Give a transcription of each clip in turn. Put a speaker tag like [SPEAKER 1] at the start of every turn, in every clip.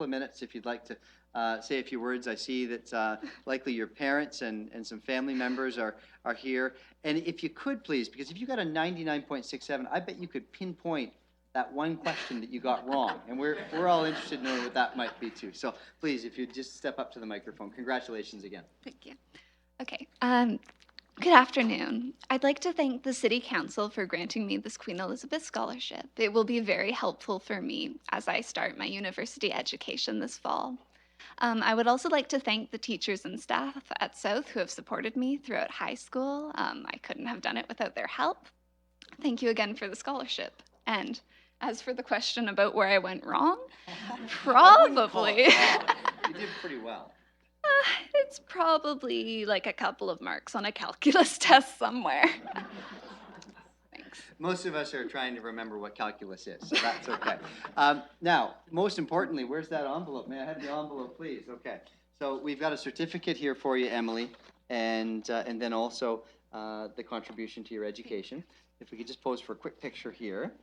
[SPEAKER 1] of minutes if you'd like to say a few words. I see that likely your parents and some family members are here. And if you could, please, because if you got a 99.67, I bet you could pinpoint that one question that you got wrong. And we're all interested in knowing what that might be, too. So please, if you'd just step up to the microphone. Congratulations again.
[SPEAKER 2] Thank you. Okay. Good afternoon. I'd like to thank the City Council for granting me this Queen Elizabeth Scholarship. It will be very helpful for me as I start my university education this fall. I would also like to thank the teachers and staff at South who have supported me throughout high school. I couldn't have done it without their help. Thank you again for the scholarship. And as for the question about where I went wrong, probably.
[SPEAKER 1] You did pretty well.
[SPEAKER 2] It's probably like a couple of marks on a calculus test somewhere. Thanks.
[SPEAKER 1] Most of us are trying to remember what calculus is, so that's okay. Now, most importantly, where's that envelope? May I have the envelope, please? Okay. So we've got a certificate here for you, Emily, and then also the contribution to your education. If we could just pose for a quick picture here,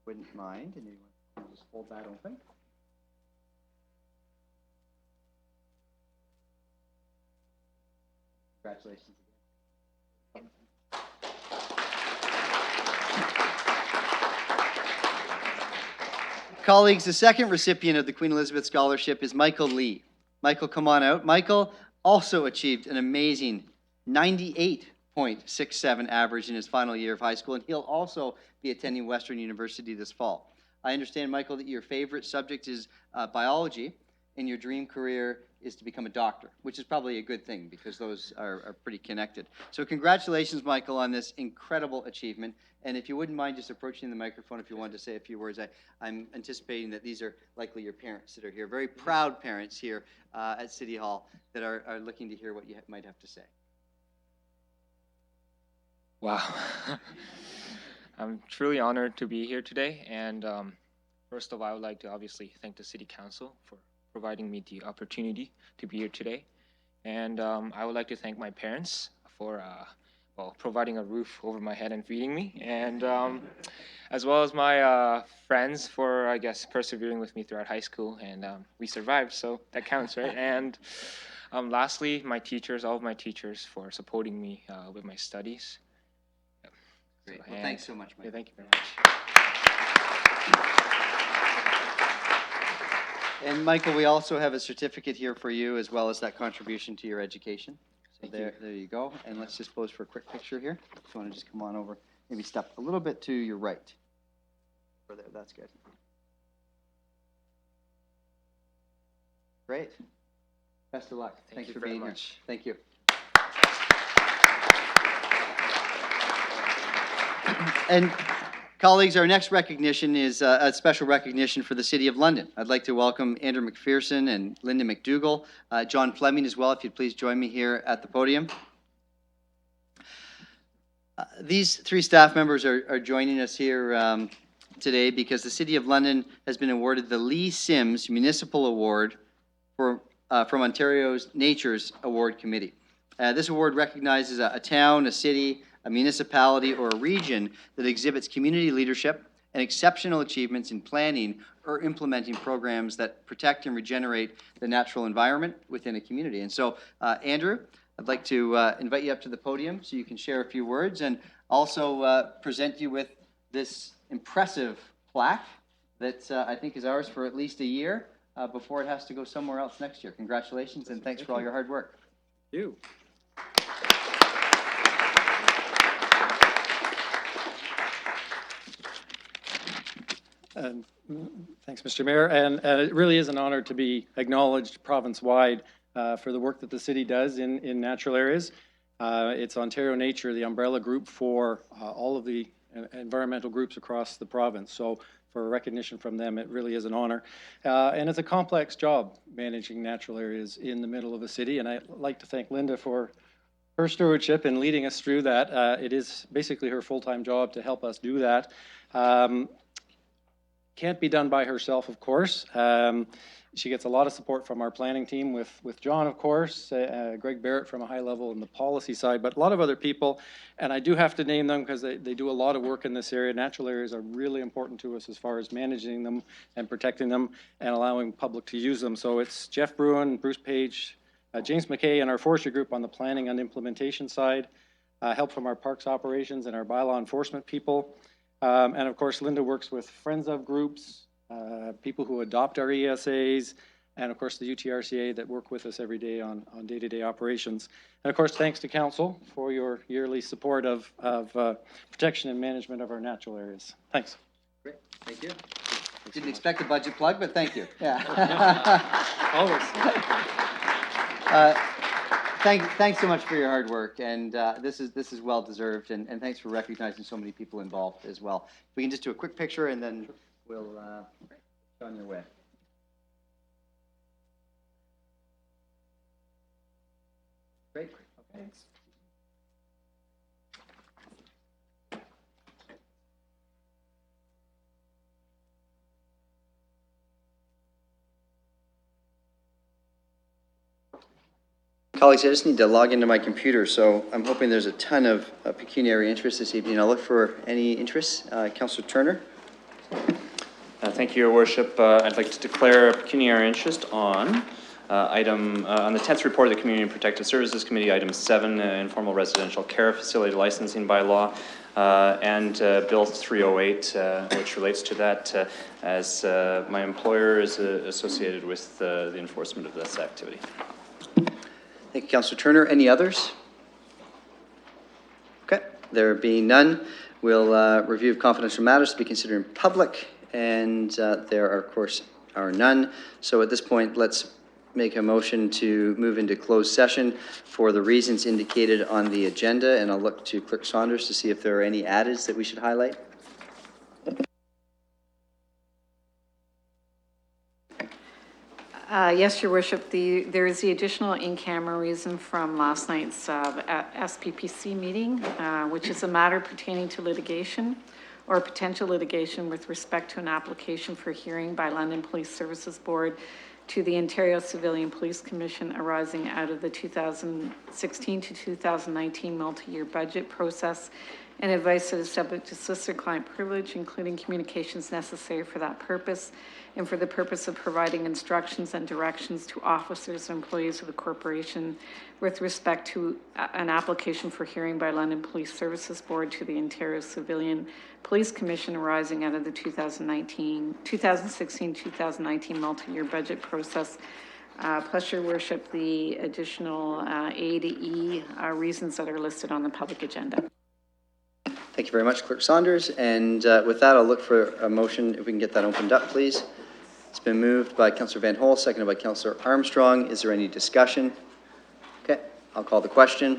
[SPEAKER 1] wouldn't mind, and you want to just hold that open. Congratulations again. Colleagues, the second recipient of the Queen Elizabeth Scholarship is Michael Lee. Michael, come on out. Michael also achieved an amazing 98.67 average in his final year of high school, and he'll also be attending Western University this fall. I understand, Michael, that your favorite subject is biology, and your dream career is to become a doctor, which is probably a good thing because those are pretty connected. So congratulations, Michael, on this incredible achievement. And if you wouldn't mind just approaching the microphone if you wanted to say a few words. I'm anticipating that these are likely your parents that are here, very proud parents here at City Hall that are looking to hear what you might have to say.
[SPEAKER 3] Wow. I'm truly honored to be here today. And first of all, I would like to obviously thank the City Council for providing me the opportunity to be here today. And I would like to thank my parents for providing a roof over my head and feeding me, and as well as my friends for, I guess, persevering with me throughout high school, and we survived, so that counts, right? And lastly, my teachers, all of my teachers, for supporting me with my studies. Yep.
[SPEAKER 1] Great. So, well, thanks so much, Mike.
[SPEAKER 3] Yeah, thank you very much.
[SPEAKER 1] And Michael, we also have a certificate here for you, as well as that contribution to your education. So there you go. And let's just pose for a quick picture here. If you want to just come on over, maybe step a little bit to your right. Over there, that's good. Great. Best of luck. Thanks for being here. Thank you. And colleagues, our next recognition is a special recognition for the City of London. I'd like to welcome Andrew McPherson and Linda McDougall, John Fleming as well, if you'd please join me here at the podium. These three staff members are joining us here today because the City of London has been awarded the Lee Sims Municipal Award from Ontario's Nature's Award Committee. This award recognizes a town, a city, a municipality, or a region that exhibits community leadership and exceptional achievements in planning or implementing programs that protect and regenerate the natural environment within a community. And so, Andrew, I'd like to invite you up to the podium so you can share a few words and also present you with this impressive plaque that I think is ours for at least a year before it has to go somewhere else next year. Congratulations, and thanks for all your hard work.
[SPEAKER 3] Thank you.
[SPEAKER 4] Thanks, Mr. Mayor, and it really is an honor to be acknowledged province-wide for the work that the city does in natural areas. It's Ontario Nature, the umbrella group for all of the environmental groups across the province. So for recognition from them, it really is an honor. And it's a complex job managing natural areas in the middle of a city, and I'd like to thank Linda for her stewardship and leading us through that. It is basically her full-time job to help us do that. can't be done by herself, of course. She gets a lot of support from our planning team with John, of course, Greg Barrett from a high level in the policy side, but a lot of other people. And I do have to name them because they do a lot of work in this area. Natural areas are really important to us as far as managing them and protecting them and allowing public to use them. So it's Jeff Bruin, Bruce Page, James McKay, and our forestry group on the planning and implementation side, help from our parks operations and our bylaw enforcement people. And of course, Linda works with Friends of groups, people who adopt our ESAs, and of course the UTRCA that work with us every day on day-to-day operations. And of course, thanks to Council for your yearly support of protection and management of our natural areas. Thanks.
[SPEAKER 1] Great, thank you. Didn't expect a budget plug, but thank you. Yeah.
[SPEAKER 4] Always.
[SPEAKER 1] Thanks so much for your hard work, and this is well deserved, and thanks for recognizing so many people involved as well. If we can just do a quick picture, and then we'll go on your way. Great. Okay. Colleagues, I just need to log into my computer, so I'm hoping there's a ton of pecuniary interest this evening. I'll look for any interest. Councillor Turner?
[SPEAKER 5] Thank you, Your Worship. I'd like to declare a pecuniary interest on on the 10th report of the Community and Protective Services Committee, item 7, informal residential care facility licensing by law, and Bill 308, which relates to that, as my employer is associated with the enforcement of this activity.
[SPEAKER 1] Thank you, Councillor Turner. Any others? Okay, there being none, we'll review of confidential matters to be considered in public, and there are, of course, are none. So at this point, let's make a motion to move into closed session for the reasons indicated on the agenda, and I'll look to Clerk Saunders to see if there are any added that we should highlight.
[SPEAKER 6] Yes, Your Worship, there is the additional in-camera reason from last night's SPPC meeting, which is a matter pertaining to litigation or potential litigation with respect to an application for hearing by London Police Services Board to the Ontario Civilian Police Commission arising out of the 2016 to 2019 multi-year budget process, and advice that is subject to solicitor-client privilege, including communications necessary for that purpose, and for the purpose of providing instructions and directions to officers and employees of the corporation with respect to an application for hearing by London Police Services Board to the Ontario Civilian Police Commission arising out of the 2016-2019 multi-year budget process. Plus, Your Worship, the additional A to E reasons that are listed on the public agenda.
[SPEAKER 1] Thank you very much, Clerk Saunders. And with that, I'll look for a motion, if we can get that opened up, please. It's been moved by Councillor Van Hol, seconded by Councillor Armstrong. Is there any discussion? Okay, I'll call the question.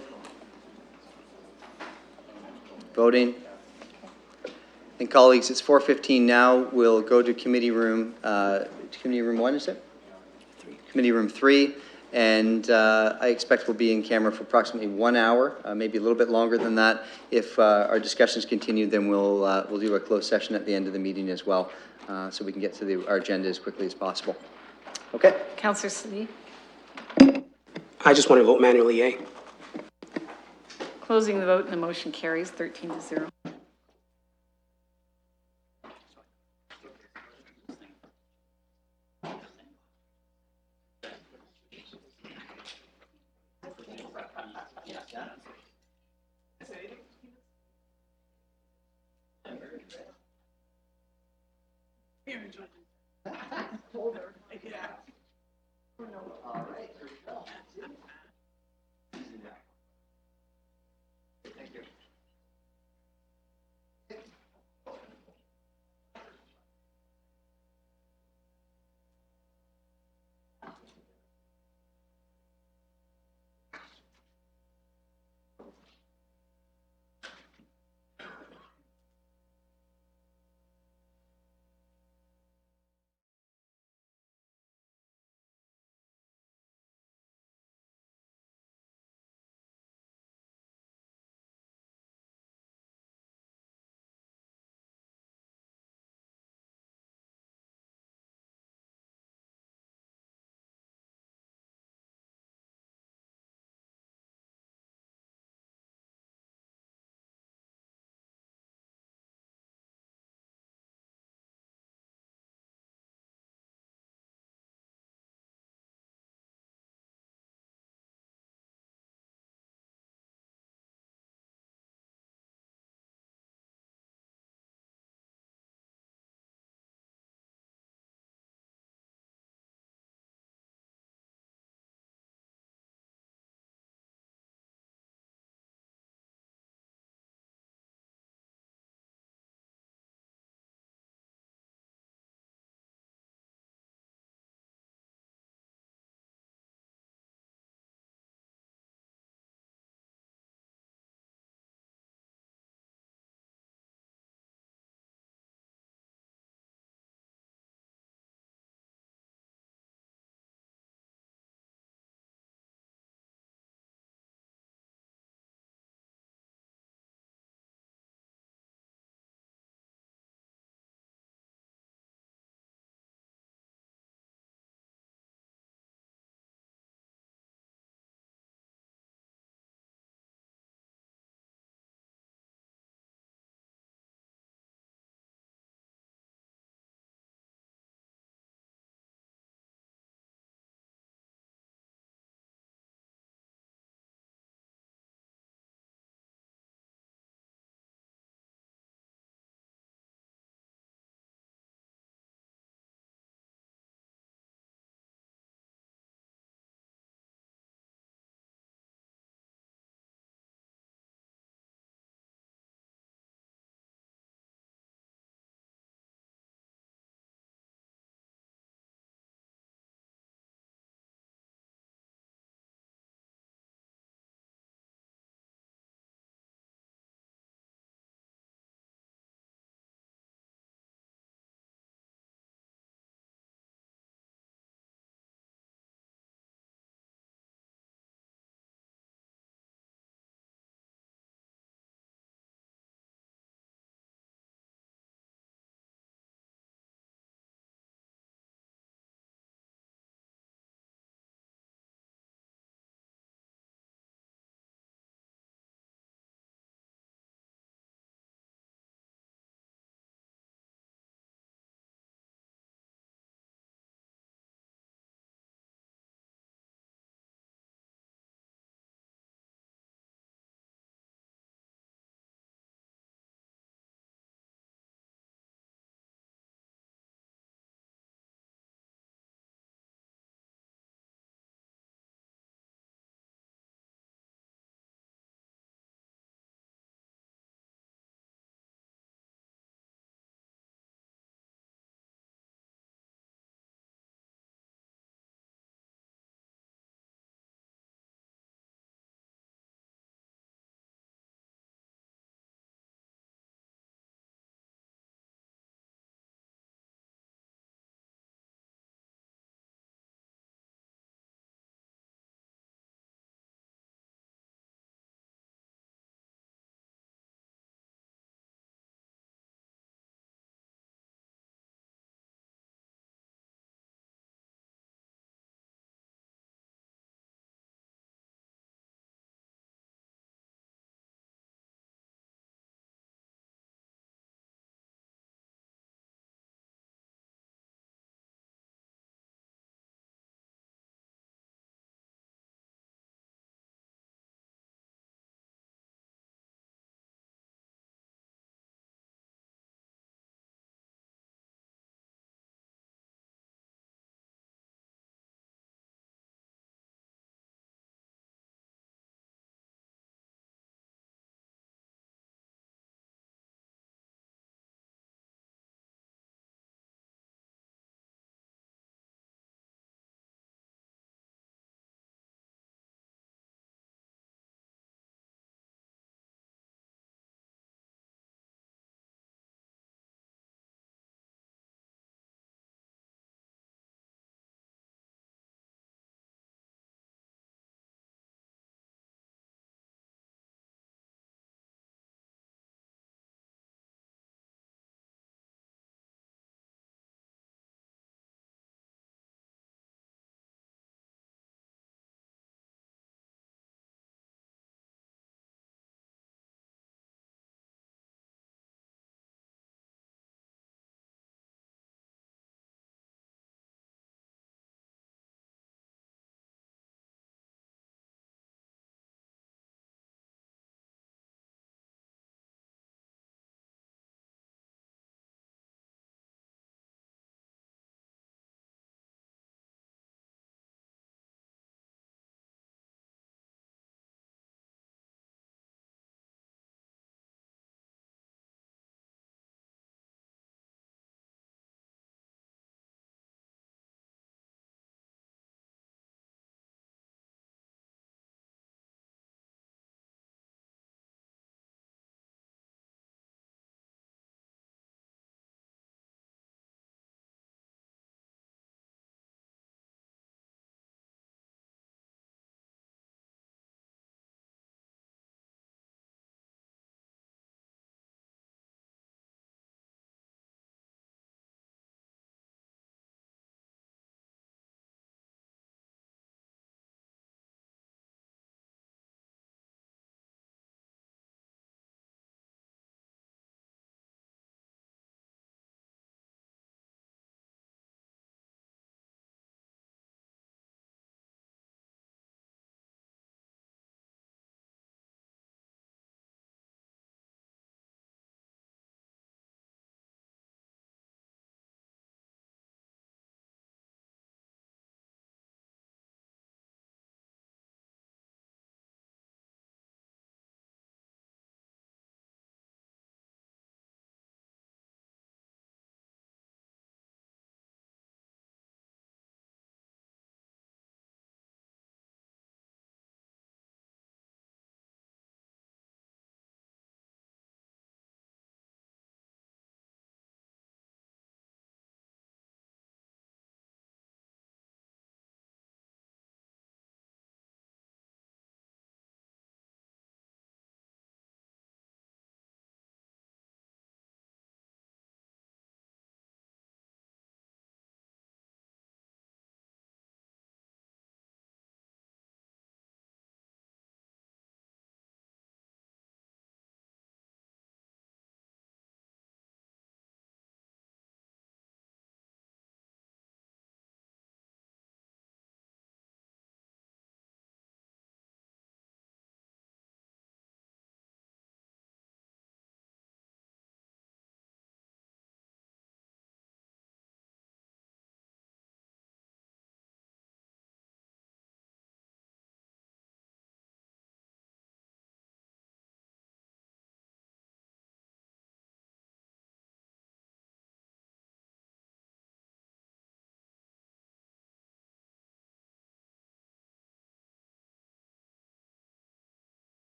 [SPEAKER 1] Voting. And colleagues, it's 4:15 now. We'll go to committee room 1, is it? Committee room 3. And I expect we'll be in camera for approximately 1 hour, maybe a little bit longer than that. If our discussions continue, then we'll do a closed session at the end of the meeting as well, so we can get to our agenda as quickly as possible. Okay.
[SPEAKER 6] Councillor Slee.
[SPEAKER 7] I just want to vote manually, yay.
[SPEAKER 6] Closing the vote and the motion carries 13-0.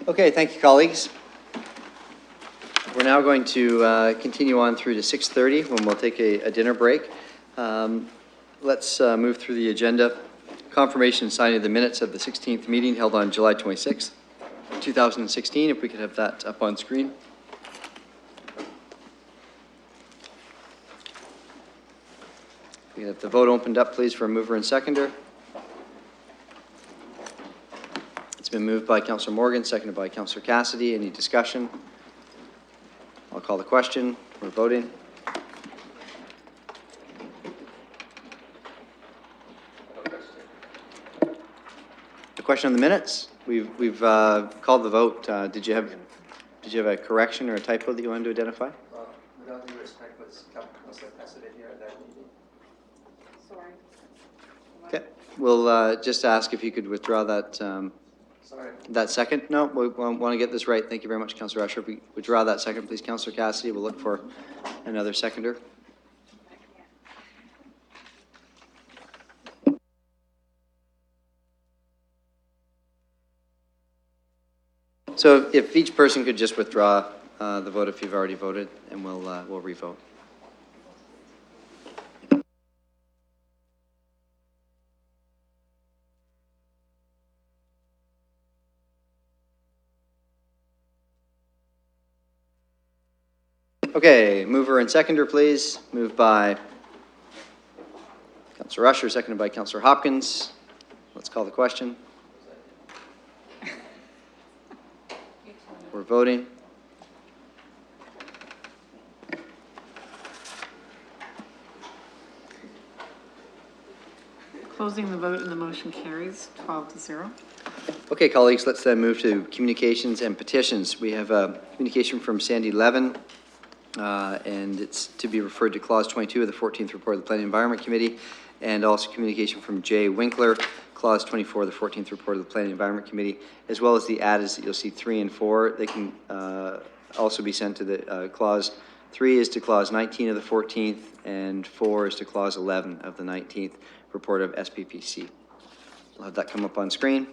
[SPEAKER 1] Okay, thank you, colleagues. We're now going to continue on through to 6:30, when we'll take a dinner break. Let's move through the agenda. Confirmation and signing of the minutes of the 16th meeting held on July 26th, 2016. If we could have that up on screen. We have the vote opened up, please, for a mover and seconder. It's been moved by Councillor Morgan, seconded by Councillor Cassidy. Any discussion? I'll call the question. We're voting. The question on the minutes? We've called the vote. Did you have a correction or a typo that you wanted to identify?
[SPEAKER 8] With all due respect, was Councillor Cassidy here at that meeting?
[SPEAKER 6] Sorry.
[SPEAKER 1] Okay, we'll just ask if you could withdraw that,
[SPEAKER 8] Sorry.
[SPEAKER 1] that second. No, we want to get this right. Thank you very much, Councillor Usher. If we withdraw that second, please, Councillor Cassidy. We'll look for another seconder. So if each person could just withdraw the vote if you've already voted, and we'll revote. Okay, mover and seconder, please. Moved by Councillor Usher, seconded by Councillor Hopkins. Let's call the question. We're voting.
[SPEAKER 6] Closing the vote and the motion carries 12-0.
[SPEAKER 1] Okay, colleagues, let's then move to communications and petitions. We have a communication from Sandy Levin, and it's to be referred to Clause 22 of the 14th report of the Planning Environment Committee, and also communication from Jay Winkler, Clause 24 of the 14th report of the Planning Environment Committee, as well as the adders that you'll see 3 and 4. They can also be sent to the Clause 3 is to Clause 19 of the 14th, and 4 is to Clause 11 of the 19th report of SPPC. I'll have that come up on screen.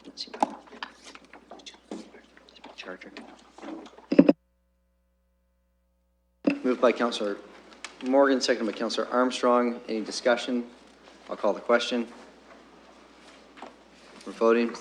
[SPEAKER 1] Let's see. Charger. Moved by Councillor Morgan, seconded by Councillor Armstrong. Any discussion? I'll call the question. We're voting.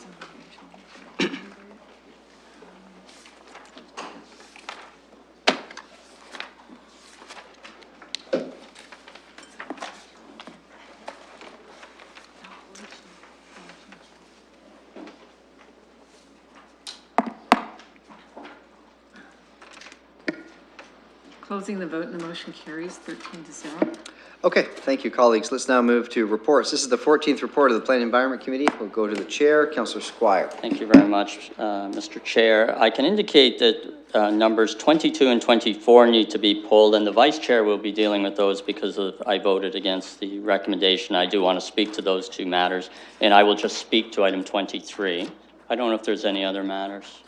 [SPEAKER 6] Closing the vote and the motion carries 13-0.
[SPEAKER 1] Okay, thank you, colleagues. Let's now move to reports. This is the 14th report of the Planning Environment Committee. We'll go to the chair, Councillor Squire.
[SPEAKER 9] Thank you very much, Mr. Chair. I can indicate that numbers 22 and 24 need to be pulled, and the vice chair will be dealing with those because I voted against the recommendation. I do want to speak to those two matters, and I will just speak to item 23. I don't know if there's any other matters.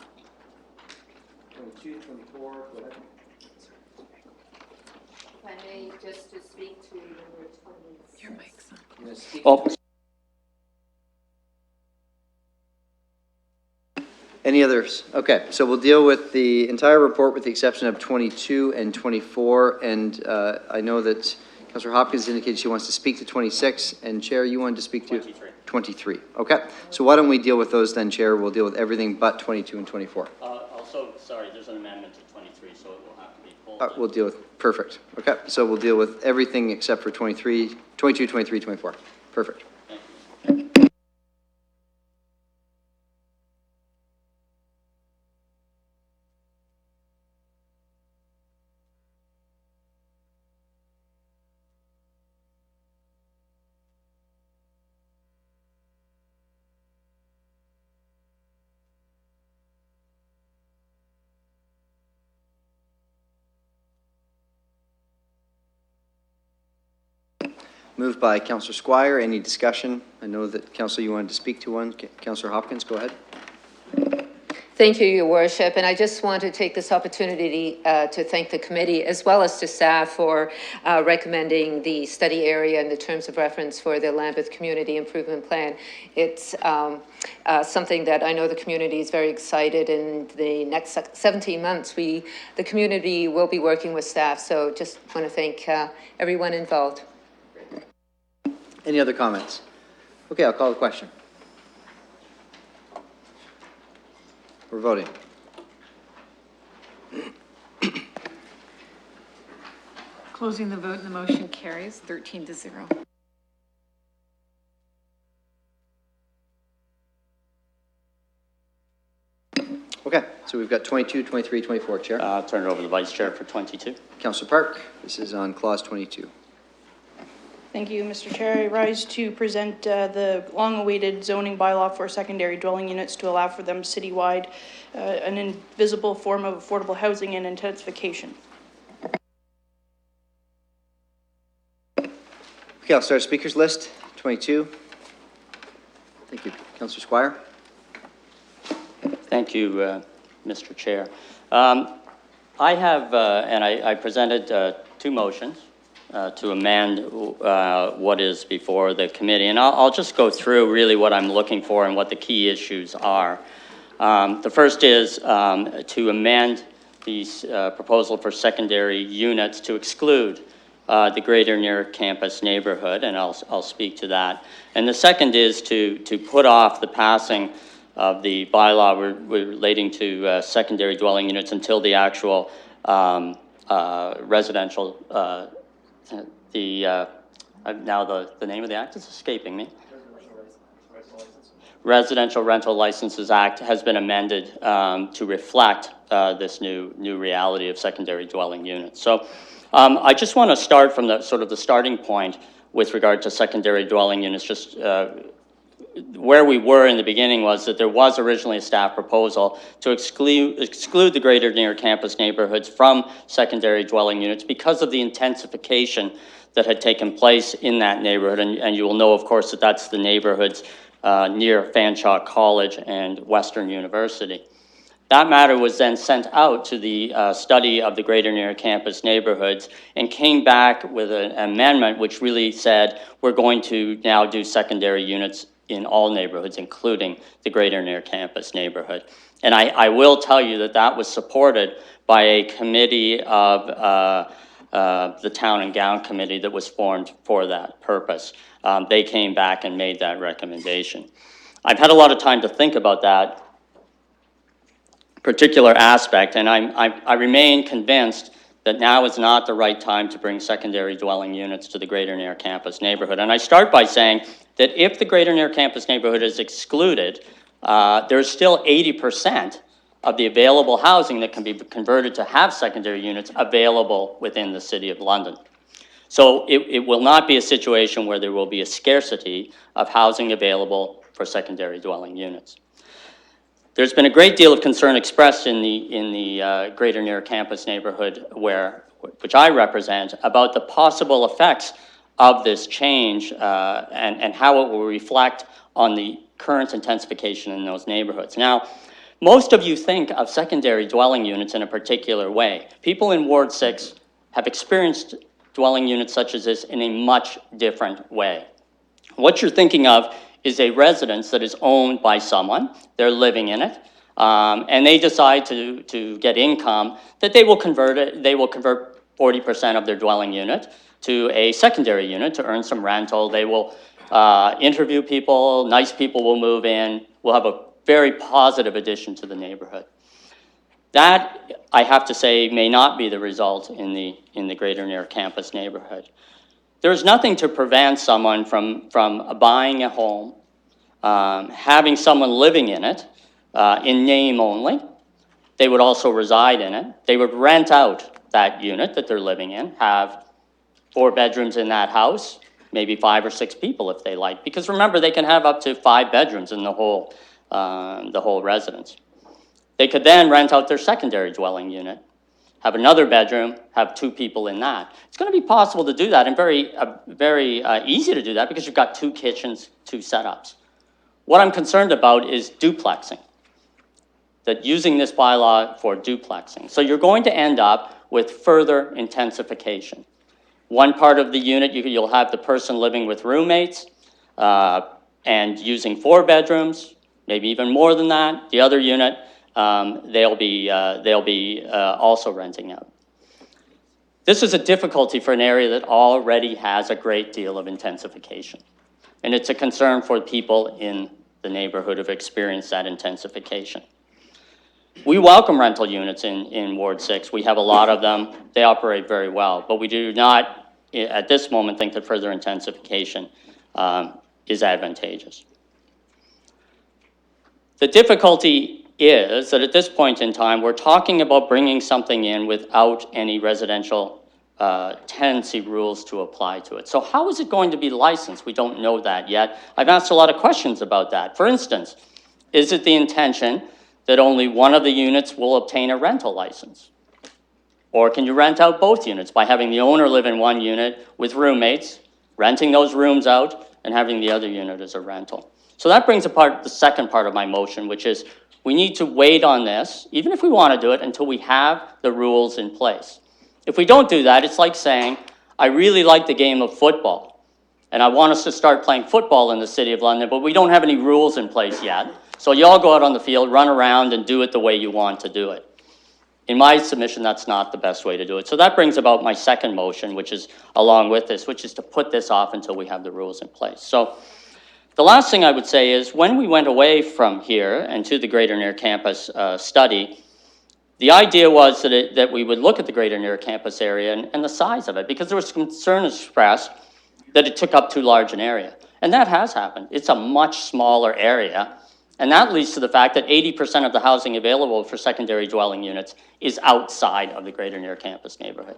[SPEAKER 1] 22, 24, go ahead.
[SPEAKER 10] If I may, just to speak to number 26.
[SPEAKER 6] Your mic's on.
[SPEAKER 9] Oh,
[SPEAKER 1] Any others? Okay, so we'll deal with the entire report with the exception of 22 and 24. And I know that Councillor Hopkins indicated she wants to speak to 26. And Chair, you wanted to speak to?
[SPEAKER 9] 23.
[SPEAKER 1] 23. Okay, so why don't we deal with those then, Chair? We'll deal with everything but 22 and 24.
[SPEAKER 9] also, sorry, there's an amendment to 23, so it will have to be pulled.
[SPEAKER 1] We'll deal with, perfect. Okay, so we'll deal with everything except for 23, 22, 23, 24. Perfect.
[SPEAKER 9] Thank you.
[SPEAKER 1] Moved by Councillor Squire. Any discussion? I know that, Councillor, you wanted to speak to one. Councillor Hopkins, go ahead.
[SPEAKER 10] Thank you, Your Worship, and I just want to take this opportunity to thank the committee as well as to staff for recommending the study area and the terms of reference for the Lambeth Community Improvement Plan. It's something that I know the community is very excited. In the next 17 months, the community will be working with staff, so just want to thank everyone involved.
[SPEAKER 1] Any other comments? Okay, I'll call the question. We're voting.
[SPEAKER 6] Closing the vote and the motion carries 13-0.
[SPEAKER 1] Okay, so we've got 22, 23, 24, Chair.
[SPEAKER 9] I'll turn it over to the Vice Chair for 22.
[SPEAKER 1] Councillor Park, this is on clause 22.
[SPEAKER 11] Thank you, Mr. Chair. I rise to present the long-awaited zoning bylaw for secondary dwelling units to allow for them citywide, an invisible form of affordable housing and intensification.
[SPEAKER 1] Okay, I'll start a speakers list. 22. Thank you. Councillor Squire.
[SPEAKER 9] Thank you, Mr. Chair. I have, and I presented two motions to amend what is before the committee. And I'll just go through really what I'm looking for and what the key issues are. The first is to amend the proposal for secondary units to exclude the greater near campus neighborhood, and I'll speak to that. And the second is to put off the passing of the bylaw relating to secondary dwelling units until the actual residential, now the name of the act is escaping me. Residential Rental Licenses Act has been amended to reflect this new reality of secondary dwelling units. So I just want to start from the sort of the starting point with regard to secondary dwelling units. Just where we were in the beginning was that there was originally a staff proposal to exclude the greater near campus neighborhoods from secondary dwelling units because of the intensification that had taken place in that neighborhood. And you will know, of course, that that's the neighborhoods near Fanshawe College and Western University. That matter was then sent out to the study of the greater near campus neighborhoods and came back with an amendment which really said we're going to now do secondary units in all neighborhoods, including the greater near campus neighborhood. And I will tell you that that was supported by a committee of the Town and Gown Committee that was formed for that purpose. They came back and made that recommendation. I've had a lot of time to think about that particular aspect, and I remain convinced that now is not the right time to bring secondary dwelling units to the greater near campus neighborhood. And I start by saying that if the greater near campus neighborhood is excluded, there's still 80% of the available housing that can be converted to have secondary units available within the City of London. So it will not be a situation where there will be a scarcity of housing available for secondary dwelling units. There's been a great deal of concern expressed in the greater near campus neighborhood which I represent about the possible effects of this change and how it will reflect on the current intensification in those neighborhoods. Now, most of you think of secondary dwelling units in a particular way. People in Ward 6 have experienced dwelling units such as this in a much different way. What you're thinking of is a residence that is owned by someone, they're living in it, and they decide to get income that they will convert 40% of their dwelling unit to a secondary unit to earn some rental. They will interview people, nice people will move in, we'll have a very positive addition to the neighborhood. That, I have to say, may not be the result in the greater near campus neighborhood. There's nothing to prevent someone from buying a home, having someone living in it, in name only. They would also reside in it. They would rent out that unit that they're living in, have 4 bedrooms in that house, maybe 5 or 6 people if they like. Because remember, they can have up to 5 bedrooms in the whole residence. They could then rent out their secondary dwelling unit, have another bedroom, have 2 people in that. It's going to be possible to do that and very easy to do that because you've got 2 kitchens, 2 setups. What I'm concerned about is duplexing. that using this bylaw for duplexing. So you're going to end up with further intensification. One part of the unit, you'll have the person living with roommates and using 4 bedrooms, maybe even more than that. The other unit, they'll be also renting out. This is a difficulty for an area that already has a great deal of intensification. And it's a concern for people in the neighborhood who've experienced that intensification. We welcome rental units in Ward 6. We have a lot of them. They operate very well, but we do not, at this moment, think that further intensification is advantageous. The difficulty is that at this point in time, we're talking about bringing something in without any residential tenancy rules to apply to it. So how is it going to be licensed? We don't know that yet. I've asked a lot of questions about that. For instance, is it the intention that only one of the units will obtain a rental license? Or can you rent out both units by having the owner live in one unit with roommates, renting those rooms out, and having the other unit as a rental? So that brings apart the second part of my motion, which is we need to wait on this, even if we want to do it, until we have the rules in place. If we don't do that, it's like saying, I really like the game of football, and I want us to start playing football in the City of London, but we don't have any rules in place yet. So you all go out on the field, run around, and do it the way you want to do it. In my submission, that's not the best way to do it. So that brings about my second motion, which is along with this, which is to put this off until we have the rules in place. So the last thing I would say is when we went away from here and to the Greater Near Campus study, the idea was that we would look at the Greater Near Campus area and the size of it, because there was concern expressed that it took up too large an area. And that has happened. It's a much smaller area. And that leads to the fact that 80% of the housing available for secondary dwelling units is outside of the Greater Near Campus neighborhood.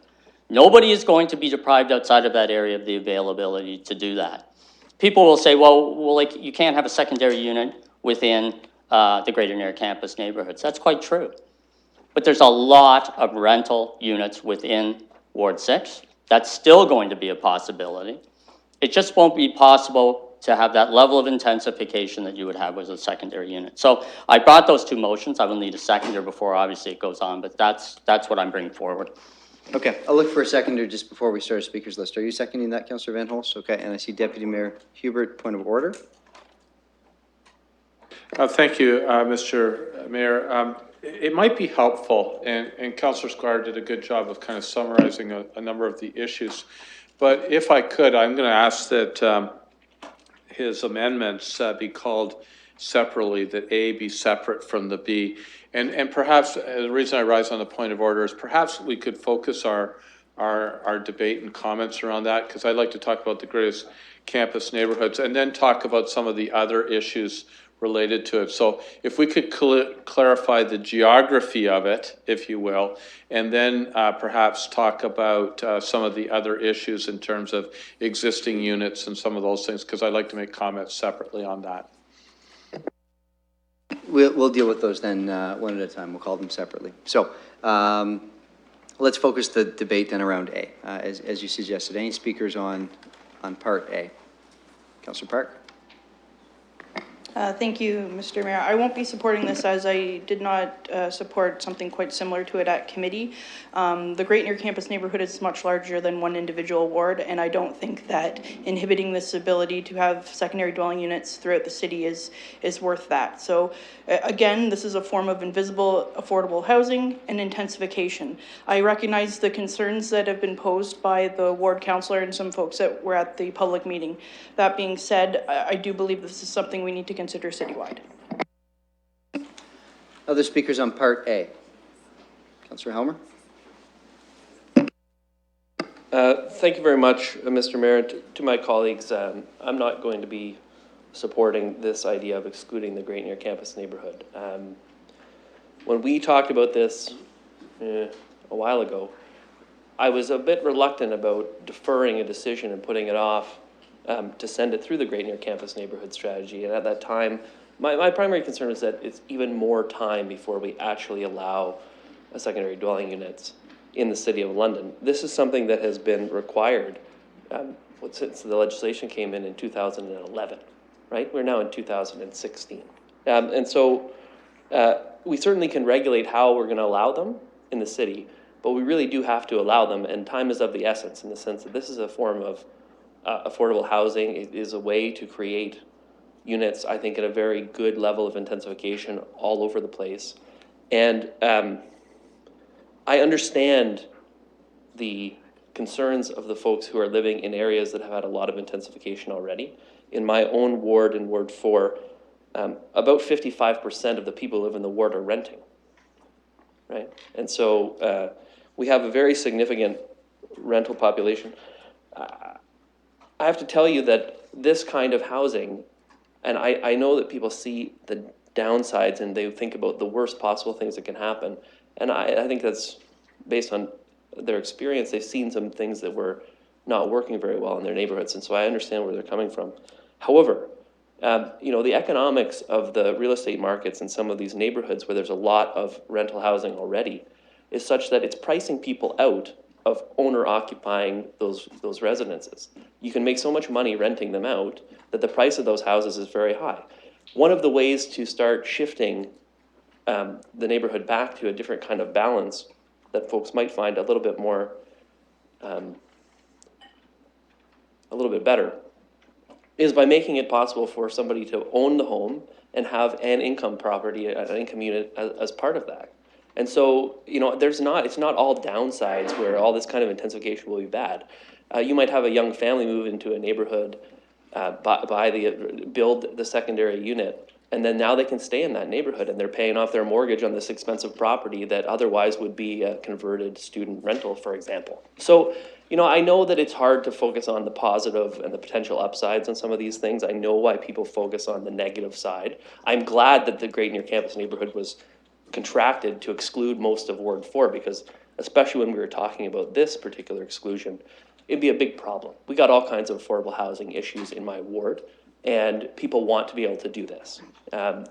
[SPEAKER 9] Nobody is going to be deprived outside of that area of the availability to do that. People will say, well, like, you can't have a secondary unit within the Greater Near Campus neighborhoods. That's quite true. But there's a lot of rental units within Ward 6. That's still going to be a possibility. It just won't be possible to have that level of intensification that you would have with a secondary unit. So I brought those 2 motions. I will need a seconder before obviously it goes on, but that's what I'm bringing forward.
[SPEAKER 1] Okay, I'll look for a seconder just before we start a speakers list. Are you seconding that, Councillor Van Holst? Okay, and I see Deputy Mayor Hubert, point of order.
[SPEAKER 12] Thank you, Mr. Mayor. It might be helpful, and Councillor Squire did a good job of kind of summarizing a number of the issues. But if I could, I'm going to ask that his amendments be called separately, that A be separate from the B. And perhaps the reason I rise on the point of order is perhaps we could focus our debate and comments around that, because I'd like to talk about the greatest campus neighborhoods and then talk about some of the other issues related to it. So if we could clarify the geography of it, if you will, and then perhaps talk about some of the other issues in terms of existing units and some of those things, because I'd like to make comments separately on that.
[SPEAKER 1] We'll deal with those then one at a time. We'll call them separately. So let's focus the debate then around A, as you suggested. Any speakers on part A? Councillor Park?
[SPEAKER 11] Thank you, Mr. Mayor. I won't be supporting this as I did not support something quite similar to it at committee. The Great Near Campus neighborhood is much larger than one individual ward, and I don't think that inhibiting this ability to have secondary dwelling units throughout the city is worth that. So again, this is a form of invisible affordable housing and intensification. I recognize the concerns that have been posed by the ward councillor and some folks that were at the public meeting. That being said, I do believe this is something we need to consider citywide.
[SPEAKER 1] Other speakers on part A? Councillor Helmer?
[SPEAKER 13] Thank you very much, Mr. Mayor. To my colleagues, I'm not going to be supporting this idea of excluding the Great Near Campus neighborhood. When we talked about this a while ago, I was a bit reluctant about deferring a decision and putting it off to send it through the Great Near Campus neighborhood strategy. And at that time, my primary concern was that it's even more time before we actually allow secondary dwelling units in the City of London. This is something that has been required since the legislation came in 2011, right? We're now in 2016. And so We certainly can regulate how we're going to allow them in the city, but we really do have to allow them, and time is of the essence in the sense that this is a form of affordable housing. It is a way to create units, I think, at a very good level of intensification all over the place. And I understand the concerns of the folks who are living in areas that have had a lot of intensification already. In my own ward, in Ward 4, about 55% of the people who live in the ward are renting, right? And so we have a very significant rental population. I have to tell you that this kind of housing, and I know that people see the downsides and they think about the worst possible things that can happen. And I think that's based on their experience. They've seen some things that were not working very well in their neighborhoods. And so I understand where they're coming from. However, you know, the economics of the real estate markets in some of these neighborhoods where there's a lot of rental housing already is such that it's pricing people out of owner occupying those residences. You can make so much money renting them out that the price of those houses is very high. One of the ways to start shifting the neighborhood back to a different kind of balance that folks might find a little bit more, a little bit better, is by making it possible for somebody to own the home and have an income property, an income unit as part of that. And so, you know, it's not all downsides where all this kind of intensification will be bad. You might have a young family move into a neighborhood, build the secondary unit, and then now they can stay in that neighborhood and they're paying off their mortgage on this expensive property that otherwise would be a converted student rental, for example. So, you know, I know that it's hard to focus on the positive and the potential upsides on some of these things. I know why people focus on the negative side. I'm glad that the Great Near Campus neighborhood was contracted to exclude most of Ward 4 because, especially when we were talking about this particular exclusion, it'd be a big problem. We got all kinds of affordable housing issues in my ward, and people want to be able to do this.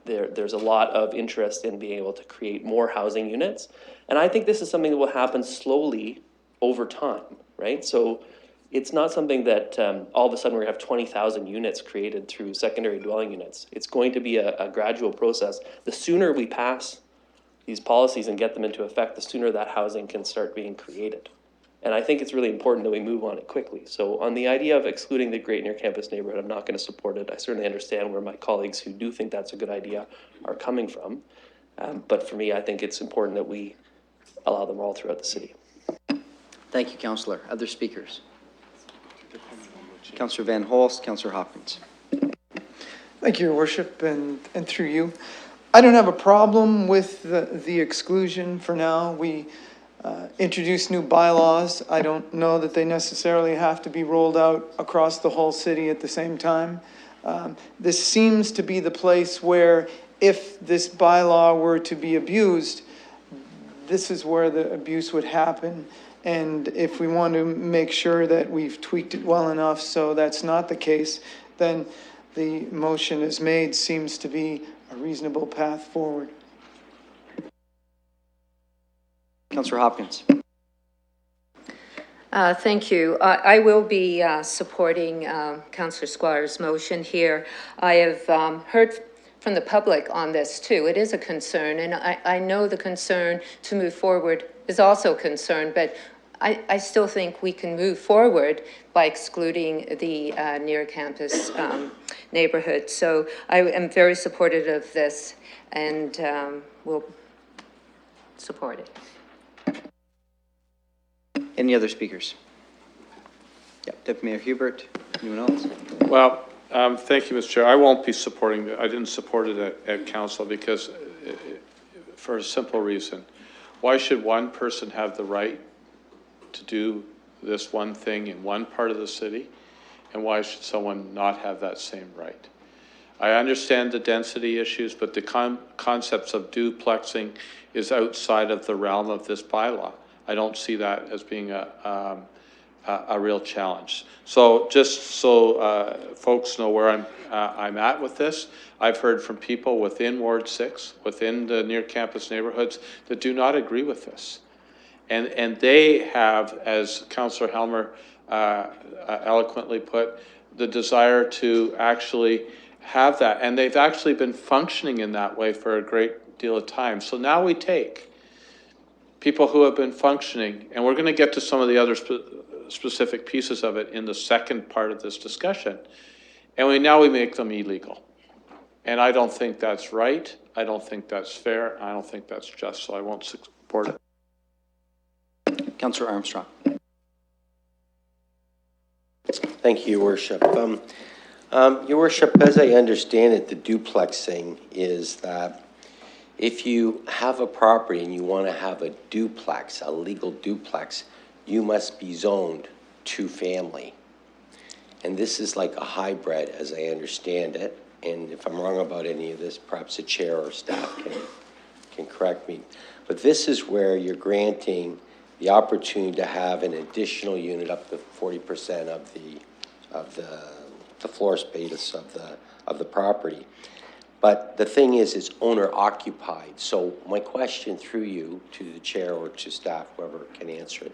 [SPEAKER 13] There's a lot of interest in being able to create more housing units, and I think this is something that will happen slowly over time, right? So it's not something that all of a sudden we're gonna have 20,000 units created through secondary dwelling units. It's going to be a gradual process. The sooner we pass these policies and get them into effect, the sooner that housing can start being created. And I think it's really important that we move on it quickly. So on the idea of excluding the Great Near Campus neighborhood, I'm not going to support it. I certainly understand where my colleagues who do think that's a good idea are coming from. But for me, I think it's important that we allow them all throughout the city.
[SPEAKER 1] Thank you, Councillor. Other speakers? Councillor Van Holst, Councillor Hopkins.
[SPEAKER 14] Thank you, Your Worship, and through you. I don't have a problem with the exclusion for now. We introduce new bylaws. I don't know that they necessarily have to be rolled out across the whole city at the same time. This seems to be the place where if this bylaw were to be abused, this is where the abuse would happen. And if we want to make sure that we've tweaked it well enough so that's not the case, then the motion as made seems to be a reasonable path forward.
[SPEAKER 1] Councillor Hopkins.
[SPEAKER 10] Thank you. I will be supporting Councillor Squire's motion here. I have heard from the public on this too. It is a concern, and I know the concern to move forward is also a concern, but I still think we can move forward by excluding the near campus neighborhood. So I am very supportive of this and will support it.
[SPEAKER 1] Any other speakers? Yeah, Deputy Mayor Hubert. Anyone else?
[SPEAKER 12] Well, thank you, Mr. Chair. I won't be supporting it. I didn't support it at council because for a simple reason. Why should one person have the right to do this one thing in one part of the city? And why should someone not have that same right? I understand the density issues, but the concepts of duplexing is outside of the realm of this bylaw. I don't see that as being a real challenge. So just so folks know where I'm at with this, I've heard from people within Ward 6, within the near campus neighborhoods that do not agree with this. And they have, as Councillor Helmer eloquently put, the desire to actually have that. And they've actually been functioning in that way for a great deal of time. So now we take people who have been functioning, and we're going to get to some of the other specific pieces of it in the second part of this discussion, and we make them illegal. And I don't think that's right. I don't think that's fair. I don't think that's just, so I won't support it.
[SPEAKER 8] Councillor Armstrong.
[SPEAKER 15] Thank you, Your Worship. Your Worship, as I understand it, the duplexing is that if you have a property and you want to have a duplex, a legal duplex, you must be zoned two-family. And this is like a hybrid, as I understand it. And if I'm wrong about any of this, perhaps the chair or staff can correct me. But this is where you're granting the opportunity to have an additional unit up to 40% of the floor space of the property. But the thing is, it's owner occupied. So my question through you to the chair or to staff, whoever can answer it,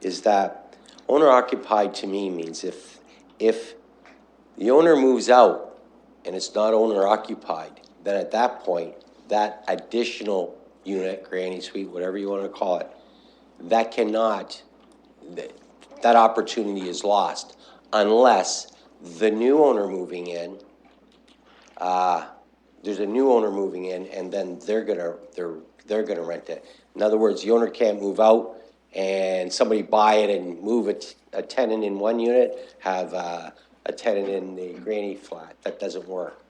[SPEAKER 15] is that owner occupied to me means if the owner moves out and it's not owner occupied, then at that point, that additional unit, granny suite, whatever you want to call it, that opportunity is lost unless the new owner moving in, there's a new owner moving in, and then they're gonna rent it. In other words, the owner can't move out and somebody buy it and move a tenant in one unit, have a tenant in the granny flat. That doesn't work.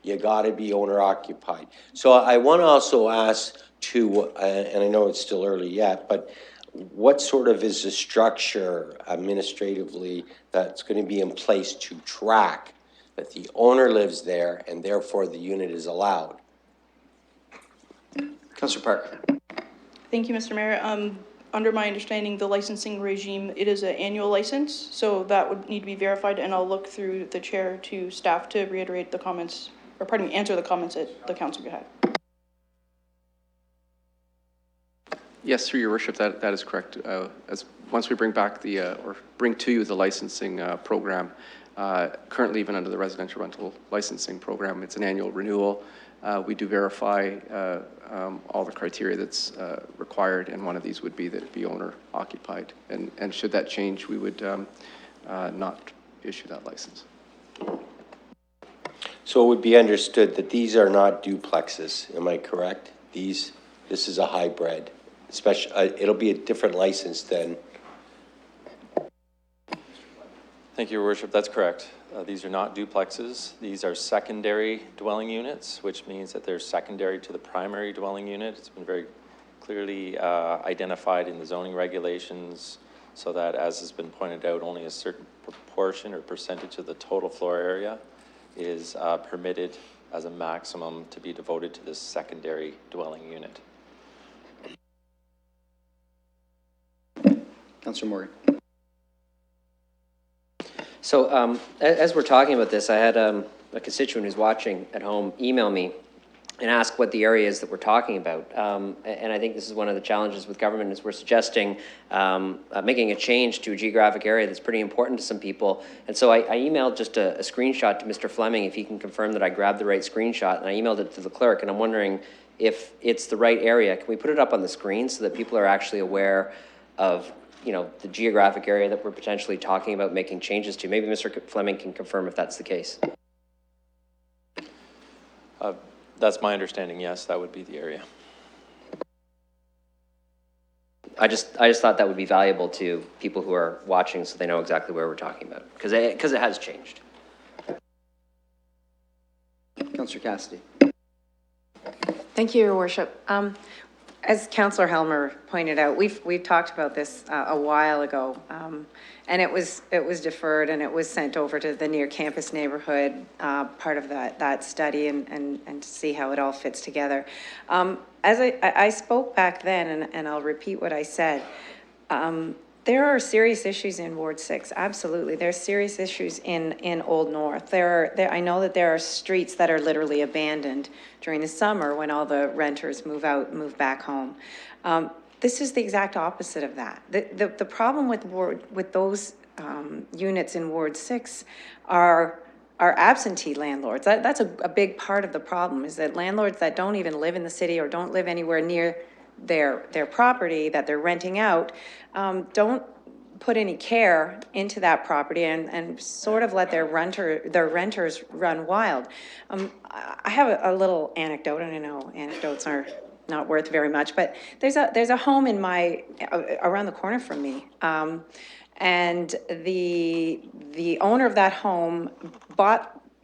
[SPEAKER 15] You gotta be owner occupied. So I want to also ask and I know it's still early yet, but what sort of is the structure administratively that's going to be in place to track that the owner lives there and therefore the unit is allowed?
[SPEAKER 8] Councillor Park.
[SPEAKER 11] Thank you, Mr. Mayor. Under my understanding, the licensing regime, it is an annual license, so that would need to be verified, and I'll look through the chair to staff to reiterate the comments, or pardon me, answer the comments that the council had.
[SPEAKER 8] Yes, through your worship, that is correct. Once we bring back or bring to you the licensing program, currently even under the residential rental licensing program, it's an annual renewal. We do verify all the criteria that's required, and one of these would be that it be owner occupied. And should that change, we would not issue that license.
[SPEAKER 15] So it would be understood that these are not duplexes, am I correct? This is a hybrid. It'll be a different license than.
[SPEAKER 16] Thank you, Your Worship. That's correct. These are not duplexes. These are secondary dwelling units, which means that they're secondary to the primary dwelling unit. It's been very clearly identified in the zoning regulations so that, as has been pointed out, only a certain proportion or percentage of the total floor area is permitted as a maximum to be devoted to this secondary dwelling unit.
[SPEAKER 8] Councillor Morgan.
[SPEAKER 17] So as we're talking about this, I had a constituent who's watching at home email me and ask what the area is that we're talking about. And I think this is one of the challenges with government is we're suggesting making a change to a geographic area that's pretty important to some people. And so I emailed just a screenshot to Mr. Fleming if he can confirm that I grabbed the right screenshot, and I emailed it to the clerk, and I'm wondering if it's the right area. Can we put it up on the screen so that people are actually aware of the geographic area that we're potentially talking about making changes to? Maybe Mr. Fleming can confirm if that's the case.
[SPEAKER 16] That's my understanding, yes, that would be the area.
[SPEAKER 17] I just thought that would be valuable to people who are watching so they know exactly where we're talking about, because it has changed.
[SPEAKER 8] Councillor Cassidy.
[SPEAKER 18] Thank you, Your Worship. As Councillor Helmer pointed out, we've talked about this a while ago, and it was deferred and it was sent over to the near campus neighborhood part of that study and to see how it all fits together. As I spoke back then, and I'll repeat what I said. There are serious issues in Ward 6, absolutely. There's serious issues in Old North. I know that there are streets that are literally abandoned during the summer when all the renters move back home. This is the exact opposite of that. The problem with those units in Ward 6 are are absentee landlords. That's a big part of the problem, is that landlords that don't even live in the city or don't live anywhere near their property that they're renting out, don't put any care into that property and sort of let their renters run wild. I have a little anecdote, and I know anecdotes are not worth very much, but there's a home in around the corner from me. And the owner of that home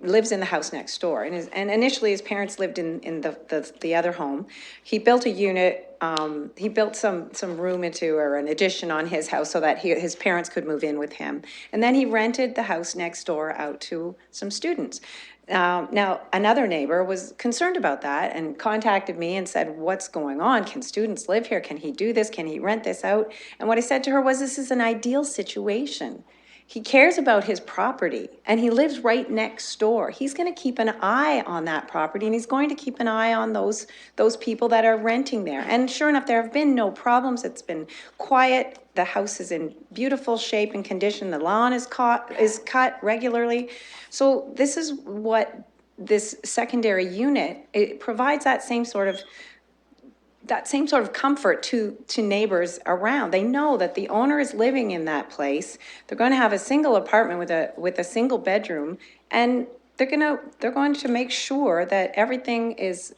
[SPEAKER 18] lives in the house next door, and initially his parents lived in the other home. He built a unit, he built some room into, or an addition on his house so that his parents could move in with him. And then he rented the house next door out to some students. Now, another neighbor was concerned about that and contacted me and said, what's going on? Can students live here? Can he do this? Can he rent this out? And what I said to her was, this is an ideal situation. He cares about his property and he lives right next door. He's going to keep an eye on that property, and he's going to keep an eye on those people that are renting there. And sure enough, there have been no problems. It's been quiet. The house is in beautiful shape and condition. The lawn is cut regularly. So this is what this secondary unit, it provides that same sort of comfort to neighbors around. They know that the owner is living in that place. They're going to have a single apartment with a single bedroom, and they're going to make sure that everything is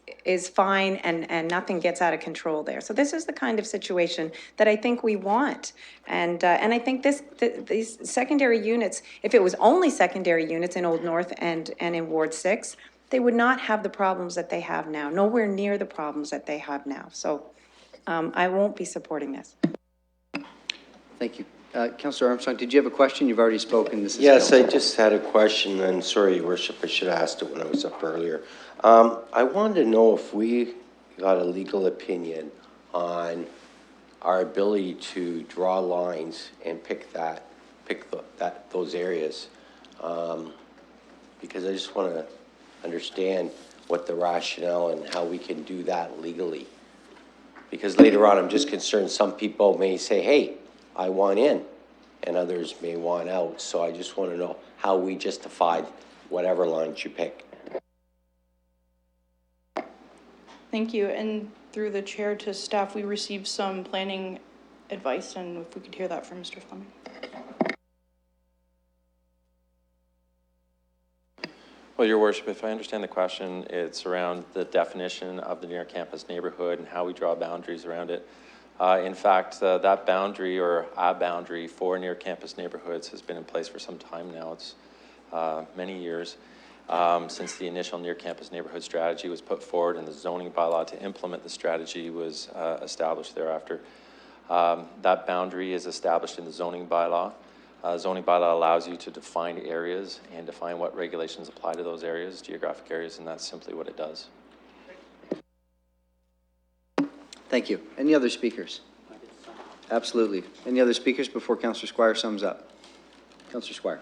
[SPEAKER 18] fine and nothing gets out of control there. So this is the kind of situation that I think we want. And I think these secondary units, if it was only secondary units in Old North and in Ward 6, they would not have the problems that they have now, nowhere near the problems that they have now. So I won't be supporting this.
[SPEAKER 1] Thank you. Councillor Armstrong, did you have a question? You've already spoken. This is
[SPEAKER 15] Yes,
[SPEAKER 1] Councillor.
[SPEAKER 15] I just had a question, and sorry, Your Worship, I should have asked it when I was up earlier. I wanted to know if we got a legal opinion on our ability to draw lines and pick those areas. Because I just want to understand what the rationale and how we can do that legally. Because later on, I'm just concerned some people may say, hey, I want in, and others may want out. So I just want to know how we justify whatever lines you pick.
[SPEAKER 11] Thank you. And through the chair to staff, we received some planning advice, and if we could hear that from Mr. Fleming.
[SPEAKER 16] Well, Your Worship, if I understand the question, it's around the definition of the near-campus neighborhood and how we draw boundaries around it. In fact, that boundary, or a boundary for near-campus neighborhoods, has been in place for some time now. It's many years since the initial near-campus neighborhood strategy was put forward, and the zoning bylaw to implement the strategy was established thereafter. That boundary is established in the zoning bylaw. Zoning bylaw allows you to define areas and define what regulations apply to those areas, geographic areas, and that's simply what it does.
[SPEAKER 1] Thank you. Any other speakers? Absolutely. Any other speakers before Councillor Squire sums up? Councillor Squire.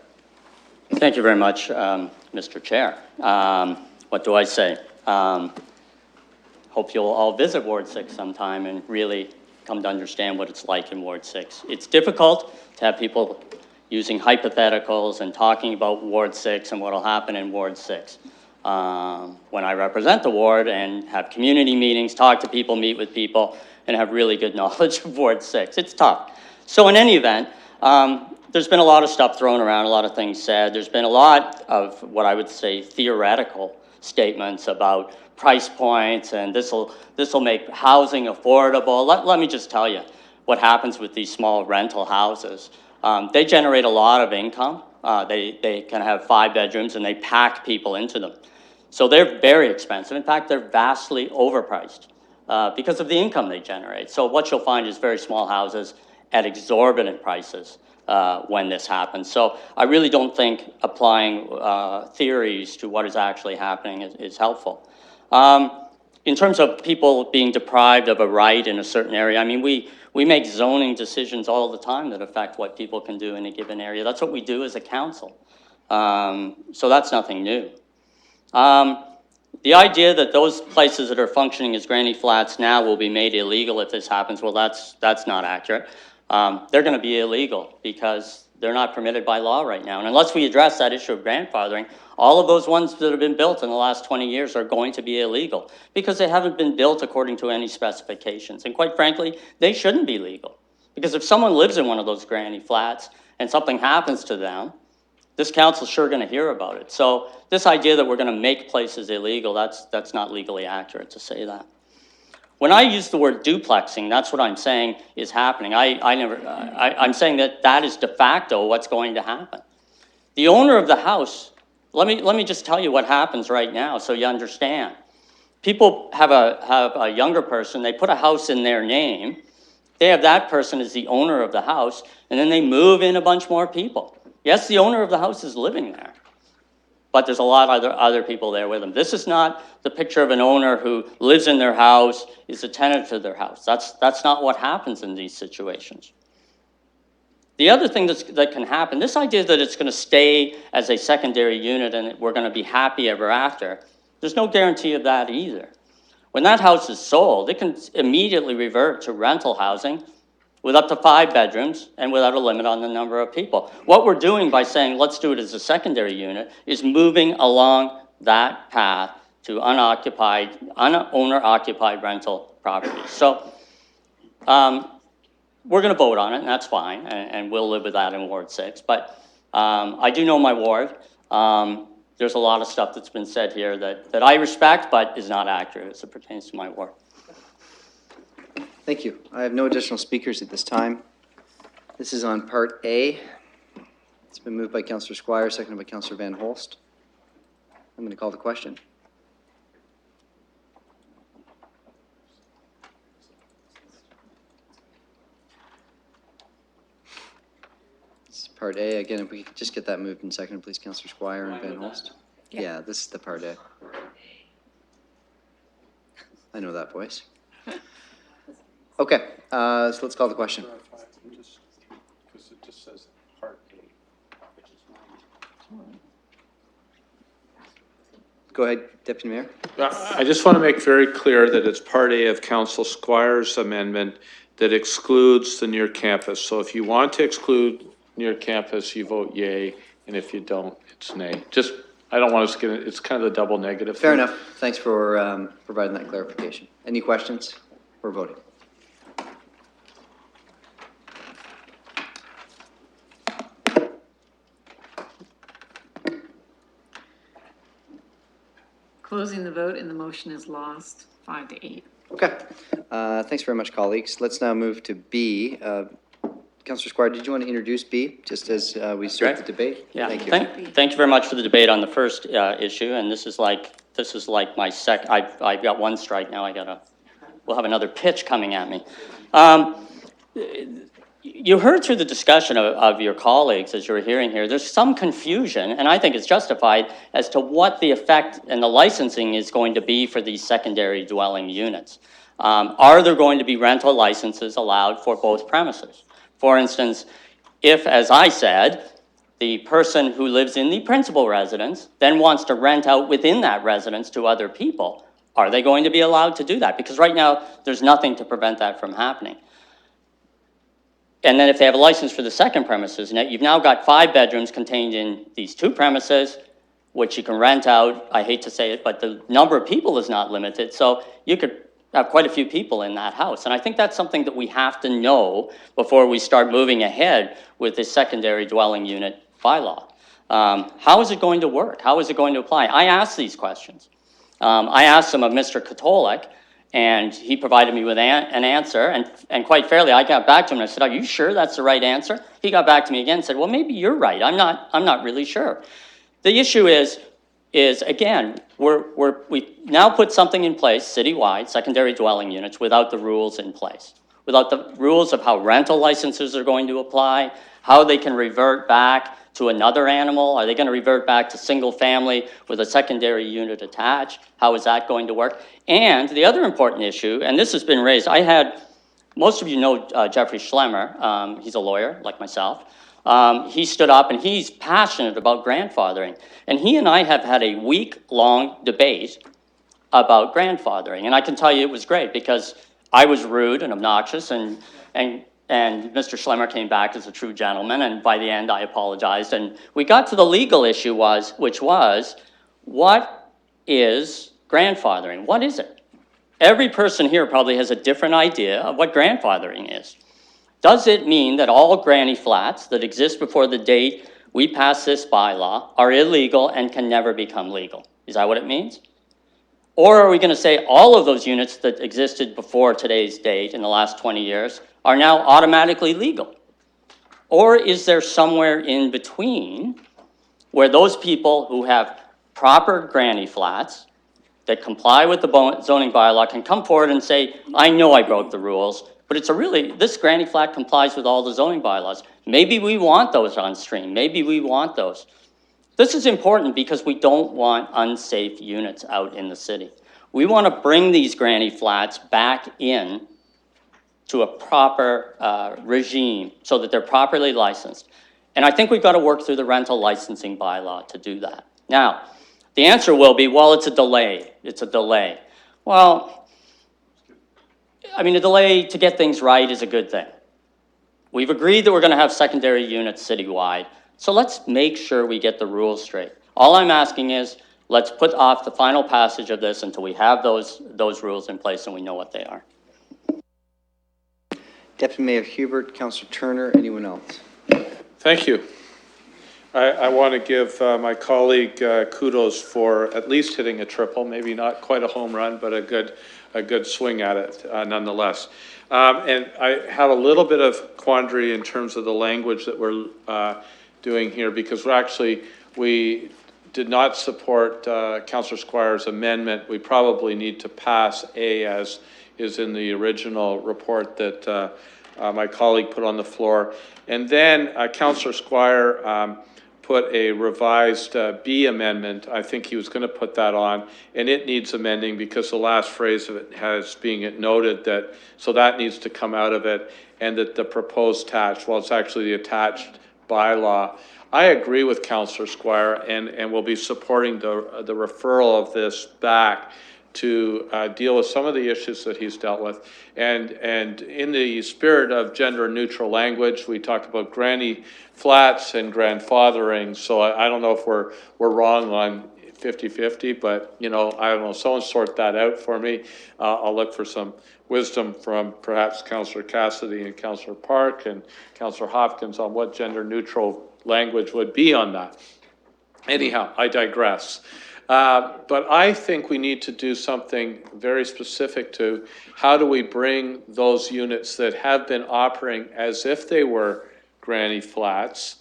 [SPEAKER 9] Thank you very much, Mr. Chair. What do I say? Hope you'll all visit Ward 6 sometime and really come to understand what it's like in Ward 6. It's difficult to have people using hypotheticals and talking about Ward 6 and what will happen in Ward 6. When I represent the ward and have community meetings, talk to people, meet with people, and have really good knowledge of Ward 6. It's tough. So in any event, there's been a lot of stuff thrown around, a lot of things said. There's been a lot of what I would say theoretical statements about price points, and this will make housing affordable. Let me just tell you what happens with these small rental houses. They generate a lot of income. They can have 5 bedrooms, and they pack people into them. So they're very expensive. In fact, they're vastly overpriced because of the income they generate. So what you'll find is very small houses at exorbitant prices when this happens. So I really don't think applying theories to what is actually happening is helpful. In terms of people being deprived of a right in a certain area, I mean, we make zoning decisions all the time that affect what people can do in a given area. That's what we do as a council. So that's nothing new. The idea that those places that are functioning as granny flats now will be made illegal if this happens, well, that's not accurate. they're going to be illegal because they're not permitted by law right now. And unless we address that issue of grandfathering, all of those ones that have been built in the last 20 years are going to be illegal because they haven't been built according to any specifications. And quite frankly, they shouldn't be legal. Because if someone lives in one of those granny flats and something happens to them, this council's sure going to hear about it. So this idea that we're going to make places illegal, that's not legally accurate to say that. When I use the word duplexing, that's what I'm saying is happening. I'm saying that is de facto what's going to happen. The owner of the house, let me just tell you what happens right now so you understand. People have a younger person, they put a house in their name, they have that person as the owner of the house, and then they move in a bunch more people. Yes, the owner of the house is living there, but there's a lot of other people there with them. This is not the picture of an owner who lives in their house, is a tenant to their house. That's not what happens in these situations. The other thing that can happen, this idea that it's going to stay as a secondary unit and we're going to be happy ever after, there's no guarantee of that either. When that house is sold, it can immediately revert to rental housing with up to 5 bedrooms and without a limit on the number of people. What we're doing by saying let's do it as a secondary unit is moving along that path to owner-occupied rental properties. So we're going to vote on it, and that's fine, and we'll live with that in Ward 6. But I do know my ward. There's a lot of stuff that's been said here that I respect, but is not accurate as it pertains to my ward.
[SPEAKER 1] Thank you. I have no additional speakers at this time. This is on Part A. It's been moved by Councillor Squire, seconded by Councillor Van Holst. I'm going to call the question. This is Part A. Again, if we could just get that moved and seconded, please, Councillor Squire and Van Holst. Yeah, this is the Part A. I know that voice. Okay, so let's call the question.
[SPEAKER 12] Because it just says Part A.
[SPEAKER 1] Go ahead, Deputy Mayor.
[SPEAKER 12] I just want to make very clear that it's Part A of Council Squire's amendment that excludes the near campus. So if you want to exclude near campus, you vote yay, and if you don't, it's nay. Just, I don't want us to get it, it's kind of the double negative.
[SPEAKER 1] Fair enough. Thanks for providing that clarification. Any questions? We're voting.
[SPEAKER 6] Closing the vote and the motion is lost, 5-8.
[SPEAKER 1] Okay. Thanks very much, colleagues. Let's now move to B. Councillor Squire, did you want to introduce B, just as we start the debate?
[SPEAKER 9] Yeah.
[SPEAKER 1] Thank you.
[SPEAKER 9] Thank you very much for the debate on the first issue, and this is like my second. I've got one strike now. We'll have another pitch coming at me. You heard through the discussion of your colleagues as you were hearing here, there's some confusion, and I think it's justified, as to what the effect and the licensing is going to be for these secondary dwelling units. Are there going to be rental licenses allowed for both premises? For instance, if, as I said, the person who lives in the principal residence then wants to rent out within that residence to other people, are they going to be allowed to do that? Because right now, there's nothing to prevent that from happening. And then if they have a license for the second premises, and you've now got 5 bedrooms contained in these 2 premises, which you can rent out. I hate to say it, but the number of people is not limited. So you could have quite a few people in that house. And I think that's something that we have to know before we start moving ahead with this secondary dwelling unit bylaw. How is it going to work? How is it going to apply? I asked these questions. I asked them of Mr. Katolik, and he provided me with an answer, and quite fairly, I got back to him and I said, are you sure that's the right answer? He got back to me again and said, well, maybe you're right. I'm not really sure. The issue is again, we now put something in place citywide, secondary dwelling units, without the rules in place, without the rules of how rental licenses are going to apply, how they can revert back to another animal. Are they going to revert back to single family with a secondary unit attached? How is that going to work? And the other important issue, and this has been raised, most of you know Jeffrey Schlemmer. He's a lawyer like myself. He stood up and he's passionate about grandfathering. And he and I have had a week-long debate about grandfathering. And I can tell you it was great because I was rude and obnoxious and And Mr. Schlemmer came back as a true gentleman, and by the end, I apologized. And we got to the legal issue which was, what is grandfathering? What is it? Every person here probably has a different idea of what grandfathering is. Does it mean that all granny flats that exist before the date we pass this bylaw are illegal and can never become legal? Is that what it means? Or are we going to say all of those units that existed before today's date in the last 20 years are now automatically legal? Or is there somewhere in between where those people who have proper granny flats that comply with the zoning bylaw can come forward and say, I know I broke the rules, but this granny flat complies with all the zoning bylaws. Maybe we want those on stream. Maybe we want those. This is important because we don't want unsafe units out in the city. We want to bring these granny flats back in to a proper regime so that they're properly licensed. And I think we've got to work through the rental licensing bylaw to do that. Now, the answer will be, well, it's a delay. It's a delay. Well, I mean, a delay to get things right is a good thing. We've agreed that we're going to have secondary units citywide. So let's make sure we get the rules straight. All I'm asking is, let's put off the final passage of this until we have those rules in place and we know what they are.
[SPEAKER 1] Deputy Mayor Hubert, Councillor Turner, anyone else?
[SPEAKER 12] Thank you. I want to give my colleague kudos for at least hitting a triple, maybe not quite a home run, but a good swing at it nonetheless. And I have a little bit of quandary in terms of the language that we're doing here, because we did not support Councillor Squire's amendment. We probably need to pass A as is in the original report that my colleague put on the floor. And then Councillor Squire put a revised B amendment. I think he was going to put that on, and it needs amending because the last phrase of it has being noted that, so that needs to come out of it, and that the proposed attached, well, it's actually the attached bylaw. I agree with Councillor Squire and will be supporting the referral of this back to deal with some of the issues that he's dealt with. And in the spirit of gender neutral language, we talked about granny flats and grandfathering. So I don't know if we're wrong on 50-50, but I don't know, someone sort that out for me. I'll look for some wisdom from perhaps Councillor Cassidy and Councillor Park and Councillor Hopkins on what gender neutral language would be on that. Anyhow, I digress. But I think we need to do something very specific to how do we bring those units that have been operating as if they were granny flats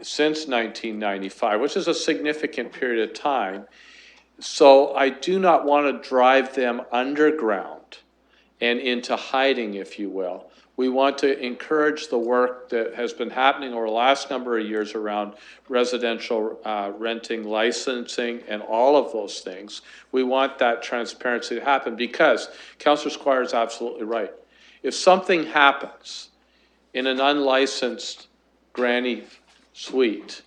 [SPEAKER 12] since 1995, which is a significant period of time. So I do not want to drive them underground and into hiding, if you will. We want to encourage the work that has been happening over the last number of years around residential renting, licensing, and all of those things. We want that transparency to happen because Councillor Squire is absolutely right. If something happens in an unlicensed granny suite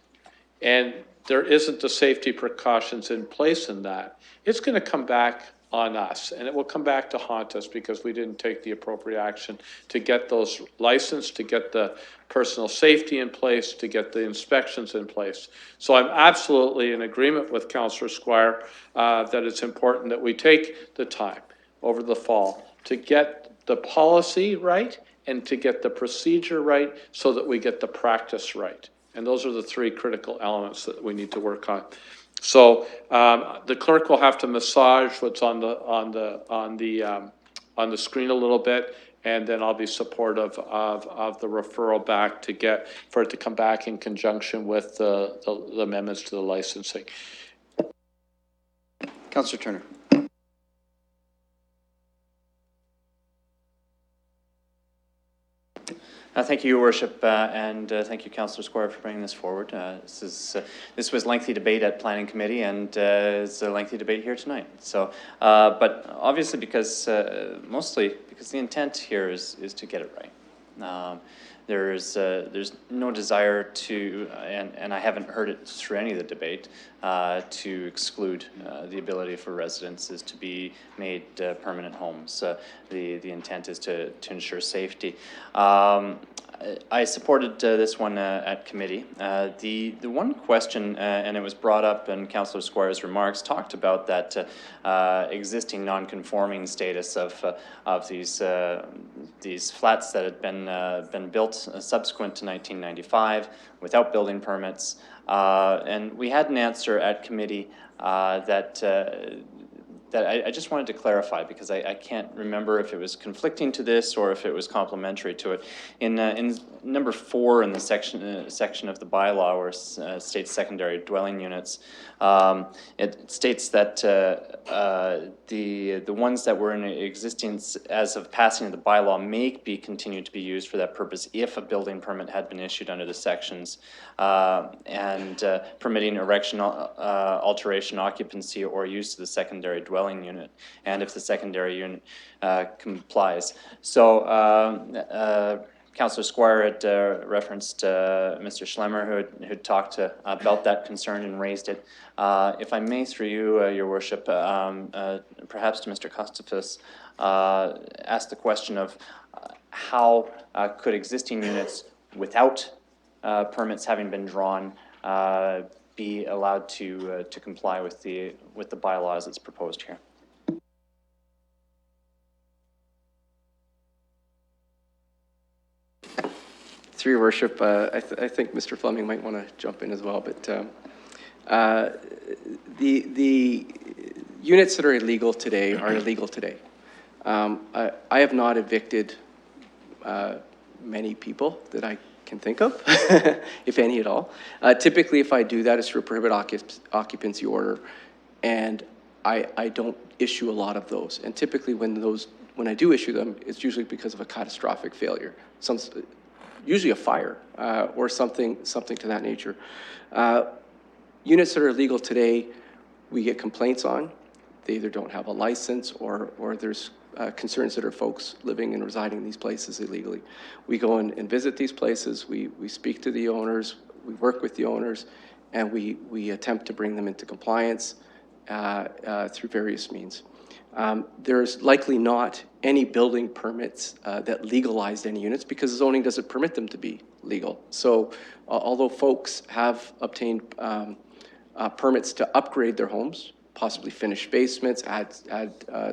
[SPEAKER 12] and there isn't the safety precautions in place in that, it's going to come back on us, and it will come back to haunt us because we didn't take the appropriate action to get those licensed, to get the personal safety in place, to get the inspections in place. So I'm absolutely in agreement with Councillor Squire that it's important that we take the time over the fall to get the policy right and to get the procedure right so that we get the practice right. And those are the three critical elements that we need to work on. So the clerk will have to massage what's on the screen a little bit, and then I'll be supportive of the referral back for it to come back in conjunction with the amendments to the licensing.
[SPEAKER 1] Councillor Turner.
[SPEAKER 5] Thank you, Your Worship, and thank you, Councillor Squire, for bringing this forward. This was lengthy debate at Planning Committee, and it's a lengthy debate here tonight. So, but obviously, mostly because the intent here is to get it right. there's no desire to, and I haven't heard it through any of the debate, to exclude the ability for residences to be made permanent homes. The intent is to ensure safety. I supported this one at committee. The one question, and it was brought up in Councillor Squire's remarks, talked about that existing non-conforming status of these flats that had been built subsequent to 1995 without building permits. And we had an answer at committee that I just wanted to clarify, because I can't remember if it was conflicting to this or if it was complementary to it. In number 4 in the section of the bylaw where it states secondary dwelling units, it states that the ones that were in existence as of passing of the bylaw may be continued to be used for that purpose if a building permit had been issued under the sections, and permitting erection, alteration, occupancy, or use of the secondary dwelling unit, and if the secondary unit complies. So Councillor Squire had referenced Mr. Schlemmer, who had talked about that concern and raised it. If I may, through you, Your Worship, perhaps to Mr. Kostopoulos, ask the question of how could existing units without permits having been drawn be allowed to comply with the bylaw as it's proposed here.
[SPEAKER 8] Through your worship, I think Mr. Fleming might want to jump in as well, but the units that are illegal today are illegal today. I have not evicted many people that I can think of, if any at all. Typically, if I do that, it's through a prohibited occupancy order, and I don't issue a lot of those. And typically, when I do issue them, it's usually because of a catastrophic failure, usually a fire or something to that nature. Units that are illegal today, we get complaints on. They either don't have a license or there's concerns that are folks living and residing in these places illegally. We go and visit these places, we speak to the owners, we work with the owners, and we attempt to bring them into compliance through various means. There's likely not any building permits that legalized any units because zoning doesn't permit them to be legal. So although folks have obtained permits to upgrade their homes, possibly finish basements, add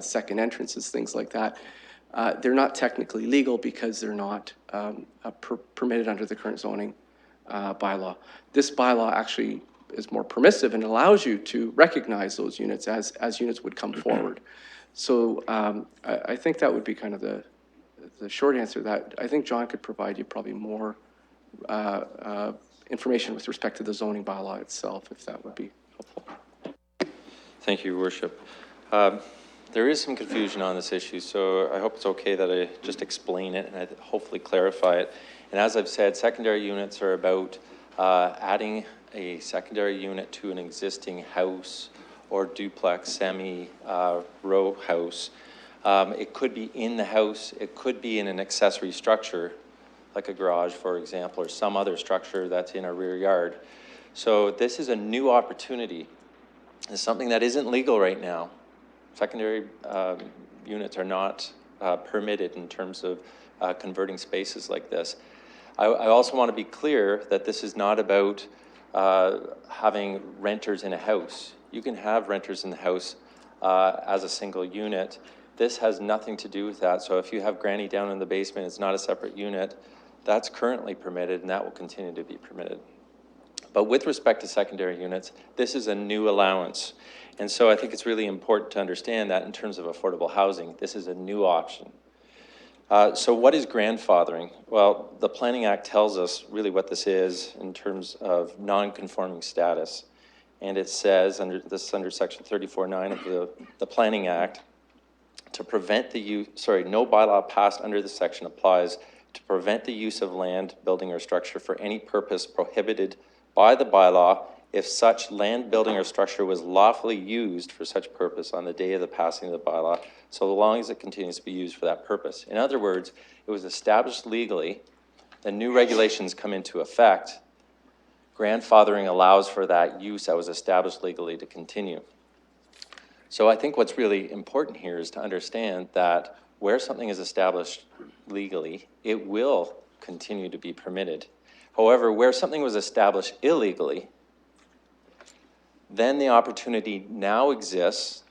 [SPEAKER 8] second entrances, things like that, they're not technically legal because they're not permitted under the current zoning bylaw. This bylaw actually is more permissive and allows you to recognize those units as units would come forward. So I think that would be kind of the short answer to that. I think John could provide you probably more information with respect to the zoning bylaw itself, if that would be helpful.
[SPEAKER 16] Thank you, Your Worship. There is some confusion on this issue, so I hope it's okay that I just explain it and I hopefully clarify it. And as I've said, secondary units are about adding a secondary unit to an existing house or duplex, semi-row house. It could be in the house, it could be in an accessory structure, like a garage, for example, or some other structure that's in a rear yard. So this is a new opportunity. It's something that isn't legal right now. Secondary units are not permitted in terms of converting spaces like this. I also want to be clear that this is not about having renters in a house. You can have renters in the house as a single unit. This has nothing to do with that. So if you have granny down in the basement, it's not a separate unit. That's currently permitted and that will continue to be permitted. But with respect to secondary units, this is a new allowance. And so I think it's really important to understand that in terms of affordable housing, this is a new option. So what is grandfathering? Well, the Planning Act tells us really what this is in terms of non-conforming status. And it says, under section 34(9) of the Planning Act, to prevent the use, no bylaw passed under this section applies to prevent the use of land, building, or structure for any purpose prohibited by the bylaw if such land, building, or structure was lawfully used for such purpose on the day of the passing of the bylaw, so long as it continues to be used for that purpose. In other words, it was established legally the new regulations come into effect, grandfathering allows for that use that was established legally to continue. So I think what's really important here is to understand that where something is established legally, it will continue to be permitted. However, where something was established illegally, then the opportunity now exists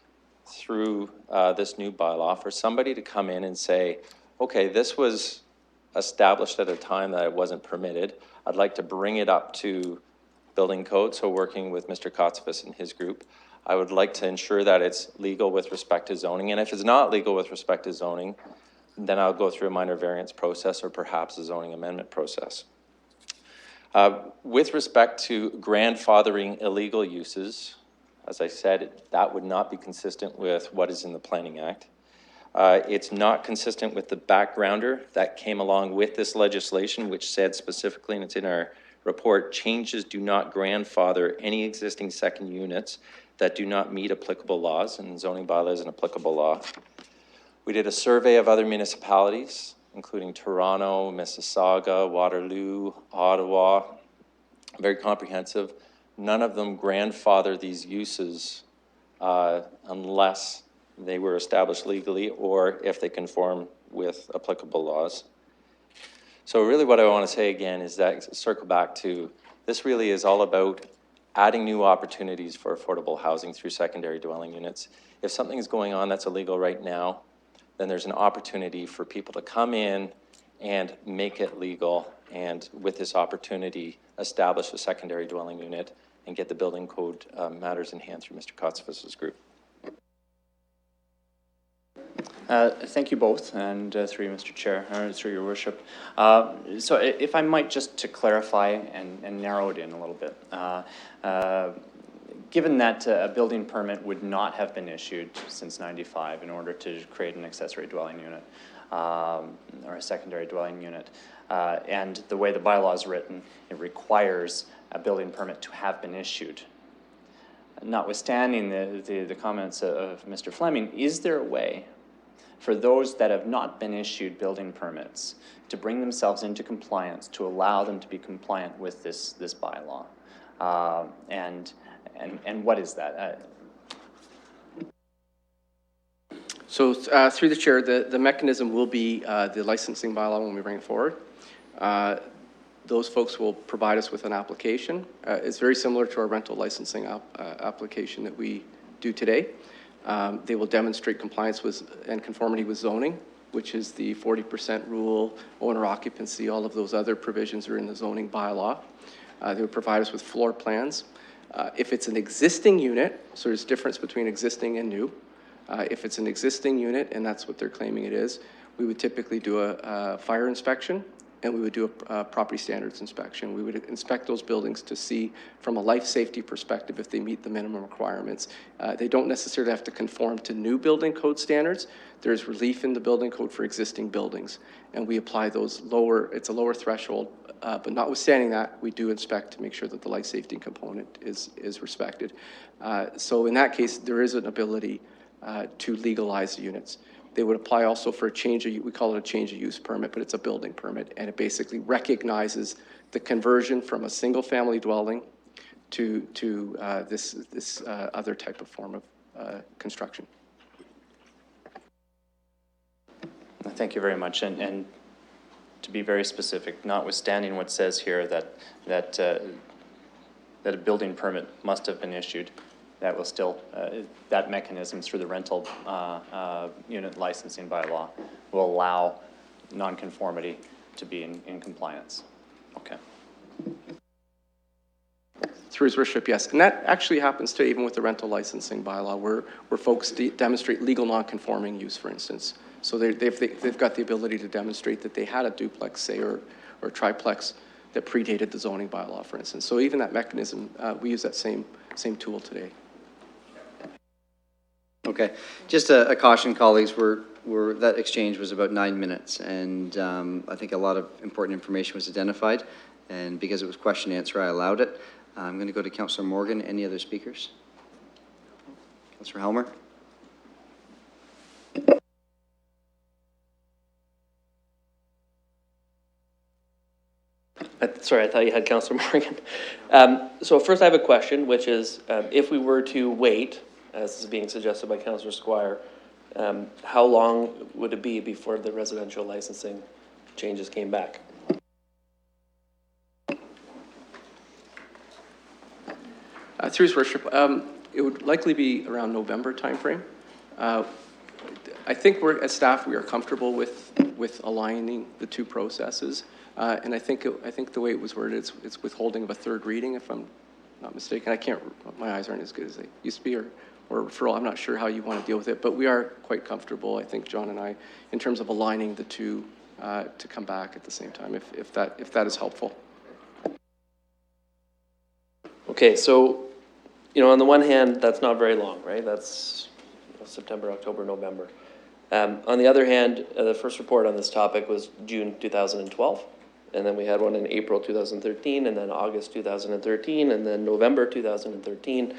[SPEAKER 16] through this new bylaw for somebody to come in and say, okay, this was established at a time that it wasn't permitted. I'd like to bring it up to building code, so working with Mr. Kotsivas and his group. I would like to ensure that it's legal with respect to zoning, and if it's not legal with respect to zoning, then I'll go through a minor variance process or perhaps a zoning amendment process. With respect to grandfathering illegal uses, as I said, that would not be consistent with what is in the Planning Act. It's not consistent with the backgrounder that came along with this legislation, which said specifically, and it's in our report, changes do not grandfather any existing second units that do not meet applicable laws, and zoning bylaw is an applicable law. We did a survey of other municipalities, including Toronto, Mississauga, Waterloo, Ottawa, very comprehensive. None of them grandfather these uses unless they were established legally or if they conform with applicable laws. So really what I want to say again is that, circle back to, this really is all about adding new opportunities for affordable housing through secondary dwelling units. If something is going on that's illegal right now, then there's an opportunity for people to come in and make it legal, and with this opportunity, establish a secondary dwelling unit and get the building code matters in hand through Mr. Kotsivas' group.
[SPEAKER 5] Thank you both, and through you, Mr. Chair, or through your worship. So if I might just to clarify and narrow it in a little bit. Given that a building permit would not have been issued since '95 in order to create an accessory dwelling unit or a secondary dwelling unit, and the way the bylaw is written, it requires a building permit to have been issued. Notwithstanding the comments of Mr. Fleming, is there a way for those that have not been issued building permits to bring themselves into compliance, to allow them to be compliant with this bylaw? And what is that?
[SPEAKER 8] So through the chair, the mechanism will be the licensing bylaw when we bring it forward. Those folks will provide us with an application. It's very similar to our rental licensing application that we do today. They will demonstrate compliance with and conformity with zoning, which is the 40% rule, owner occupancy, all of those other provisions are in the zoning bylaw. They will provide us with floor plans. If it's an existing unit, so there's a difference between existing and new. If it's an existing unit, and that's what they're claiming it is, we would typically do a fire inspection, and we would do a property standards inspection. We would inspect those buildings to see from a life safety perspective if they meet the minimum requirements. They don't necessarily have to conform to new building code standards. There's relief in the building code for existing buildings, and we apply those lower, it's a lower threshold, but notwithstanding that, we do inspect to make sure that the life safety component is respected. So in that case, there is an ability to legalize the units. They would apply also for a change of, we call it a change of use permit, but it's a building permit, and it basically recognizes the conversion from a single family dwelling to this other type of form of construction.
[SPEAKER 5] Thank you very much. And to be very specific, notwithstanding what says here that a building permit must have been issued, that will still, that mechanism through the rental unit licensing bylaw will allow nonconformity to be in compliance. Okay.
[SPEAKER 8] Through his worship, yes. And that actually happens to even with the rental licensing bylaw, where folks demonstrate legal nonconforming use, for instance. So they've got the ability to demonstrate that they had a duplex, say, or triplex that predated the zoning bylaw, for instance. So even that mechanism, we use that same tool today.
[SPEAKER 1] Okay, just a caution, colleagues, that exchange was about 9 minutes, and I think a lot of important information was identified, and because it was question and answer, I allowed it. I'm going to go to Councillor Morgan. Any other speakers? Councillor Helmer?
[SPEAKER 13] sorry, I thought you had Councillor Morgan. So first I have a question, which is, if we were to wait, as is being suggested by Councillor Squire, how long would it be before the residential licensing changes came back?
[SPEAKER 8] Through His Worship, it would likely be around November timeframe. I think as staff, we are comfortable with aligning the two processes. And I think the way it was worded, it's withholding of a third reading, if I'm not mistaken. My eyes aren't as good as they used to be, or referral. I'm not sure how you want to deal with it, but we are quite comfortable, I think, John and I, in terms of aligning the two to come back at the same time, if that is helpful.
[SPEAKER 13] Okay, so, on the one hand, that's not very long, right? That's September, October, November. On the other hand, the first report on this topic was June 2012, and then we had one in April 2013, and then August 2013, and then November 2013.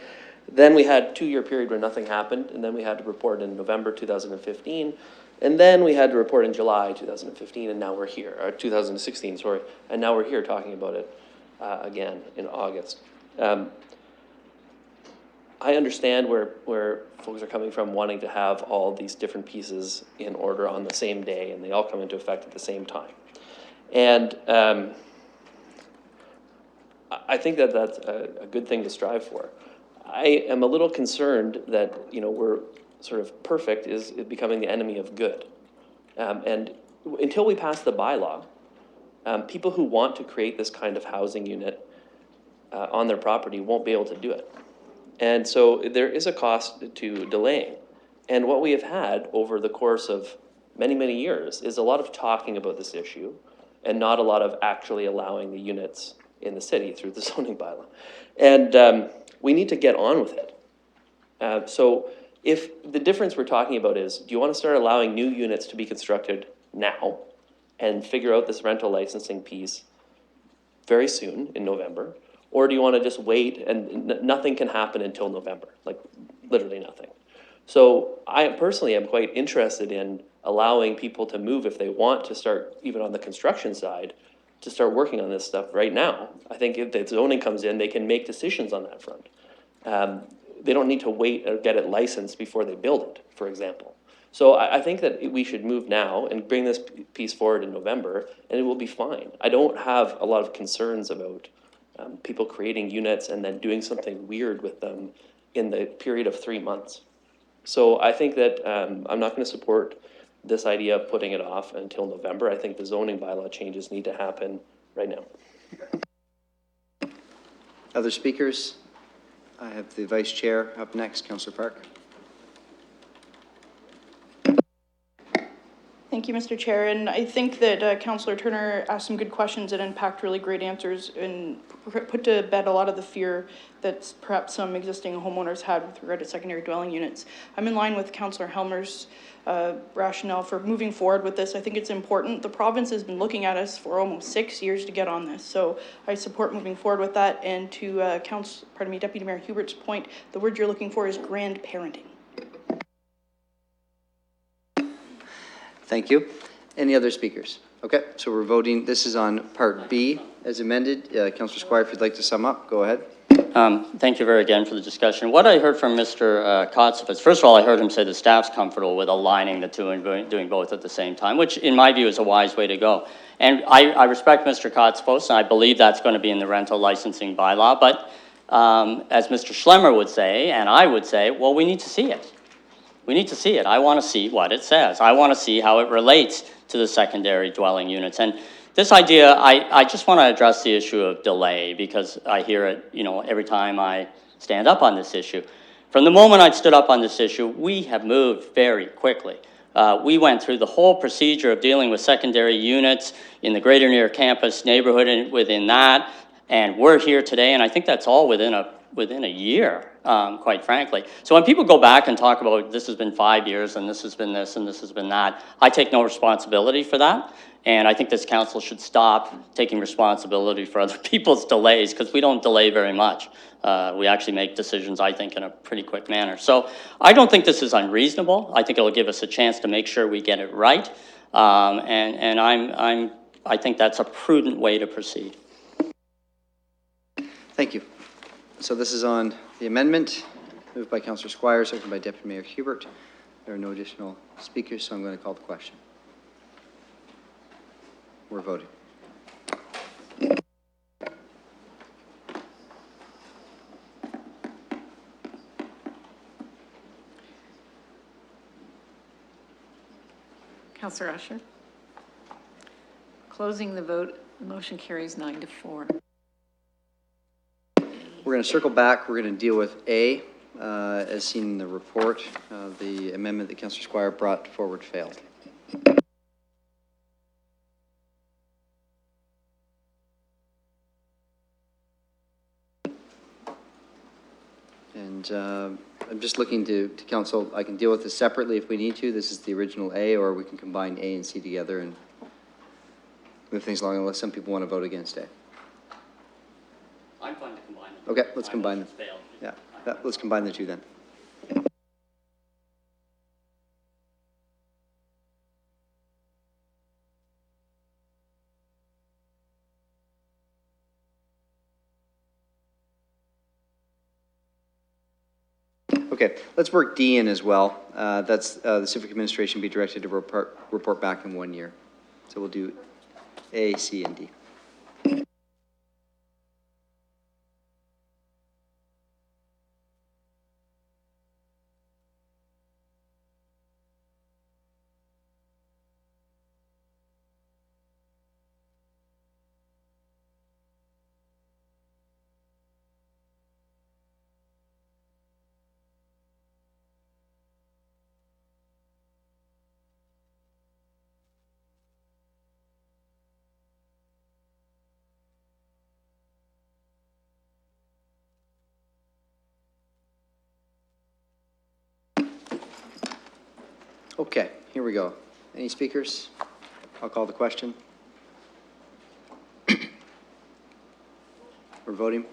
[SPEAKER 13] Then we had a 2-year period where nothing happened, and then we had to report in November 2015, and then we had to report in July 2015, and now we're here, or 2016, sorry, and now we're here talking about it again in August. I understand where folks are coming from, wanting to have all these different pieces in order on the same day, and they all come into effect at the same time. And I think that that's a good thing to strive for. I am a little concerned that, we're sort of perfect is becoming the enemy of good. And until we pass the bylaw, people who want to create this kind of housing unit on their property won't be able to do it. And so there is a cost to delaying. And what we have had over the course of many, many years is a lot of talking about this issue and not a lot of actually allowing the units in the city through the zoning bylaw. And we need to get on with it. So if the difference we're talking about is, do you want to start allowing new units to be constructed now and figure out this rental licensing piece very soon in November? Or do you want to just wait and nothing can happen until November, like literally nothing? So I personally am quite interested in allowing people to move if they want to start, even on the construction side, to start working on this stuff right now. I think if the zoning comes in, they can make decisions on that front. They don't need to wait or get it licensed before they build it, for example. So I think that we should move now and bring this piece forward in November, and it will be fine. I don't have a lot of concerns about people creating units and then doing something weird with them in the period of 3 months. So I think that I'm not going to support this idea of putting it off until November. I think the zoning bylaw changes need to happen right now.
[SPEAKER 1] Other speakers? I have the Vice Chair up next, Councillor Park.
[SPEAKER 11] Thank you, Mr. Chair. And I think that Councillor Turner asked some good questions and unpacked really great answers and put to bed a lot of the fear that perhaps some existing homeowners had with regard to secondary dwelling units. I'm in line with Councillor Helmer's rationale for moving forward with this. I think it's important. The province has been looking at us for almost 6 years to get on this. So I support moving forward with that. And to Deputy Mayor Hubert's point, the word you're looking for is grandparenting.
[SPEAKER 1] Thank you. Any other speakers? Okay, so we're voting. This is on Part B as amended. Councillor Squire, if you'd like to sum up, go ahead.
[SPEAKER 9] Thank you very again for the discussion. What I heard from Mr. Kotsovitz, first of all, I heard him say the staff's comfortable with aligning the two and doing both at the same time, which in my view is a wise way to go. And I respect Mr. Kotsovitz, and I believe that's going to be in the rental licensing bylaw. But as Mr. Schlemmer would say, and I would say, well, we need to see it. We need to see it. I want to see what it says. I want to see how it relates to the secondary dwelling units. And this idea, I just want to address the issue of delay because I hear it, every time I stand up on this issue. From the moment I stood up on this issue, we have moved very quickly. We went through the whole procedure of dealing with secondary units in the Greater Near Campus neighborhood and within that, and we're here today, and I think that's all within a year, quite frankly. So when people go back and talk about this has been 5 years and this has been this and this has been that, I take no responsibility for that. And I think this council should stop taking responsibility for other people's delays because we don't delay very much. We actually make decisions, I think, in a pretty quick manner. So I don't think this is unreasonable. I think it'll give us a chance to make sure we get it right. And I think that's a prudent way to proceed.
[SPEAKER 1] Thank you. So this is on the amendment, moved by Councillor Squire, seconded by Deputy Mayor Hubert. There are no additional speakers, so I'm going to call the question. We're voting.
[SPEAKER 6] Councillor Usher. Closing the vote, the motion carries 9-4.
[SPEAKER 1] We're going to circle back. We're going to deal with A, as seen in the report. The amendment that Councillor Squire brought forward failed. And I'm just looking to council. I can deal with this separately if we need to. This is the original A, or we can combine A and C together and move things along, unless some people want to vote against A.
[SPEAKER 9] I'm fine to combine them.
[SPEAKER 1] Okay, let's combine them.
[SPEAKER 9] Failed.
[SPEAKER 1] Yeah, let's combine the two then. Okay, let's work D in as well. That's the civic administration be directed to report back in 1 year. So we'll do A, C, and D. Okay, here we go. Any speakers? I'll call the question. We're voting.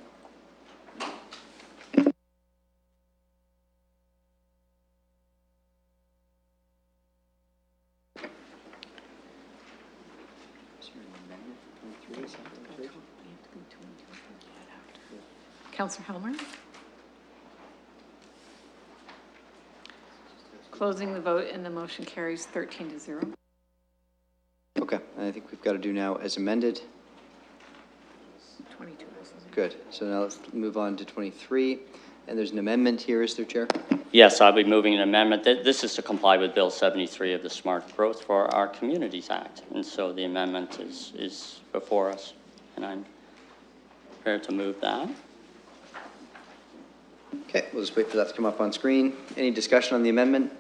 [SPEAKER 6] Councillor Helmer. Closing the vote, and the motion carries 13-0.
[SPEAKER 1] Okay, and I think we've got to do now as amended.
[SPEAKER 6] 22.
[SPEAKER 1] Good. So now let's move on to 23. And there's an amendment here, is there, Chair?
[SPEAKER 9] Yes, I'll be moving an amendment. This is to comply with Bill 73 of the Smart Growth for Our Communities Act. And so the amendment is before us, and I'm prepared to move that.
[SPEAKER 1] Okay, we'll just wait for that to come up on screen. Any discussion on the amendment?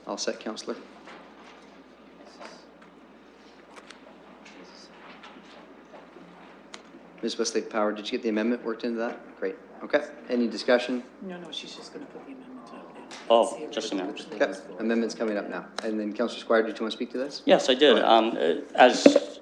[SPEAKER 1] All set, Councillor? Ms. Westlake Power, did you get the amendment worked into that? Great. Okay. Any discussion?
[SPEAKER 6] No, she's just going to put the amendment up now.
[SPEAKER 9] Oh, just a minute.
[SPEAKER 1] Okay. Amendment's coming up now. And then Councillor Squire, did you want to speak to this?
[SPEAKER 9] Yes, I did. As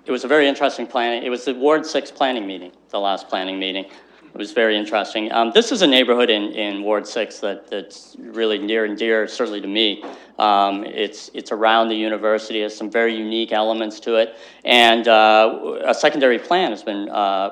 [SPEAKER 9] it was a very interesting planning. It was the Ward 6 planning meeting, the last planning meeting. It was very interesting. This is a neighborhood in Ward 6 that's really near and dear, certainly to me. It's around the university. It has some very unique elements to it. And a secondary plan has been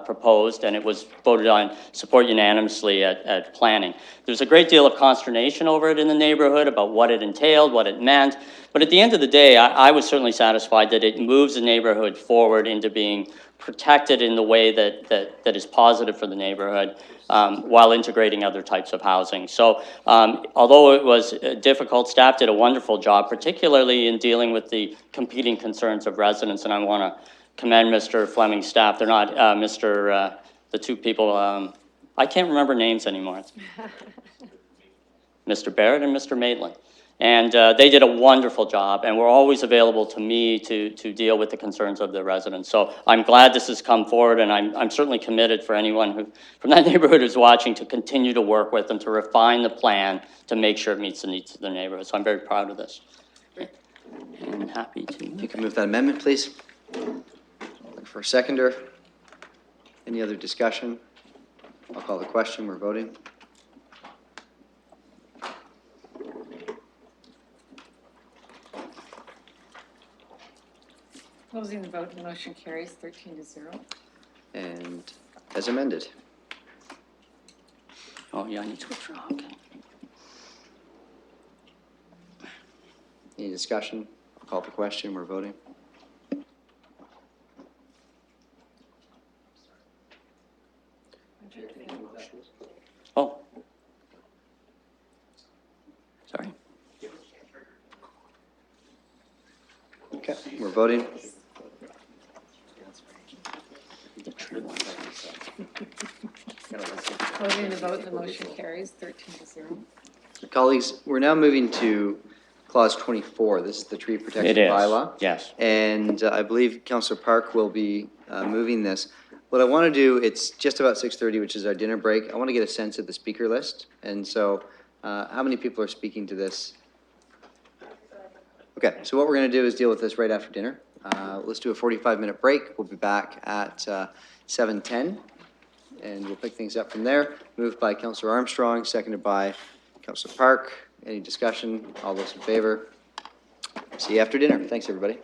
[SPEAKER 9] proposed, and it was voted on, support unanimously at planning. There's a great deal of consternation over it in the neighborhood about what it entailed, what it meant. But at the end of the day, I was certainly satisfied that it moves the neighborhood forward into being protected in the way that is positive for the neighborhood, while integrating other types of housing. So although it was difficult, staff did a wonderful job, particularly in dealing with the competing concerns of residents. And I want to commend Mr. Fleming's staff. They're not the two people, I can't remember names anymore. Mr. Barrett and Mr. Maitland. And they did a wonderful job, and were always available to me to deal with the concerns of the residents. So I'm glad this has come forward, and I'm certainly committed for anyone who from that neighborhood who's watching to continue to work with them to refine the plan to make sure it meets the needs of the neighborhood. So I'm very proud of this. And happy to.
[SPEAKER 1] If you can move that amendment, please. Look for a seconder. Any other discussion? I'll call the question. We're voting.
[SPEAKER 6] Closing the vote, the motion carries 13-0.
[SPEAKER 19] And as amended.
[SPEAKER 9] Oh, yeah, I need to withdraw, okay.
[SPEAKER 19] Any discussion? I'll call for question. We're voting.
[SPEAKER 9] Oh. Sorry.
[SPEAKER 19] Okay, we're voting.
[SPEAKER 6] Closing the vote, the motion carries 13-0.
[SPEAKER 19] Colleagues, we're now moving to clause 24. This is the tree protection
[SPEAKER 9] It is,
[SPEAKER 19] bylaw.
[SPEAKER 9] yes.
[SPEAKER 19] And I believe Councillor Park will be moving this. What I want to do, it's just about 6:30, which is our dinner break. I want to get a sense of the speaker list. And so how many people are speaking to this? Okay, so what we're going to do is deal with this right after dinner. Let's do a 45-minute break. We'll be back at 7:10, and we'll pick things up from there. Moved by Councillor Armstrong, seconded by Councillor Park. Any discussion? All those in favor? See you after dinner. Thanks, everybody.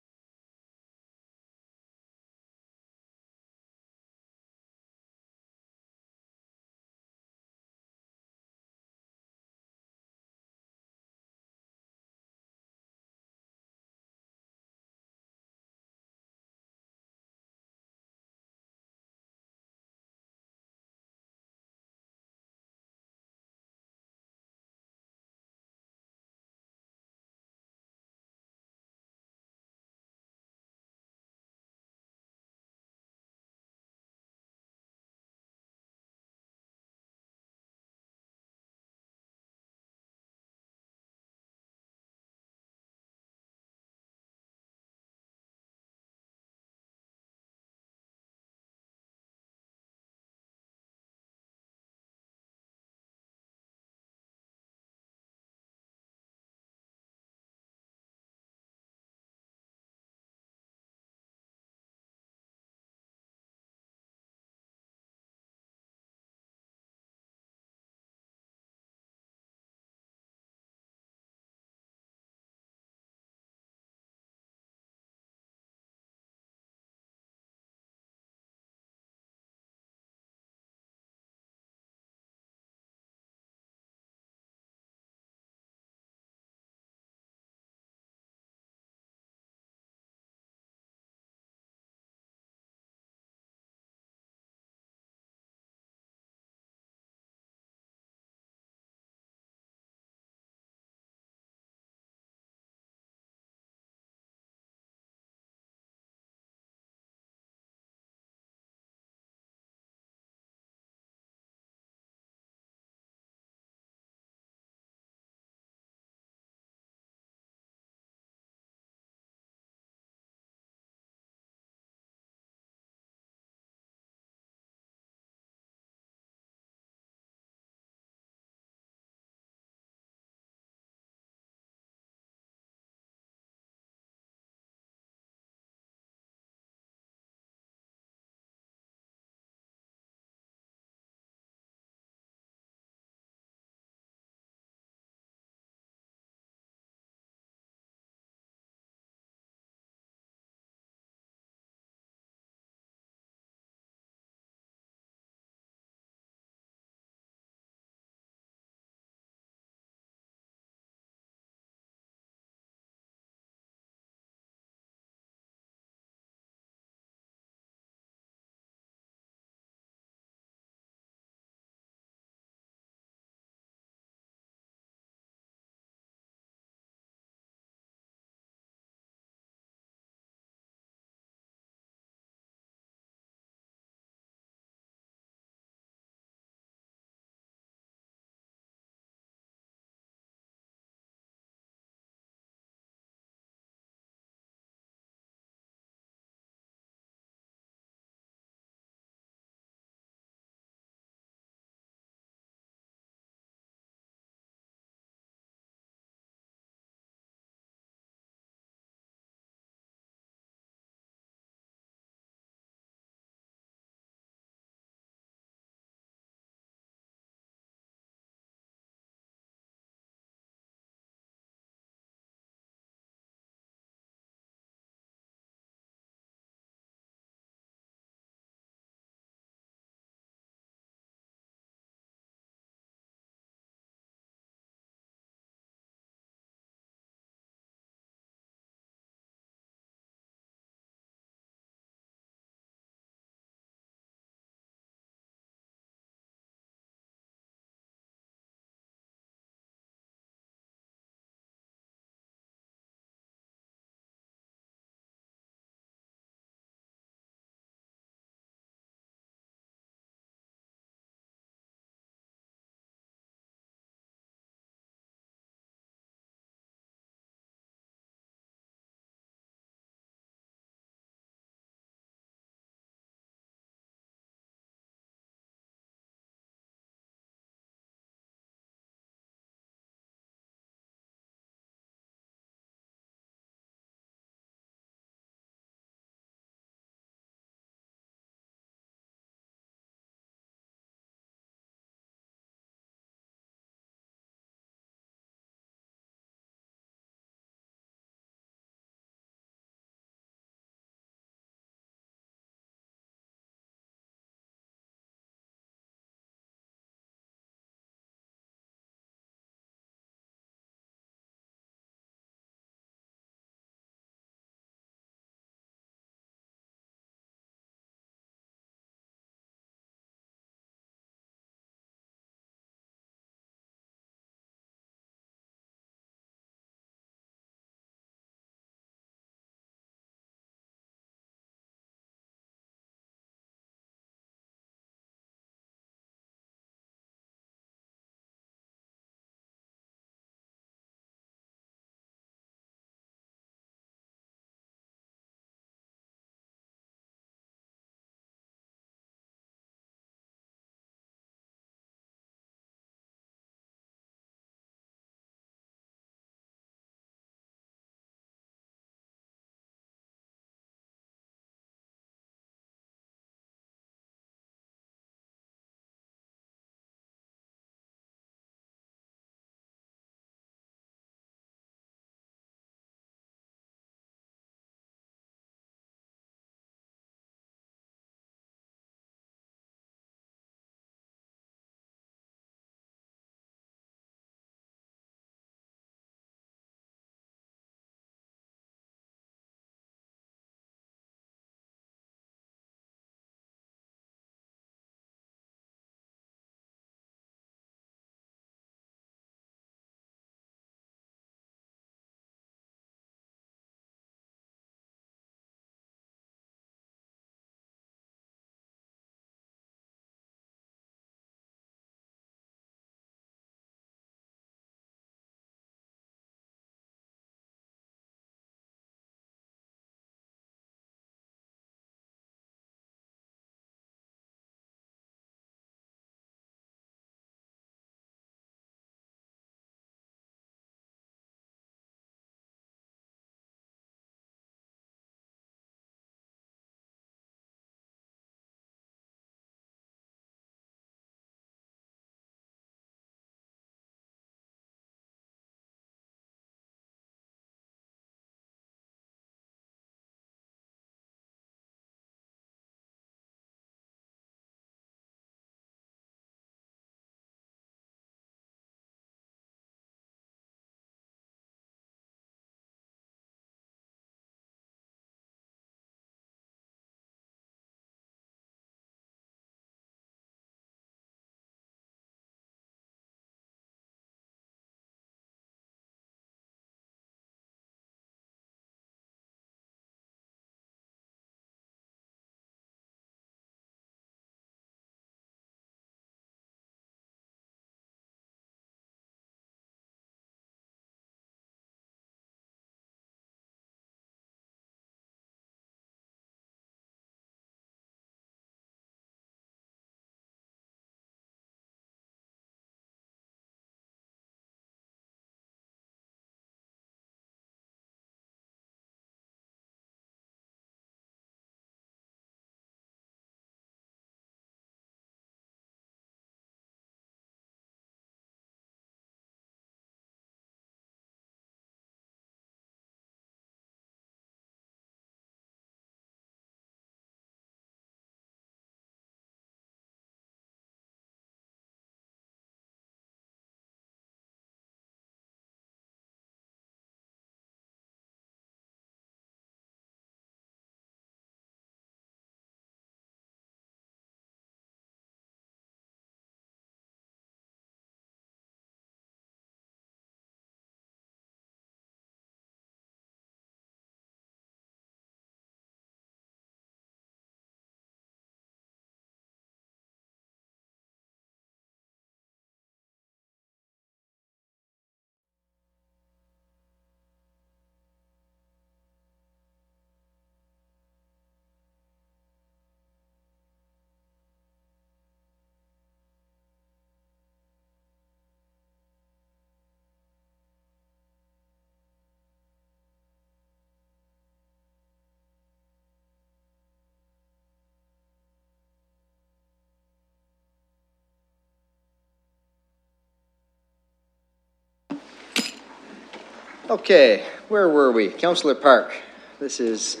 [SPEAKER 19] Okay, where were we? Councillor Park. This is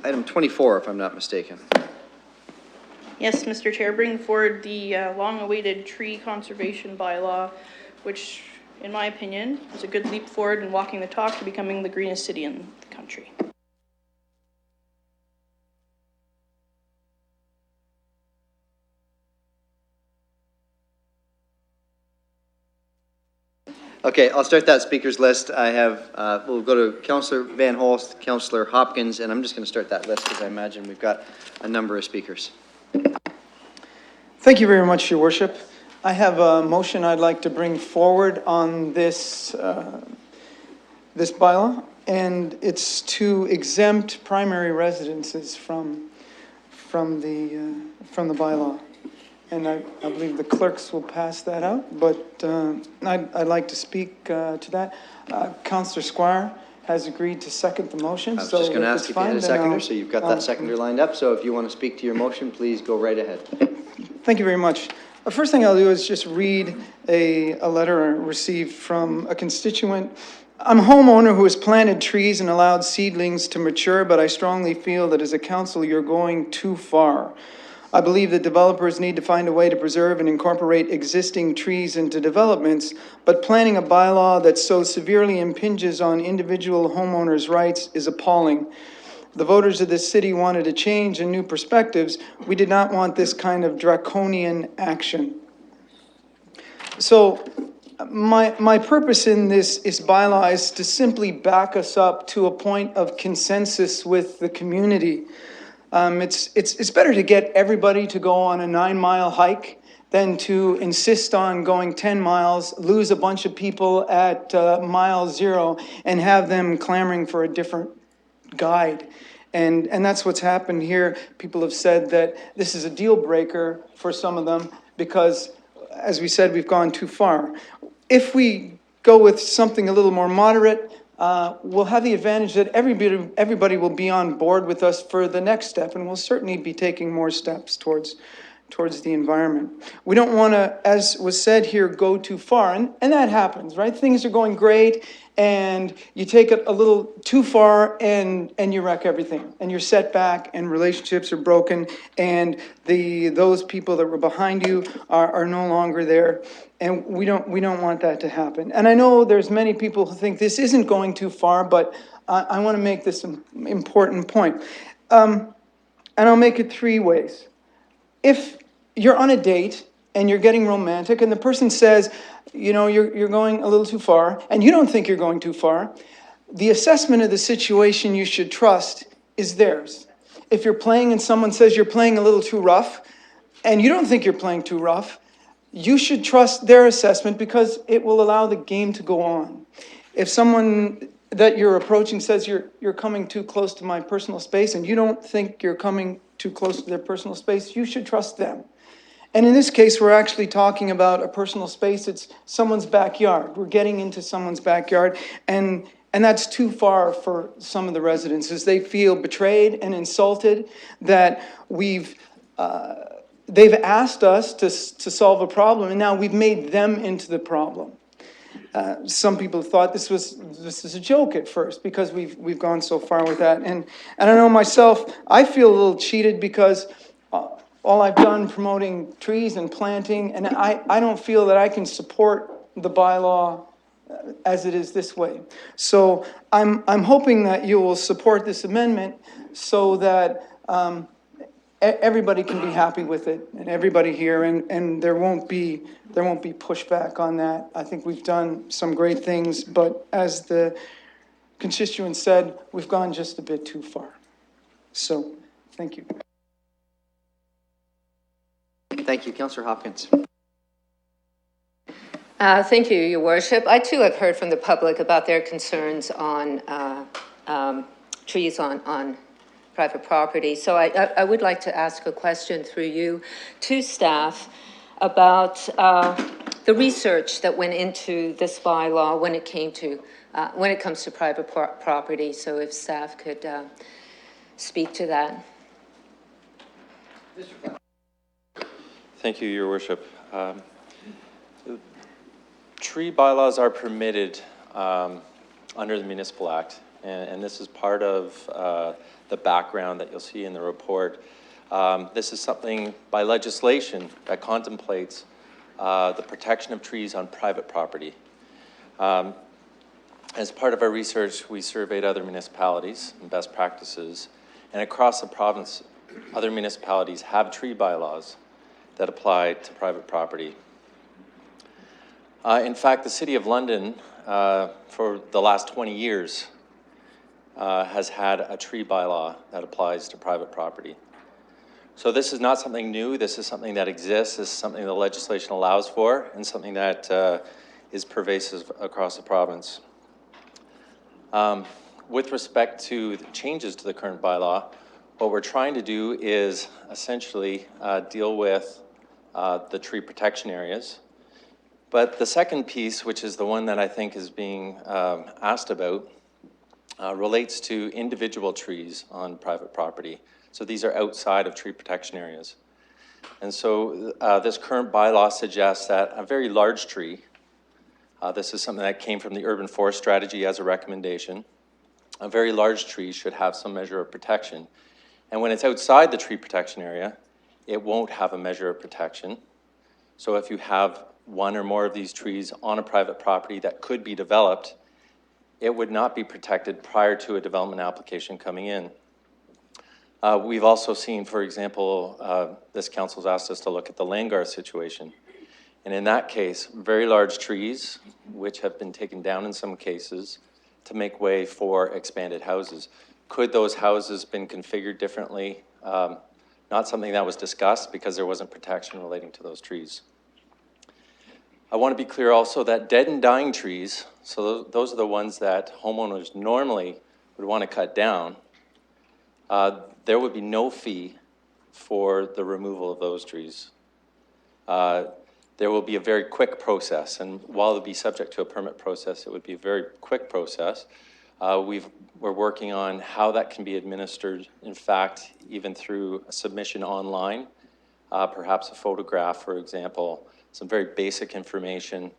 [SPEAKER 19] item 24, if I'm not mistaken.
[SPEAKER 11] Yes, Mr. Chair, bring forward the long-awaited tree conservation bylaw, which, in my opinion, is a good leap forward in walking the talk to becoming the greenest city in the country.
[SPEAKER 19] Okay, I'll start that speakers list. I have, we'll go to Councillor Van Holst, Councillor Hopkins, and I'm just going to start that list because I imagine we've got a number of speakers.
[SPEAKER 14] Thank you very much, Your Worship. I have a motion I'd like to bring forward on this, this bylaw, and it's to exempt primary residences from the bylaw. And I believe the clerks will pass that out, but I'd like to speak to that. Councillor Squire has agreed to second the motion.
[SPEAKER 19] I was just going to ask if you had a seconder, so you've got that seconder lined up. So if you want to speak to your motion, please go right ahead.
[SPEAKER 14] Thank you very much. The first thing I'll do is just read a letter I received from a constituent. I'm a homeowner who has planted trees and allowed seedlings to mature, but I strongly feel that as a council, you're going too far. I believe that developers need to find a way to preserve and incorporate existing trees into developments, but planning a bylaw that so severely impinges on individual homeowners' rights is appalling. The voters of this city wanted a change and new perspectives. We did not want this kind of draconian action. So my purpose in this bylaw is to simply back us up to a point of consensus with the community. It's better to get everybody to go on a 9-mile hike than to insist on going 10 miles, lose a bunch of people at mile 0, and have them clamoring for a different guide. And that's what's happened here. People have said that this is a deal breaker for some of them because, as we said, we've gone too far. If we go with something a little more moderate, we'll have the advantage that everybody will be on board with us for the next step, and we'll certainly be taking more steps towards the environment. We don't want to, as was said here, go too far, and that happens, right? Things are going great, and you take it a little too far, and you wreck everything, and you're set back, and relationships are broken, and those people that were behind you are no longer there. And we don't want that to happen. And I know there's many people who think this isn't going too far, but I want to make this important point. And I'll make it 3 ways. If you're on a date and you're getting romantic and the person says, you know, you're going a little too far, and you don't think you're going too far, the assessment of the situation you should trust is theirs. If you're playing and someone says you're playing a little too rough, and you don't think you're playing too rough, you should trust their assessment because it will allow the game to go on. If someone that you're approaching says you're coming too close to my personal space and you don't think you're coming too close to their personal space, you should trust them. And in this case, we're actually talking about a personal space. It's someone's backyard. We're getting into someone's backyard, and that's too far for some of the residents as they feel betrayed and insulted that they've asked us to solve a problem, and now we've made them into the problem. Some people thought this was a joke at first because we've gone so far with that. And I know myself, I feel a little cheated because all I've done promoting trees and planting, and I don't feel that I can support the bylaw as it is this way. So I'm hoping that you will support this amendment so that everybody can be happy with it, and everybody here, and there won't be pushback on that. I think we've done some great things, but as the constituent said, we've gone just a bit too far. So, thank you.
[SPEAKER 19] Thank you, Councillor Hopkins.
[SPEAKER 10] Thank you, Your Worship. I too have heard from the public about their concerns on trees on private property. So I would like to ask a question through you to staff about the research that went into this bylaw when it comes to private property. So if staff could speak to that.
[SPEAKER 16] Thank you, Your Worship. Tree bylaws are permitted under the Municipal Act. And this is part of the background that you'll see in the report. This is something by legislation that contemplates the protection of trees on private property. As part of our research, we surveyed other municipalities and best practices, and across the province, other municipalities have tree bylaws that apply to private property. In fact, the City of London, for the last 20 years, has had a tree bylaw that applies to private property. So this is not something new. This is something that exists. This is something the legislation allows for, and something that is pervasive across the province. With respect to the changes to the current bylaw, what we're trying to do is essentially deal with the tree protection areas. But the second piece, which is the one that I think is being asked about, relates to individual trees on private property. So these are outside of tree protection areas. And so this current bylaw suggests that a very large tree, this is something that came from the Urban Forest Strategy as a recommendation, a very large tree should have some measure of protection. And when it's outside the tree protection area, it won't have a measure of protection. So if you have one or more of these trees on a private property that could be developed, it would not be protected prior to a development application coming in. We've also seen, for example, this council's asked us to look at the Langar situation. And in that case, very large trees, which have been taken down in some cases to make way for expanded houses. Could those houses been configured differently? Not something that was discussed because there wasn't protection relating to those trees. I want to be clear also that dead and dying trees, so those are the ones that homeowners normally would want to cut down, there would be no fee for the removal of those trees. There will be a very quick process, and while it'll be subject to a permit process, it would be a very quick process. We're working on how that can be administered, in fact, even through a submission online, perhaps a photograph, for example, some very basic information,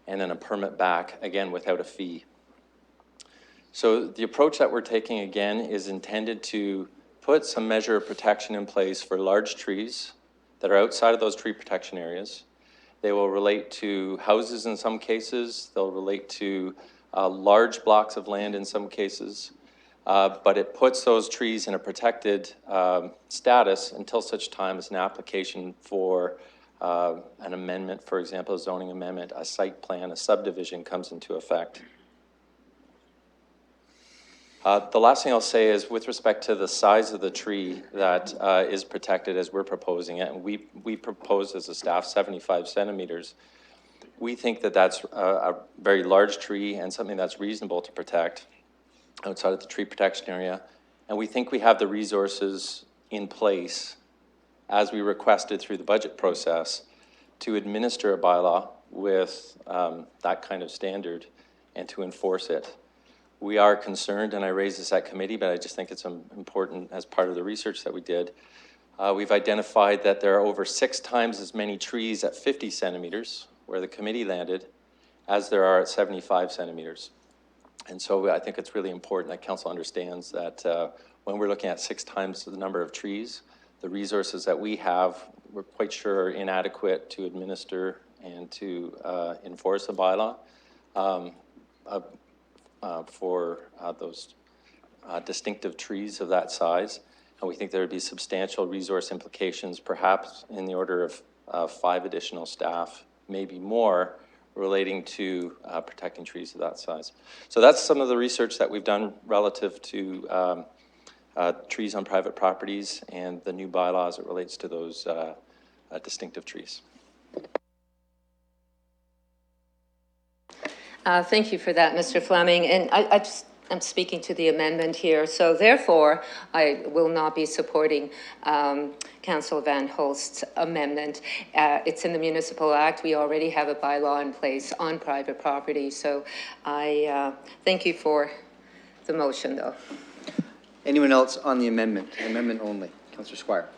[SPEAKER 16] and then a permit back, again, without a fee. So the approach that we're taking, again, is intended to put some measure of protection in place for large trees that are outside of those tree protection areas. They will relate to houses in some cases. They'll relate to large blocks of land in some cases. But it puts those trees in a protected status until such time as an application for an amendment, for example, a zoning amendment, a site plan, a subdivision comes into effect. The last thing I'll say is with respect to the size of the tree that is protected as we're proposing it, and we propose as a staff 75 centimeters. We think that that's a very large tree and something that's reasonable to protect outside of the tree protection area. And we think we have the resources in place as we requested through the budget process to administer a bylaw with that kind of standard and to enforce it. We are concerned, and I raised this at committee, but I just think it's important as part of the research that we did. We've identified that there are over 6 times as many trees at 50 centimeters, where the committee landed, as there are at 75 centimeters. And so I think it's really important that council understands that when we're looking at 6 times the number of trees, the resources that we have, we're quite sure are inadequate to administer and to enforce a bylaw. For those distinctive trees of that size. And we think there would be substantial resource implications, perhaps in the order of 5 additional staff, maybe more, relating to protecting trees of that size. So that's some of the research that we've done relative to trees on private properties and the new bylaws as it relates to those distinctive trees.
[SPEAKER 10] Thank you for that, Mr. Fleming. And I'm speaking to the amendment here. So therefore, I will not be supporting Councillor Van Holst's amendment. It's in the Municipal Act. We already have a bylaw in place on private property. So I thank you for the motion, though.
[SPEAKER 19] Anyone else on the amendment? Amendment only. Councillor Squire.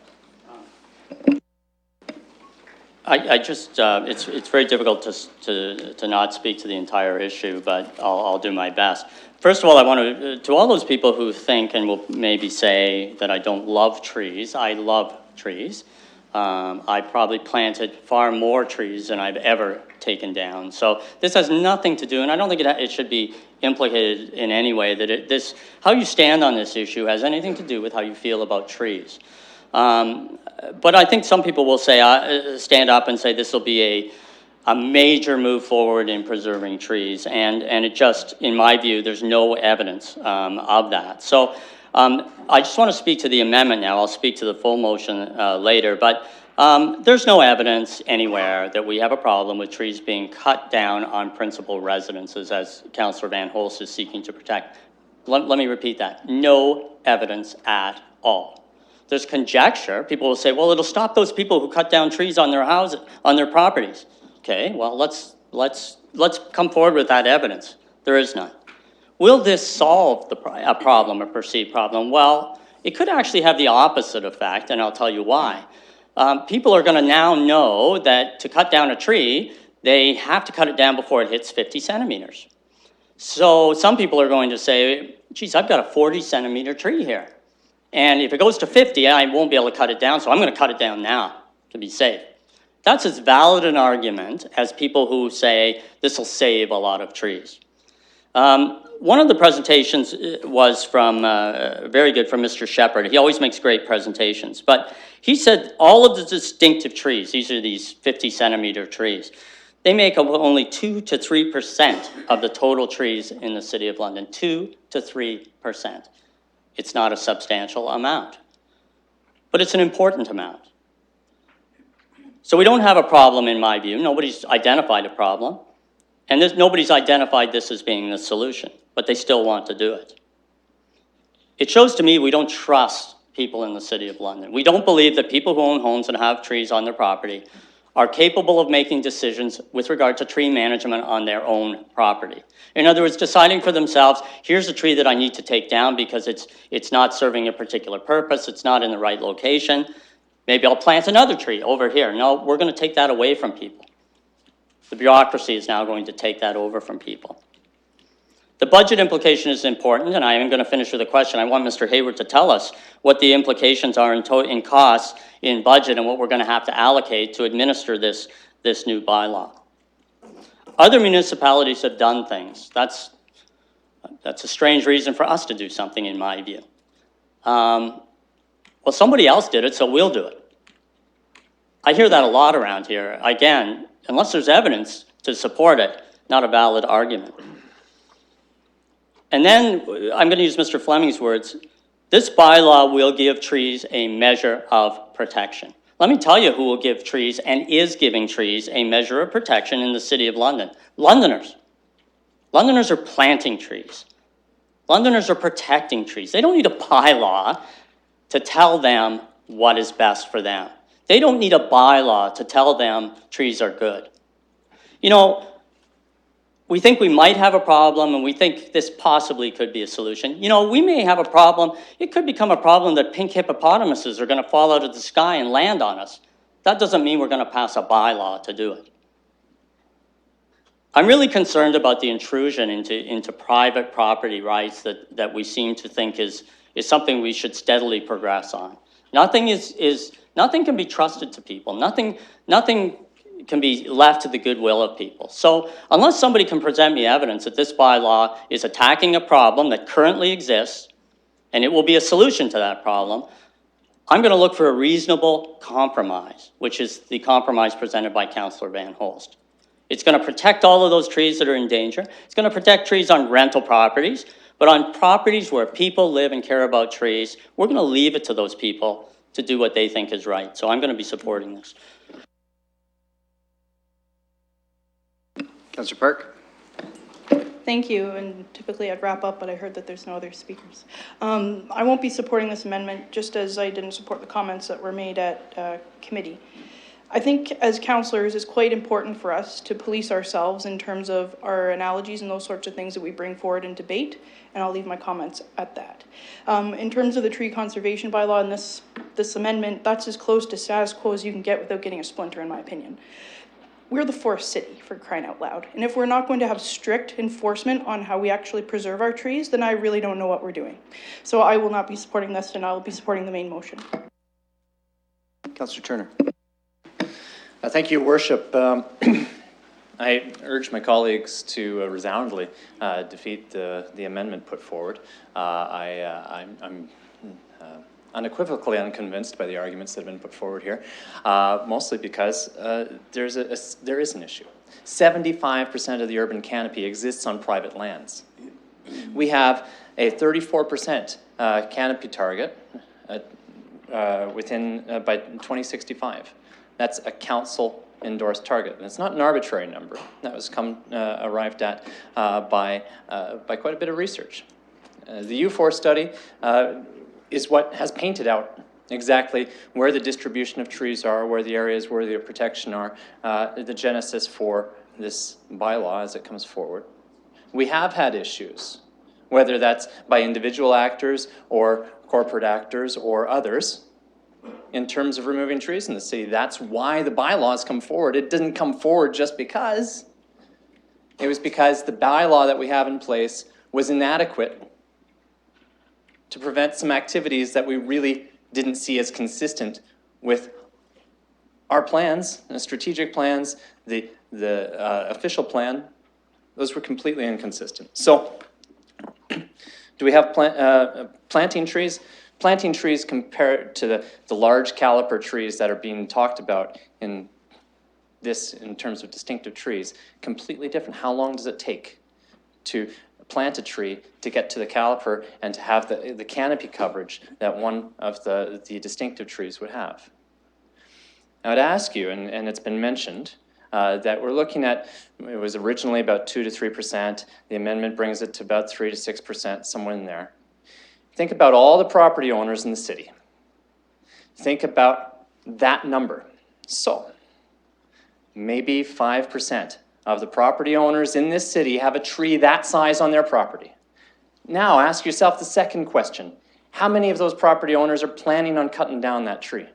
[SPEAKER 9] I just, it's very difficult to not speak to the entire issue, but I'll do my best. First of all, I want to all those people who think and will maybe say that I don't love trees, I love trees. I probably planted far more trees than I've ever taken down. So this has nothing to do, and I don't think it should be implicated in any way that how you stand on this issue has anything to do with how you feel about trees. But I think some people will say, stand up and say this will be a major move forward in preserving trees, and it just, in my view, there's no evidence of that. So I just want to speak to the amendment now. I'll speak to the full motion later, but there's no evidence anywhere that we have a problem with trees being cut down on principal residences, as Councillor Van Holst is seeking to protect. Let me repeat that. No evidence at all. There's conjecture. People will say, well, it'll stop those people who cut down trees on their houses, on their properties. Okay, well, let's come forward with that evidence. There is none. Will this solve a problem, a perceived problem? Well, it could actually have the opposite effect, and I'll tell you why. People are going to now know that to cut down a tree, they have to cut it down before it hits 50 centimeters. So some people are going to say, geez, I've got a 40-centimeter tree here. And if it goes to 50, I won't be able to cut it down, so I'm going to cut it down now to be safe. That's as valid an argument as people who say this will save a lot of trees. One of the presentations was very good from Mr. Shepherd. He always makes great presentations. But he said all of the distinctive trees, these are these 50-centimeter trees, they make up only 2 to 3% of the total trees in the City of London. 2 to 3%. It's not a substantial amount, but it's an important amount. So we don't have a problem in my view. Nobody's identified a problem, and nobody's identified this as being the solution, but they still want to do it. It shows to me we don't trust people in the City of London. We don't believe that people who own homes and have trees on their property are capable of making decisions with regard to tree management on their own property. In other words, deciding for themselves, here's a tree that I need to take down because it's not serving a particular purpose, it's not in the right location. Maybe I'll plant another tree over here. No, we're going to take that away from people. The bureaucracy is now going to take that over from people. The budget implication is important, and I am going to finish with a question. I want Mr. Hayward to tell us what the implications are in costs in budget and what we're going to have to allocate to administer this new bylaw. Other municipalities have done things. That's a strange reason for us to do something, in my view. Well, somebody else did it, so we'll do it. I hear that a lot around here. Again, unless there's evidence to support it, not a valid argument. And then I'm going to use Mr. Fleming's words. This bylaw will give trees a measure of protection. Let me tell you who will give trees and is giving trees a measure of protection in the City of London. Londoners. Londoners are planting trees. Londoners are protecting trees. They don't need a bylaw to tell them what is best for them. They don't need a bylaw to tell them trees are good. You know, we think we might have a problem, and we think this possibly could be a solution. You know, we may have a problem. It could become a problem that pink hippopotamuses are going to fall out of the sky and land on us. That doesn't mean we're going to pass a bylaw to do it. I'm really concerned about the intrusion into private property rights that we seem to think is something we should steadily progress on. Nothing can be trusted to people. Nothing can be left to the goodwill of people. So unless somebody can present me evidence that this bylaw is attacking a problem that currently exists, and it will be a solution to that problem, I'm going to look for a reasonable compromise, which is the compromise presented by Councillor Van Holst. It's going to protect all of those trees that are in danger. It's going to protect trees on rental properties, but on properties where people live and care about trees, we're going to leave it to those people to do what they think is right. So I'm going to be supporting this.
[SPEAKER 19] Councillor Park.
[SPEAKER 11] Thank you, and typically I'd wrap up, but I heard that there's no other speakers. I won't be supporting this amendment, just as I didn't support the comments that were made at committee. I think as counselors, it's quite important for us to police ourselves in terms of our analogies and those sorts of things that we bring forward in debate, and I'll leave my comments at that. In terms of the tree conservation bylaw and this amendment, that's as close to status quo as you can get without getting a splinter, in my opinion. We're the forest city, for crying out loud. And if we're not going to have strict enforcement on how we actually preserve our trees, then I really don't know what we're doing. So I will not be supporting this, and I will be supporting the main motion.
[SPEAKER 19] Councillor Turner.
[SPEAKER 20] Thank you, Your Worship. I urge my colleagues to resoundingly defeat the amendment put forward. I'm unequivocally unconvinced by the arguments that have been put forward here, mostly because there is an issue. 75% of the urban canopy exists on private lands. We have a 34% canopy target by 2065. That's a council-endorsed target, and it's not an arbitrary number. That was arrived at by quite a bit of research. The U4 study is what has painted out exactly where the distribution of trees are, where the areas worthy of protection are, the genesis for this bylaw as it comes forward. We have had issues, whether that's by individual actors or corporate actors or others, in terms of removing trees in the city. That's why the bylaws come forward. It didn't come forward just because. It was because the bylaw that we have in place was inadequate to prevent some activities that we really didn't see as consistent with our plans, the strategic plans, the official plan. Those were completely inconsistent. So, do we have planting trees? Planting trees compared to the large caliper trees that are being talked about in terms of distinctive trees, completely different. How long does it take to plant a tree to get to the caliper and to have the canopy coverage that one of the distinctive trees would have? I would ask you, and it's been mentioned, that we're looking at, it was originally about 2 to 3%. The amendment brings it to about 3 to 6%, somewhere in there. Think about all the property owners in the city. Think about that number. So, maybe 5% of the property owners in this city have a tree that size on their property. Now, ask yourself the second question. How many of those property owners are planning on cutting down that tree?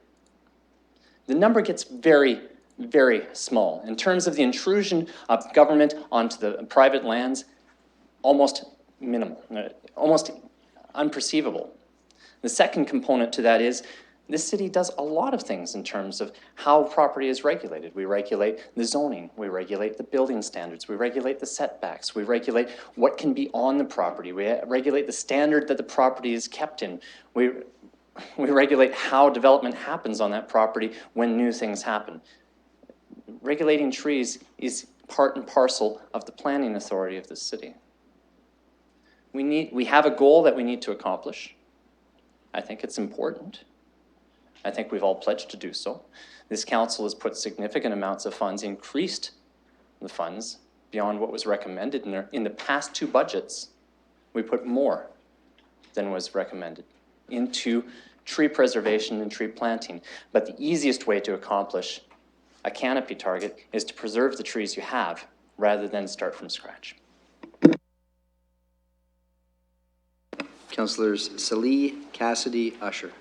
[SPEAKER 20] The number gets very, very small. In terms of the intrusion of government onto the private lands, almost minimal, almost unperceivable. The second component to that is this city does a lot of things in terms of how property is regulated. We regulate the zoning, we regulate the building standards, we regulate the setbacks, we regulate what can be on the property, we regulate the standard that the property is kept in. We regulate how development happens on that property when new things happen. Regulating trees is part and parcel of the planning authority of the city. We have a goal that we need to accomplish. I think it's important. I think we've all pledged to do so. This council has put significant amounts of funds, increased the funds beyond what was recommended in the past 2 budgets. We put more than was recommended into tree preservation and tree planting. But the easiest way to accomplish a canopy target is to preserve the trees you have rather than start from scratch.
[SPEAKER 19] Councillors Salee, Cassidy, Usher.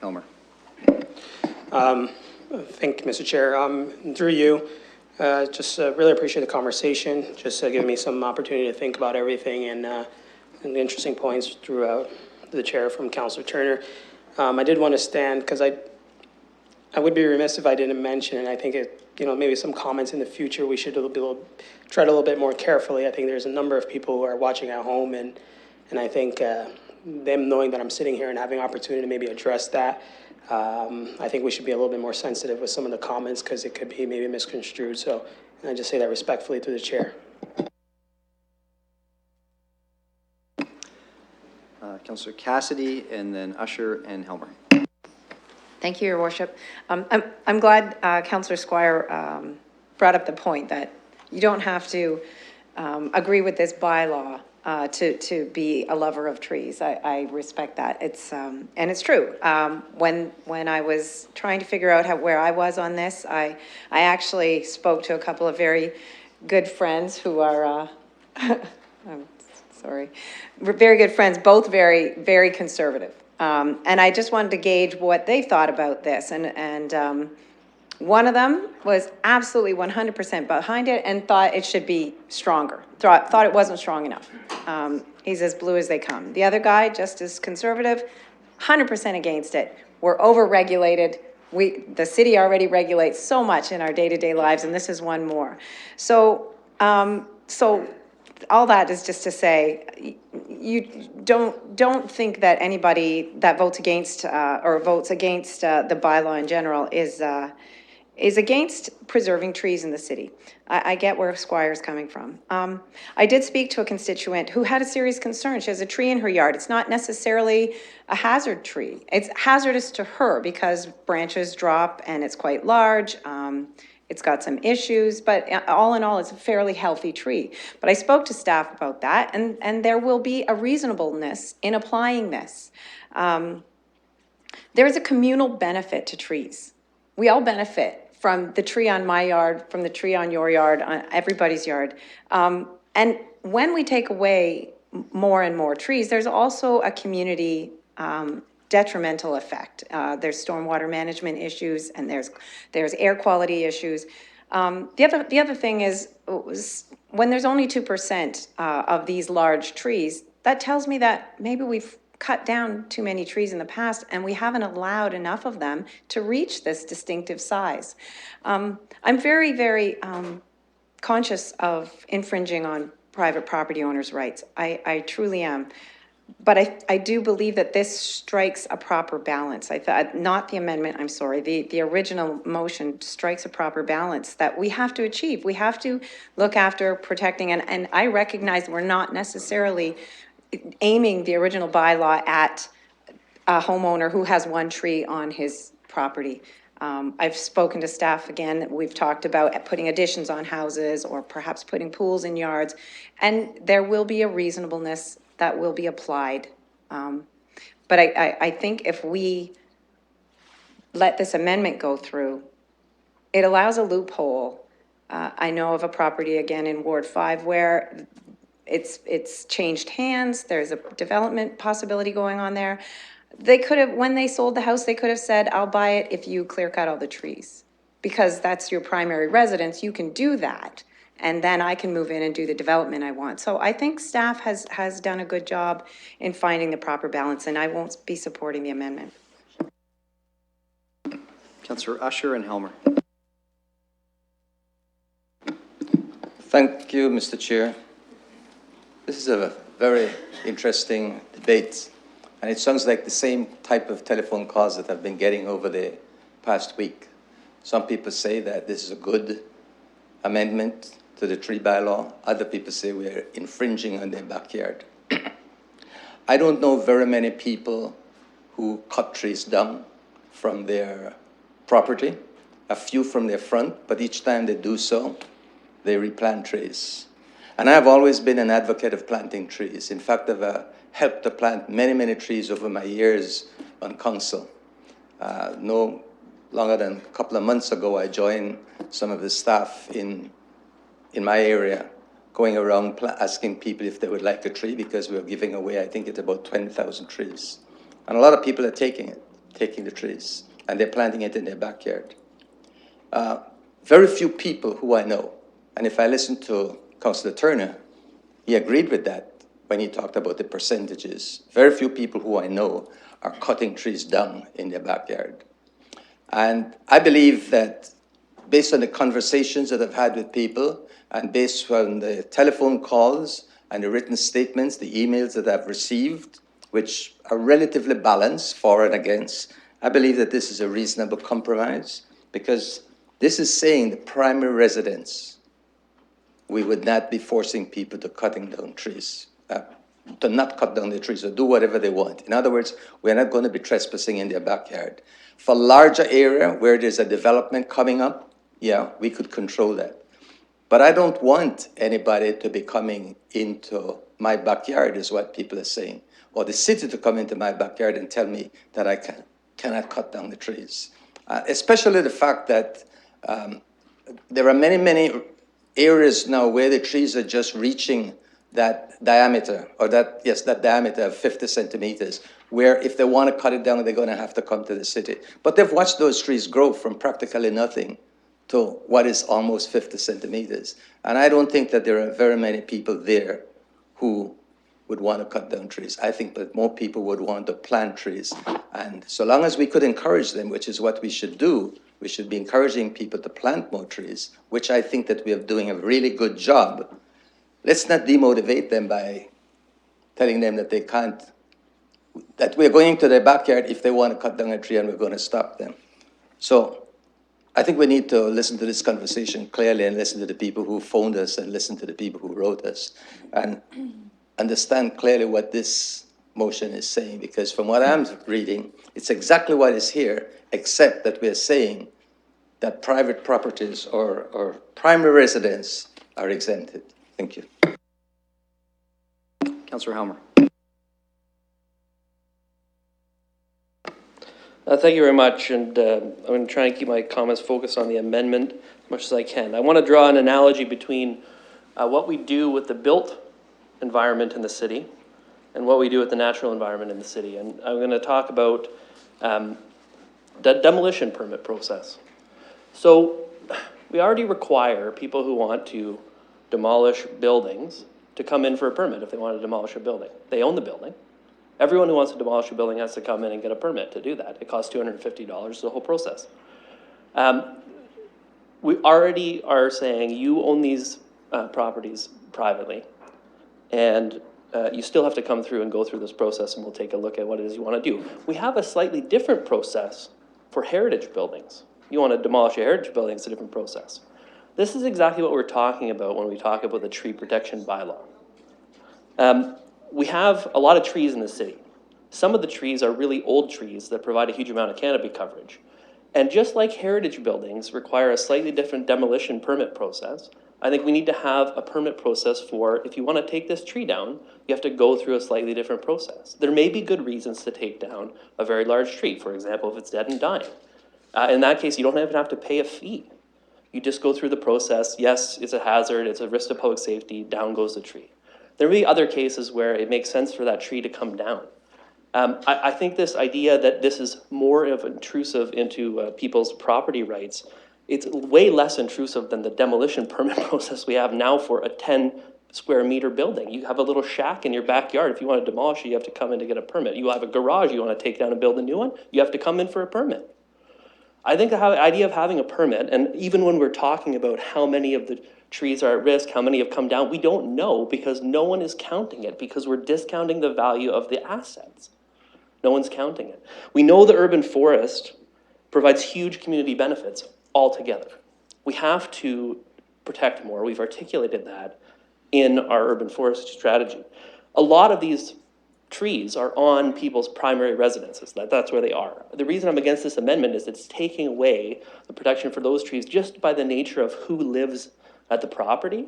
[SPEAKER 19] Helmer.
[SPEAKER 7] Thank you, Mr. Chair. Through you, just really appreciate the conversation, just giving me some opportunity to think about everything and the interesting points throughout the chair from Councillor Turner. I did want to stand because I would be remiss if I didn't mention, and I think maybe some comments in the future we should tread a little bit more carefully. I think there's a number of people who are watching at home, and I think them knowing that I'm sitting here and having opportunity to maybe address that, I think we should be a little bit more sensitive with some of the comments because it could be maybe misconstrued. So I just say that respectfully to the chair.
[SPEAKER 19] Councillor Cassidy, and then Usher and Helmer.
[SPEAKER 18] Thank you, Your Worship. I'm glad Councillor Squire brought up the point that you don't have to agree with this bylaw to be a lover of trees. I respect that. And it's true. When I was trying to figure out where I was on this, I actually spoke to a couple of very good friends who are, I'm sorry, very good friends, both very, very conservative. And I just wanted to gauge what they thought about this. And one of them was absolutely 100% behind it and thought it should be stronger, thought it wasn't strong enough. He's as blue as they come. The other guy, just as conservative, 100% against it. We're over-regulated. The city already regulates so much in our day-to-day lives, and this is one more. So all that is just to say, you don't think that anybody that votes against the bylaw in general is against preserving trees in the city. I get where Squire's coming from. I did speak to a constituent who had a serious concern. She has a tree in her yard. It's not necessarily a hazard tree. It's hazardous to her because branches drop and it's quite large. It's got some issues, but all in all, it's a fairly healthy tree. But I spoke to staff about that, and there will be a reasonableness in applying this. There is a communal benefit to trees. We all benefit from the tree on my yard, from the tree on your yard, on everybody's yard. And when we take away more and more trees, there's also a community detrimental effect. There's stormwater management issues, and there's air quality issues. The other thing is when there's only 2% of these large trees, that tells me that maybe we've cut down too many trees in the past, and we haven't allowed enough of them to reach this distinctive size. I'm very, very conscious of infringing on private property owners' rights. I truly am. But I do believe that this strikes a proper balance. I thought, not the amendment, I'm sorry, the original motion strikes a proper balance that we have to achieve. We have to look after protecting, and I recognize we're not necessarily aiming the original bylaw at a homeowner who has one tree on his property. I've spoken to staff again. We've talked about putting additions on houses or perhaps putting pools in yards, and there will be a reasonableness that will be applied. But I think if we let this amendment go through, it allows a loophole. I know of a property again in Ward 5 where it's changed hands. There's a development possibility going on there. They could have, when they sold the house, they could have said, I'll buy it if you clear cut all the trees. Because that's your primary residence, you can do that. And then I can move in and do the development I want. So I think staff has done a good job in finding the proper balance, and I won't be supporting the amendment.
[SPEAKER 19] Councillor Usher and Helmer.
[SPEAKER 21] Thank you, Mr. Chair. This is a very interesting debate, and it sounds like the same type of telephone calls that I've been getting over the past week. Some people say that this is a good amendment to the tree bylaw. Other people say we're infringing on their backyard. I don't know very many people who cut trees down from their property, a few from their front, but each time they do so, they replant trees. And I've always been an advocate of planting trees. In fact, I've helped to plant many, many trees over my years on council. No longer than a couple of months ago, I joined some of the staff in my area, going around asking people if they would like a tree, because we're giving away, I think it's about 20,000 trees. And a lot of people are taking the trees, and they're planting it in their backyard. Very few people who I know, and if I listen to Councillor Turner, he agreed with that when he talked about the percentages. Very few people who I know are cutting trees down in their backyard. And I believe that based on the conversations that I've had with people and based on the telephone calls and the written statements, the emails that I've received, which are relatively balanced for and against, I believe that this is a reasonable compromise, because this is saying the primary residence, we would not be forcing people to cutting down trees, to not cut down the trees or do whatever they want. In other words, we're not going to be trespassing in their backyard. For larger area where there's a development coming up, yeah, we could control that. But I don't want anybody to be coming into my backyard, is what people are saying, or the city to come into my backyard and tell me that I cannot cut down the trees. Especially the fact that there are many areas now where the trees are just reaching that diameter, or that diameter of 50 centimeters, where if they want to cut it down, they're going to have to come to the city. But they've watched those trees grow from practically nothing to what is almost 50 centimeters. And I don't think that there are very many people there who would want to cut down trees. I think that more people would want to plant trees. And so long as we could encourage them, which is what we should do, we should be encouraging people to plant more trees, which I think that we are doing a really good job. Let's not demotivate them by telling them that they can't, that we're going to their backyard if they want to cut down a tree and we're going to stop them. So I think we need to listen to this conversation clearly and listen to the people who phoned us and listen to the people who wrote us and understand clearly what this motion is saying, because from what I'm reading, it's exactly what is here, except that we're saying that private properties or primary residents are exempted. Thank you.
[SPEAKER 19] Councillor Helmer.
[SPEAKER 13] Thank you very much, and I'm going to try and keep my comments focused on the amendment as much as I can. I want to draw an analogy between what we do with the built environment in the city and what we do with the natural environment in the city. And I'm going to talk about the demolition permit process. So we already require people who want to demolish buildings to come in for a permit if they want to demolish a building. They own the building. Everyone who wants to demolish a building has to come in and get a permit to do that. It costs $250, the whole process. We already are saying you own these properties privately, and you still have to come through and go through this process, and we'll take a look at what it is you want to do. We have a slightly different process for heritage buildings. You want to demolish a heritage building, it's a different process. This is exactly what we're talking about when we talk about the tree protection bylaw. We have a lot of trees in the city. Some of the trees are really old trees that provide a huge amount of canopy coverage. And just like heritage buildings require a slightly different demolition permit process, I think we need to have a permit process for, if you want to take this tree down, you have to go through a slightly different process. There may be good reasons to take down a very large tree, for example, if it's dead and dying. In that case, you don't even have to pay a fee. You just go through the process. Yes, it's a hazard, it's a risk to public safety, down goes the tree. There may be other cases where it makes sense for that tree to come down. I think this idea that this is more of intrusive into people's property rights, it's way less intrusive than the demolition permit process we have now for a 10 square meter building. You have a little shack in your backyard. If you want to demolish it, you have to come in to get a permit. You have a garage, you want to take down and build a new one, you have to come in for a permit. I think the idea of having a permit, and even when we're talking about how many of the trees are at risk, how many have come down, we don't know because no one is counting it, because we're discounting the value of the assets. No one's counting it. We know the urban forest provides huge community benefits altogether. We have to protect more. We've articulated that in our urban forest strategy. A lot of these trees are on people's primary residences. That's where they are. The reason I'm against this amendment is it's taking away the protection for those trees just by the nature of who lives at the property.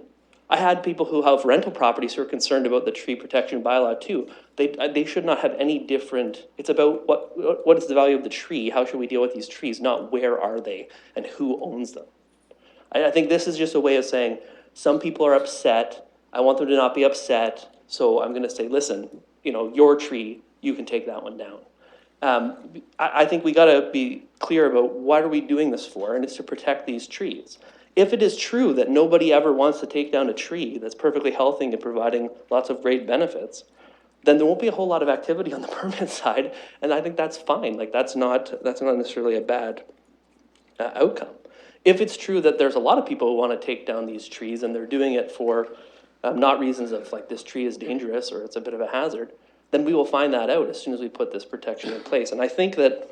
[SPEAKER 13] I had people who have rental properties who are concerned about the tree protection bylaw too. They should not have any different, it's about what is the value of the tree, how should we deal with these trees, not where are they and who owns them. I think this is just a way of saying some people are upset, I want them to not be upset, so I'm gonna say, listen, you know, your tree, you can take that one down. I think we gotta be clear about what are we doing this for, and it's to protect these trees. If it is true that nobody ever wants to take down a tree that's perfectly healthy and providing lots of great benefits, then there won't be a whole lot of activity on the permit side, and I think that's fine. Like that's not necessarily a bad outcome. If it's true that there's a lot of people who want to take down these trees and they're doing it for not reasons of like this tree is dangerous or it's a bit of a hazard, then we will find that out as soon as we put this protection in place. And I think that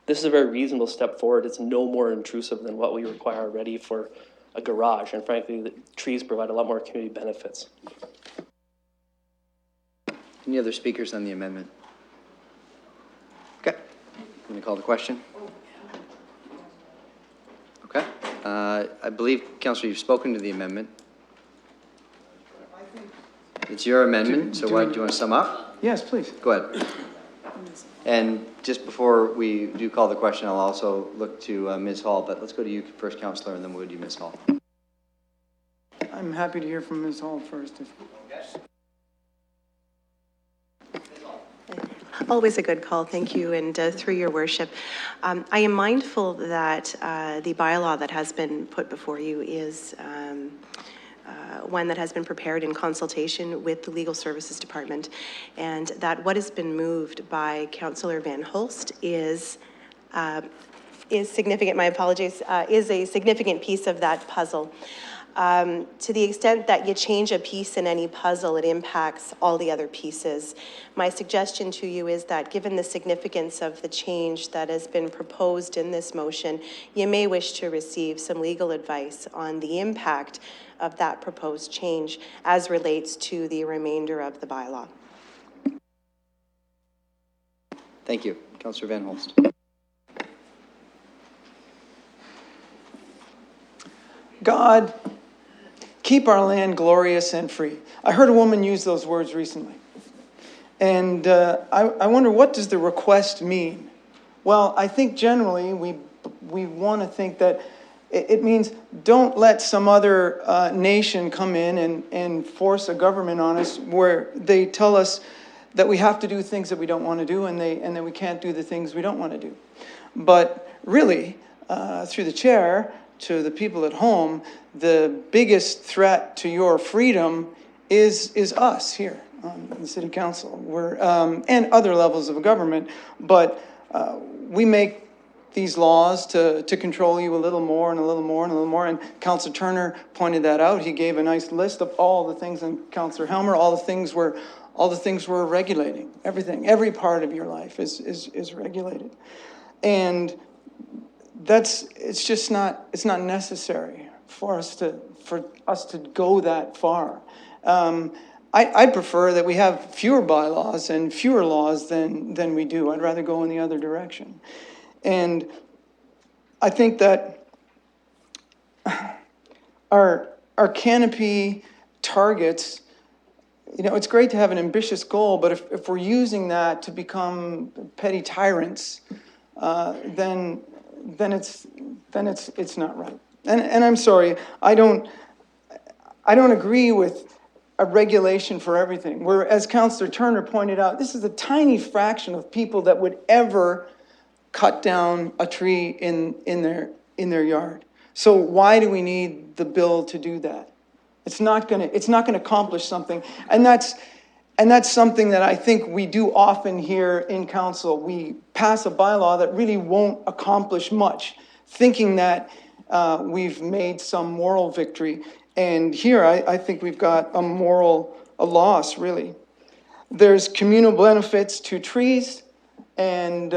[SPEAKER 13] this is a very reasonable step forward. It's no more intrusive than what we require already for a garage. And frankly, the trees provide a lot more community benefits.
[SPEAKER 19] Any other speakers on the amendment? Okay. Let me call the question. Okay. I believe, Councillor, you've spoken to the amendment. It's your amendment, so why, do you want to sum up?
[SPEAKER 14] Yes, please.
[SPEAKER 19] Go ahead. And just before we do call the question, I'll also look to Ms. Hall, but let's go to you first, Councillor, and then we'll go to you, Ms. Hall.
[SPEAKER 14] I'm happy to hear from Ms. Hall first.
[SPEAKER 2] Always a good call, thank you, and through your worship. I am mindful that the bylaw that has been put before you is one that has been prepared in consultation with the Legal Services Department, and that what has been moved by Councillor Van Hulst is significant, my apologies, is a significant piece of that puzzle. To the extent that you change a piece in any puzzle, it impacts all the other pieces. My suggestion to you is that given the significance of the change that has been proposed in this motion, you may wish to receive some legal advice on the impact of that proposed change as relates to the remainder of the bylaw.
[SPEAKER 19] Thank you. Councillor Van Hulst.
[SPEAKER 14] God, keep our land glorious and free. I heard a woman use those words recently. And I wonder, what does the request mean? Well, I think generally we want to think that it means don't let some other nation come in and force a government on us where they tell us that we have to do things that we don't want to do and that we can't do the things we don't want to do. But really, through the chair, to the people at home, the biggest threat to your freedom is us here on the City Council. We're, and other levels of government, but we make these laws to control you a little more and a little more and a little more. And Councillor Turner pointed that out. He gave a nice list of all the things, and Councillor Helmer, all the things we're regulating. Everything, every part of your life is regulated. And it's not necessary for us to go that far. I prefer that we have fewer bylaws and fewer laws than we do. I'd rather go in the other direction. And I think that our canopy targets, it's great to have an ambitious goal, but if we're using that to become petty tyrants, then it's not right. And I'm sorry, I don't agree with a regulation for everything. Where, as Councillor Turner pointed out, this is a tiny fraction of people that would ever cut down a tree in their yard. So why do we need the bill to do that? It's not gonna accomplish something, and that's something that I think we do often here in council. We pass a bylaw that really won't accomplish much, thinking that we've made some moral victory. And here I think we've got a loss, really. There's communal benefits to trees. And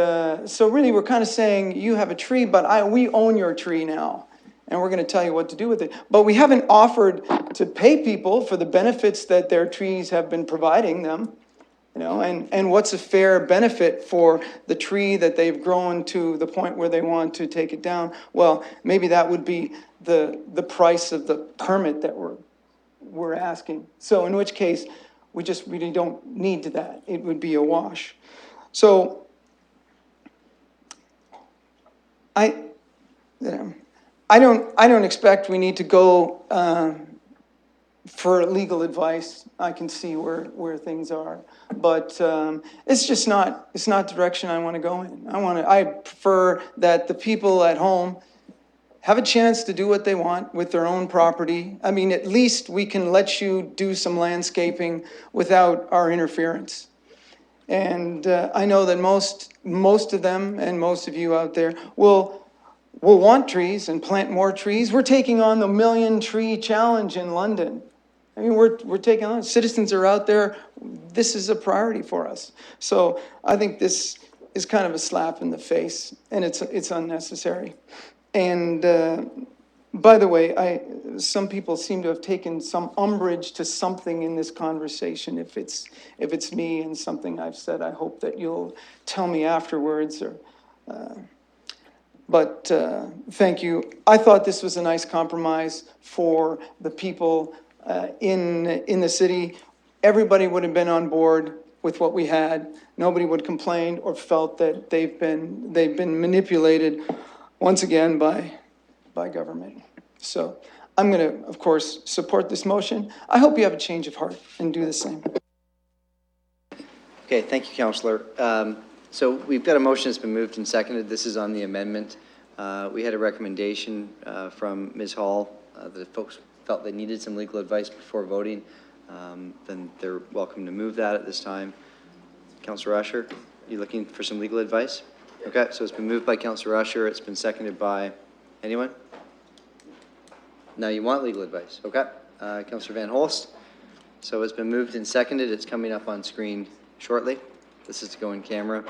[SPEAKER 14] so really we're kind of saying, you have a tree, but we own your tree now. And we're going to tell you what to do with it. But we haven't offered to pay people for the benefits that their trees have been providing them. And what's a fair benefit for the tree that they've grown to the point where they want to take it down? Well, maybe that would be the price of the permit that we're asking. So in which case, we just really don't need that. It would be a wash. So I don't expect we need to go for legal advice. I can see where things are, but it's not the direction I want to go in. I prefer that the people at home have a chance to do what they want with their own property. I mean, at least we can let you do some landscaping without our interference. And I know that most of them and most of you out there will want trees and plant more trees. We're taking on the 1 Million Tree Challenge in London. I mean, we're taking on, citizens are out there. This is a priority for us. So I think this is kind of a slap in the face, and it's unnecessary. And by the way, some people seem to have taken some umbrage to something in this conversation. If it's me and something I've said, I hope that you'll tell me afterwards. But thank you. I thought this was a nice compromise for the people in the city. everybody would have been on board with what we had. Nobody would complain or felt that they've been manipulated once again by government. So I'm going to, of course, support this motion. I hope you have a change of heart and do the same.
[SPEAKER 19] Okay, thank you, Councillor. So we've got a motion that's been moved and seconded. This is on the amendment. We had a recommendation from Ms. Hall that folks felt they needed some legal advice before voting. Then they're welcome to move that at this time. Councillor Usher, you looking for some legal advice? Okay, so it's been moved by Councillor Usher. It's been seconded by anyone? Now you want legal advice, okay? Councillor Van Holst. So it's been moved and seconded. It's coming up on screen shortly. This is to go in camera.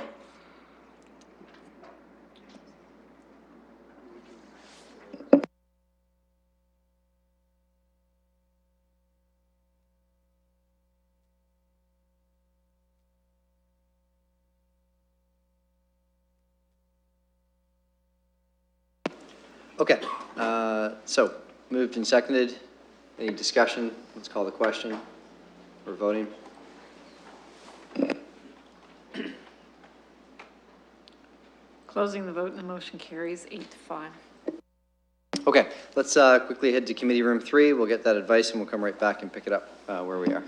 [SPEAKER 19] Okay, so moved and seconded. Any discussion? Let's call the question. We're voting.
[SPEAKER 6] Closing the vote and the motion carries 8-5.
[SPEAKER 19] Okay, let's quickly head to committee room 3. We'll get that advice and we'll come right back and pick it up where we are.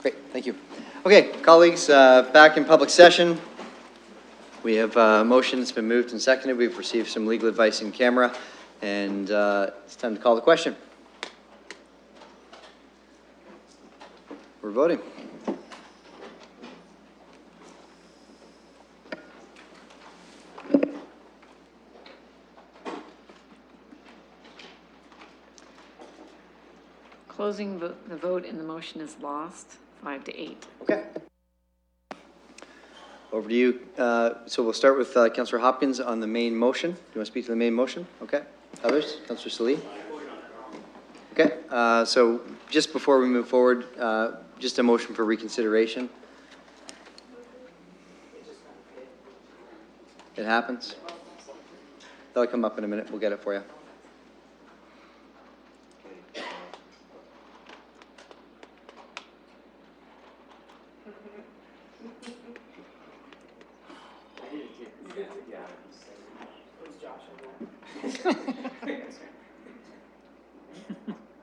[SPEAKER 19] Great, thank you. Okay, colleagues, back in public session. We have a motion that's been moved and seconded. We've received some legal advice in camera, and it's time to call the question. We're voting.
[SPEAKER 6] Closing the vote and the motion is lost, 5-8.
[SPEAKER 19] Okay. Over to you. So we'll start with Councillor Hopkins on the main motion. Do you want to speak to the main motion? Okay. Others? Councillor Salee? Okay. So just before we move forward, just a motion for reconsideration. It happens. That'll come up in a minute. We'll get it for you.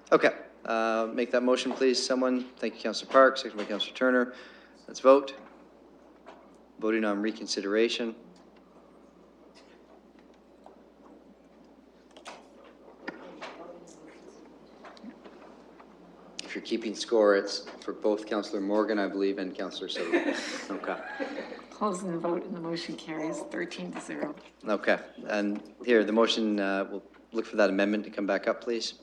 [SPEAKER 19] Okay, make that motion, please, someone. Thank you, Councillor Park, second by Councillor Turner. Let's vote. Voting on reconsideration. If you're keeping score, it's for both Councillor Morgan, I believe, and Councillor Salee. Okay.
[SPEAKER 6] Closing the vote and the motion carries 13-0.
[SPEAKER 19] Okay, and here, the motion, we'll look for that amendment to come back up, please.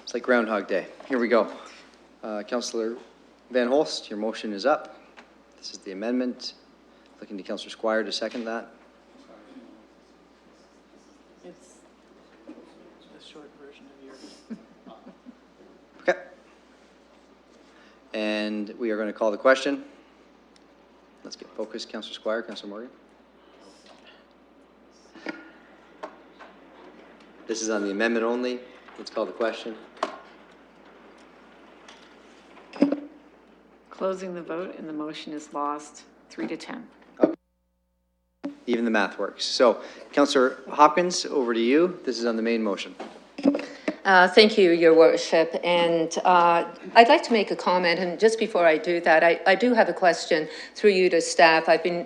[SPEAKER 19] It's like Groundhog Day. Here we go. Councillor Van Holst, your motion is up. This is the amendment. Looking to Councillor Squire to second that.
[SPEAKER 6] It's the short version of yours.
[SPEAKER 19] Okay. And we are going to call the question. Let's get focused. Councillor Squire, Councillor Morgan. This is on the amendment only. Let's call the question.
[SPEAKER 6] Closing the vote and the motion is lost, 3-10.
[SPEAKER 19] Even the math works. So, Councillor Hopkins, over to you. This is on the main motion.
[SPEAKER 10] Thank you, Your Worship. And I'd like to make a comment. And just before I do that, I do have a question through you to staff. I've been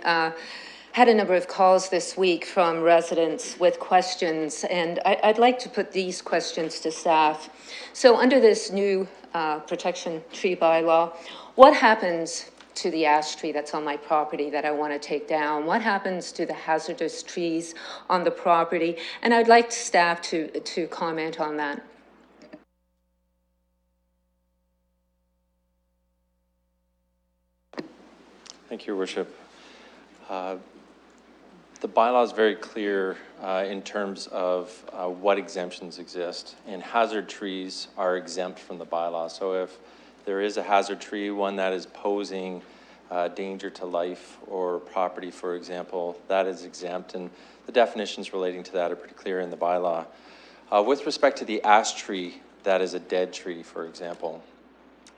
[SPEAKER 10] had a number of calls this week from residents with questions, and I'd like to put these questions to staff. So under this new protection tree bylaw, what happens to the ash tree that's on my property that I want to take down? What happens to the hazardous trees on the property? And I'd like staff to comment on that.
[SPEAKER 16] Thank you, Your Worship. The bylaw is very clear in terms of what exemptions exist, and hazard trees are exempt from the bylaw. So if there is a hazard tree, one that is posing danger to life or property, for example, that is exempt, and the definitions relating to that are pretty clear in the bylaw. With respect to the ash tree, that is a dead tree, for example,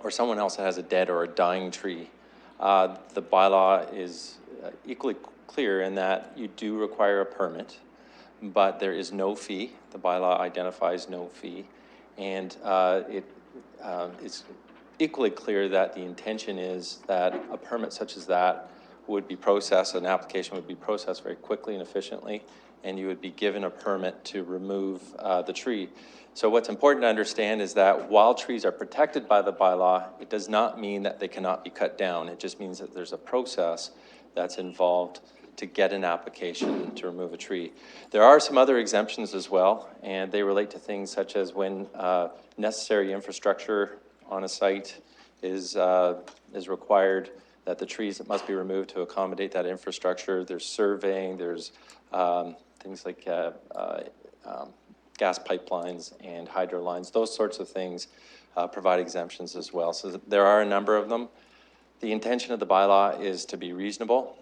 [SPEAKER 16] or someone else that has a dead or a dying tree, the bylaw is equally clear in that you do require a permit, but there is no fee. The bylaw identifies no fee. And it's equally clear that the intention is that a permit such as that would be processed, an application would be processed very quickly and efficiently, and you would be given a permit to remove the tree. So what's important to understand is that while trees are protected by the bylaw, it does not mean that they cannot be cut down. It just means that there's a process that's involved to get an application to remove a tree. There are some other exemptions as well, and they relate to things such as when necessary infrastructure on a site is required, that the trees that must be removed to accommodate that infrastructure. There's surveying, there's things like gas pipelines and hydro lines, those sorts of things provide exemptions as well. So there are a number of them. The intention of the bylaw is to be reasonable.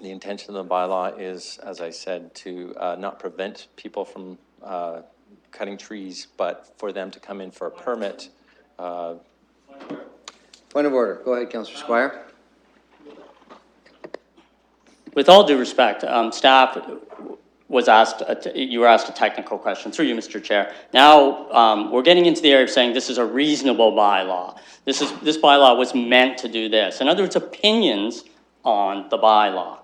[SPEAKER 16] The intention of the bylaw is, as I said, to not prevent people from cutting trees, but for them to come in for a permit.
[SPEAKER 19] Point of order. Go ahead, Councillor Squire.
[SPEAKER 9] With all due respect, staff was asked, you were asked a technical question, through you, Mr. Chair. Now, we're getting into the area of saying this is a reasonable bylaw. This bylaw was meant to do this. In other words, opinions on the bylaw.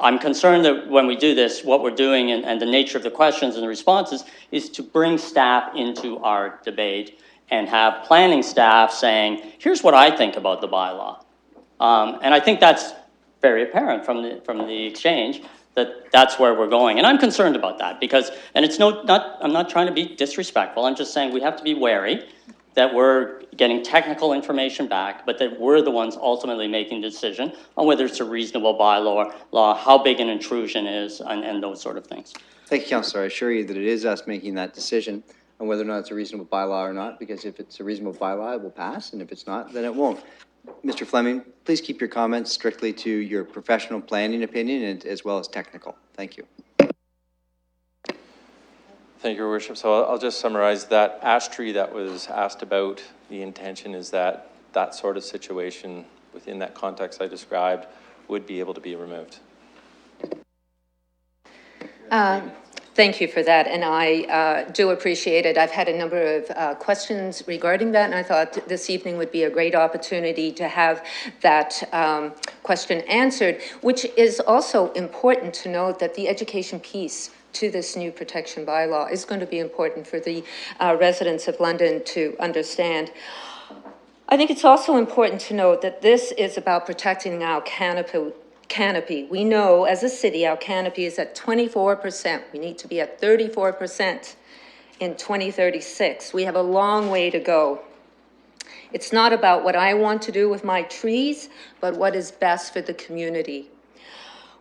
[SPEAKER 9] I'm concerned that when we do this, what we're doing and the nature of the questions and the responses is to bring staff into our debate and have planning staff saying, here's what I think about the bylaw. And I think that's very apparent from the exchange that that's where we're going. And I'm concerned about that because, and it's I'm not trying to be disrespectful. I'm just saying we have to be wary that we're getting technical information back, but that we're the ones ultimately making the decision on whether it's a reasonable bylaw, how big an intrusion is, and those sort of things.
[SPEAKER 19] Thank you, Councillor. I assure you that it is us making that decision on whether or not it's a reasonable bylaw or not, because if it's a reasonable bylaw, it will pass, and if it's not, then it won't. Mr. Fleming, please keep your comments strictly to your professional planning opinion and as well as technical. Thank you.
[SPEAKER 16] Thank you, Your Worship. So I'll just summarize that ash tree that was asked about. The intention is that that sort of situation within that context I described would be able to be removed.
[SPEAKER 10] Thank you for that, and I do appreciate it. I've had a number of questions regarding that, and I thought this evening would be a great opportunity to have that question answered, which is also important to note that the education piece to this new protection bylaw is going to be important for the residents of London to understand. I think it's also important to note that this is about protecting our canopy. We know as a city, our canopy is at 24%. We need to be at 34% in 2036. We have a long way to go. It's not about what I want to do with my trees, but what is best for the community.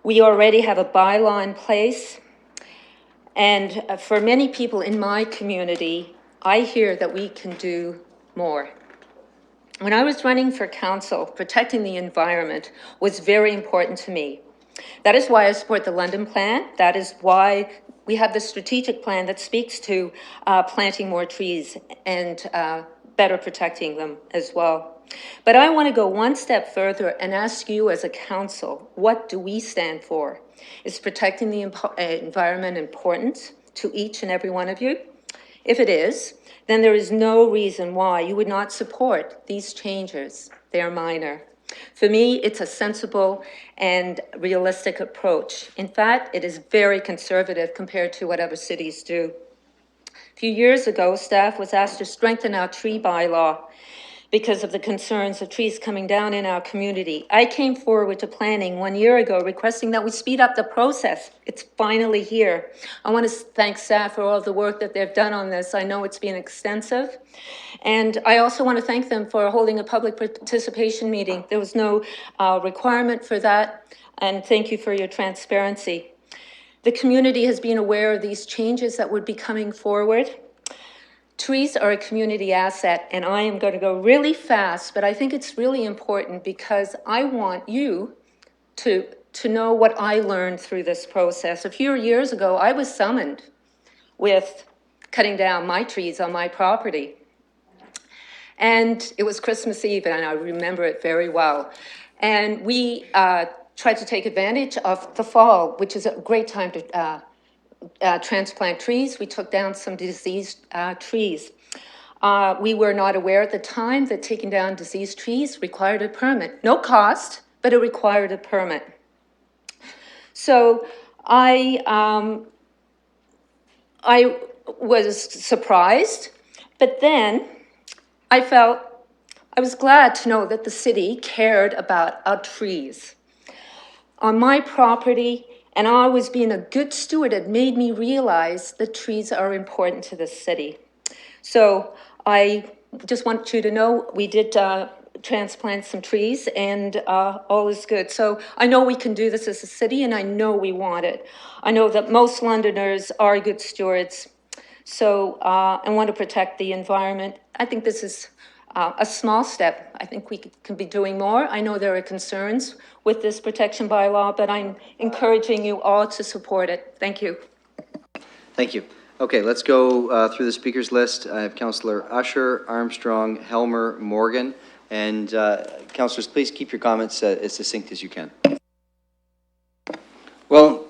[SPEAKER 10] We already have a bylaw in place, and for many people in my community, I hear that we can do more. When I was running for council, protecting the environment was very important to me. That is why I support the London Plan. That is why we have the strategic plan that speaks to planting more trees and better protecting them as well. But I want to go one step further and ask you as a council, what do we stand for? Is protecting the environment important to each and every one of you? If it is, then there is no reason why you would not support these changes. They are minor. For me, it's a sensible and realistic approach. In fact, it is very conservative compared to what other cities do. A few years ago, staff was asked to strengthen our tree bylaw because of the concerns of trees coming down in our community. I came forward to planning 1 year ago requesting that we speed up the process. It's finally here. I want to thank staff for all the work that they've done on this. I know it's been extensive. And I also want to thank them for holding a public participation meeting. There was no requirement for that. And thank you for your transparency. The community has been aware of these changes that would be coming forward. Trees are a community asset, and I am going to go really fast, but I think it's really important because I want you to know what I learned through this process. A few years ago, I was summoned with cutting down my trees on my property. And it was Christmas Eve, and I remember it very well. And we tried to take advantage of the fall, which is a great time to transplant trees. We took down some diseased trees. We were not aware at the time that taking down diseased trees required a permit. No cost, but it required a permit. So I was surprised, but then I was glad to know that the city cared about our trees. On my property, and always being a good steward, it made me realize that trees are important to the city. So I just want you to know we did transplant some trees, and all is good. So I know we can do this as a city, and I know we want it. I know that most Londoners are good stewards, so I want to protect the environment. I think this is a small step. I think we can be doing more. I know there are concerns with this protection bylaw, but I'm encouraging you all to support it. Thank you.
[SPEAKER 19] Thank you. Okay, let's go through the speakers list. I have Councillor Usher, Armstrong, Helmer, Morgan, and councillors, please keep your comments as succinct as you can.
[SPEAKER 21] Well,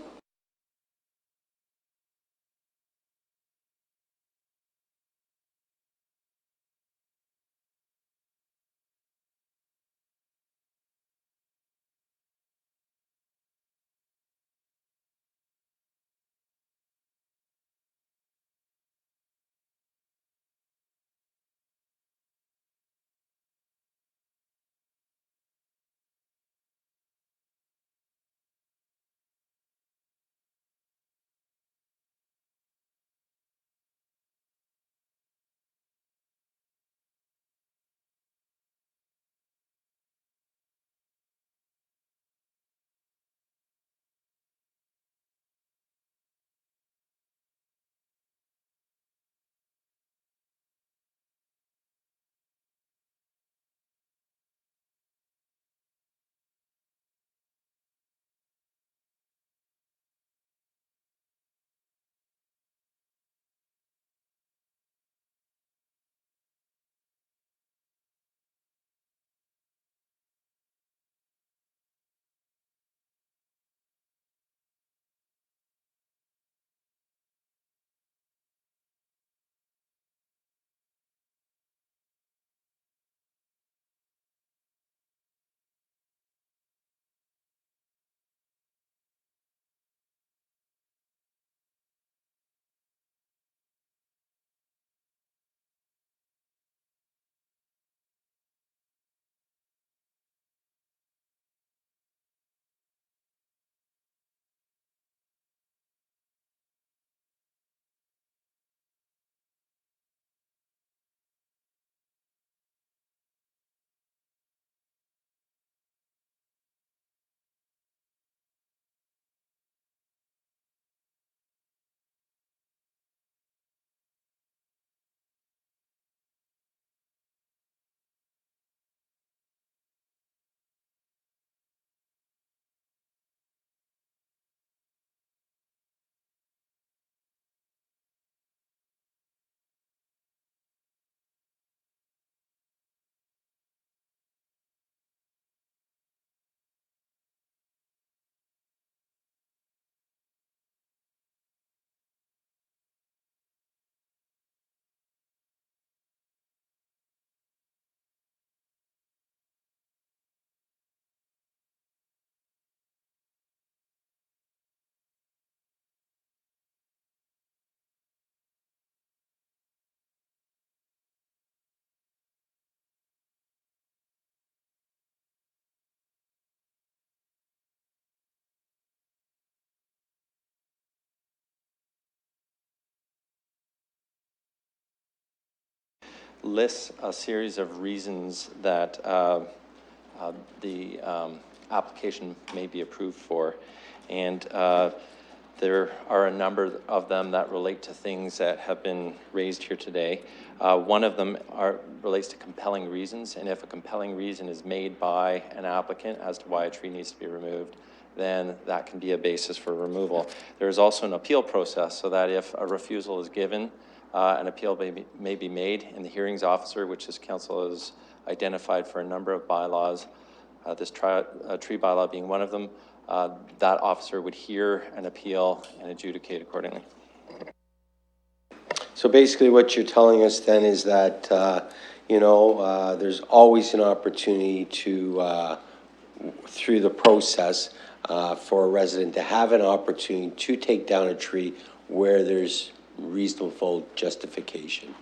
[SPEAKER 16] lists a series of reasons that the application may be approved for. And there are a number of them that relate to things that have been raised here today. One of them relates to compelling reasons, and if a compelling reason is made by an applicant as to why a tree needs to be removed, then that can be a basis for removal. There is also an appeal process, so that if a refusal is given, an appeal may be made, and the hearings officer, which this council has identified for a number of bylaws, this tree bylaw being one of them, that officer would hear an appeal and adjudicate accordingly.
[SPEAKER 15] So basically what you're telling us then is that, there's always an opportunity to, through the process, for a resident to have an opportunity to take down a tree where there's reasonable justification.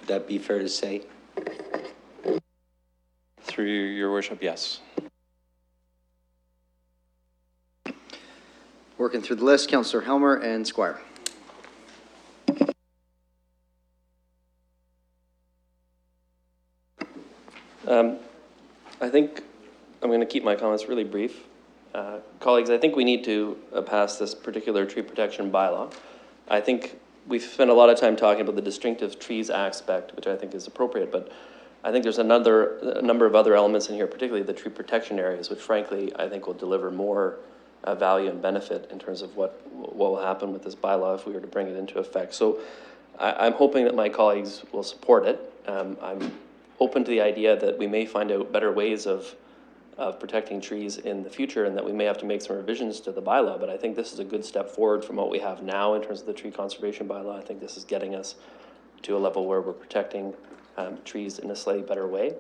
[SPEAKER 15] Would that be fair to say?
[SPEAKER 16] Through your worship, yes.
[SPEAKER 19] Working through the list, Councillor Helmer and Squire.
[SPEAKER 13] I think I'm going to keep my comments really brief. Colleagues, I think we need to pass this particular tree protection bylaw. I think we've spent a lot of time talking about the distinctive trees aspect, which I think is appropriate, but I think there's a number of other elements in here, particularly the tree protection areas, which frankly, I think will deliver more value and benefit in terms of what will happen with this bylaw if we were to bring it into effect. So I'm hoping that my colleagues will support it. I'm open to the idea that we may find out better ways of protecting trees in the future and that we may have to make some revisions to the bylaw, but I think this is a good step forward from what we have now in terms of the tree conservation bylaw. I think this is getting us to a level where we're protecting trees in a slightly better way.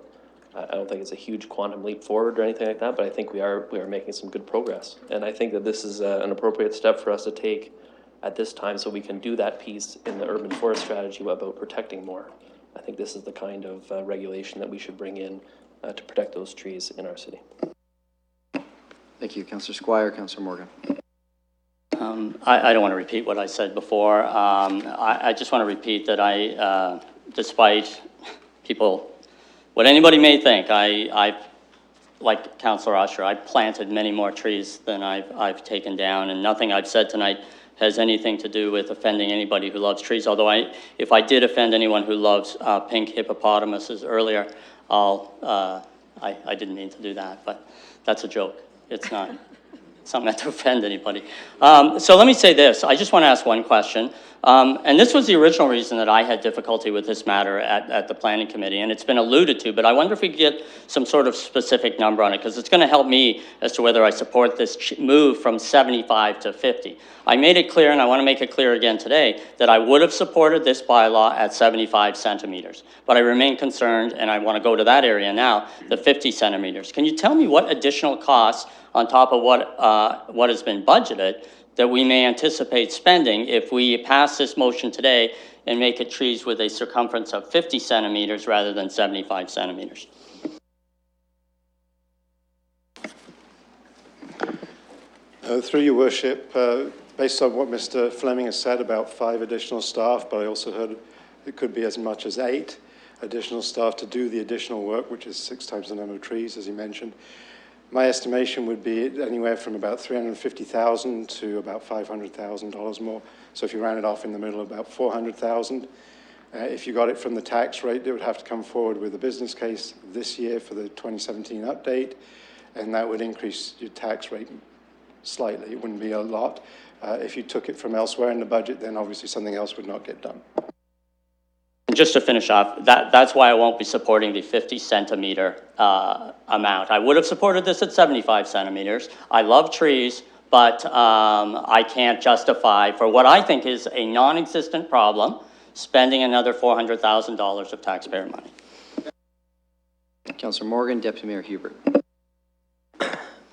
[SPEAKER 13] I don't think it's a huge quantum leap forward or anything like that, but I think we are making some good progress. And I think that this is an appropriate step for us to take at this time so we can do that piece in the urban forest strategy about protecting more. I think this is the kind of regulation that we should bring in to protect those trees in our city.
[SPEAKER 19] Thank you, Councillor Squire. Councillor Morgan.
[SPEAKER 9] I don't want to repeat what I said before. I just want to repeat that despite people, what anybody may think, I've like Councillor Usher, I've planted many more trees than I've taken down, and nothing I've said tonight has anything to do with offending anybody who loves trees. Although if I did offend anyone who loves pink hippopotamuses earlier, I didn't mean to do that, but that's a joke. It's not meant to offend anybody. So let me say this. I just want to ask one question. And this was the original reason that I had difficulty with this matter at the Planning Committee, and it's been alluded to, but I wonder if we could get some sort of specific number on it, because it's going to help me as to whether I support this move from 75 to 50. I made it clear, and I want to make it clear again today, that I would have supported this bylaw at 75 centimeters, but I remain concerned, and I want to go to that area now, the 50 centimeters. Can you tell me what additional costs on top of what has been budgeted that we may anticipate spending if we pass this motion today and make it trees with a circumference of 50 centimeters rather than 75 centimeters?
[SPEAKER 3] Through your worship, based on what Mr. Fleming has said about 5 additional staff, but I also heard it could be as much as 8 additional staff to do the additional work, which is 6 times the number of trees, as he mentioned. My estimation would be anywhere from about $350,000 to about $500,000 more. So if you round it off in the middle, about $400,000. If you got it from the tax rate, they would have to come forward with a business case this year for the 2017 update, and that would increase your tax rate slightly. It wouldn't be a lot. If you took it from elsewhere in the budget, then obviously something else would not get done.
[SPEAKER 9] And just to finish off, that's why I won't be supporting the 50 centimeter amount. I would have supported this at 75 centimeters. I love trees, but I can't justify, for what I think is a non-existent problem, spending another $400,000 of taxpayer money.
[SPEAKER 19] Councillor Morgan, Deputy Mayor Hubert.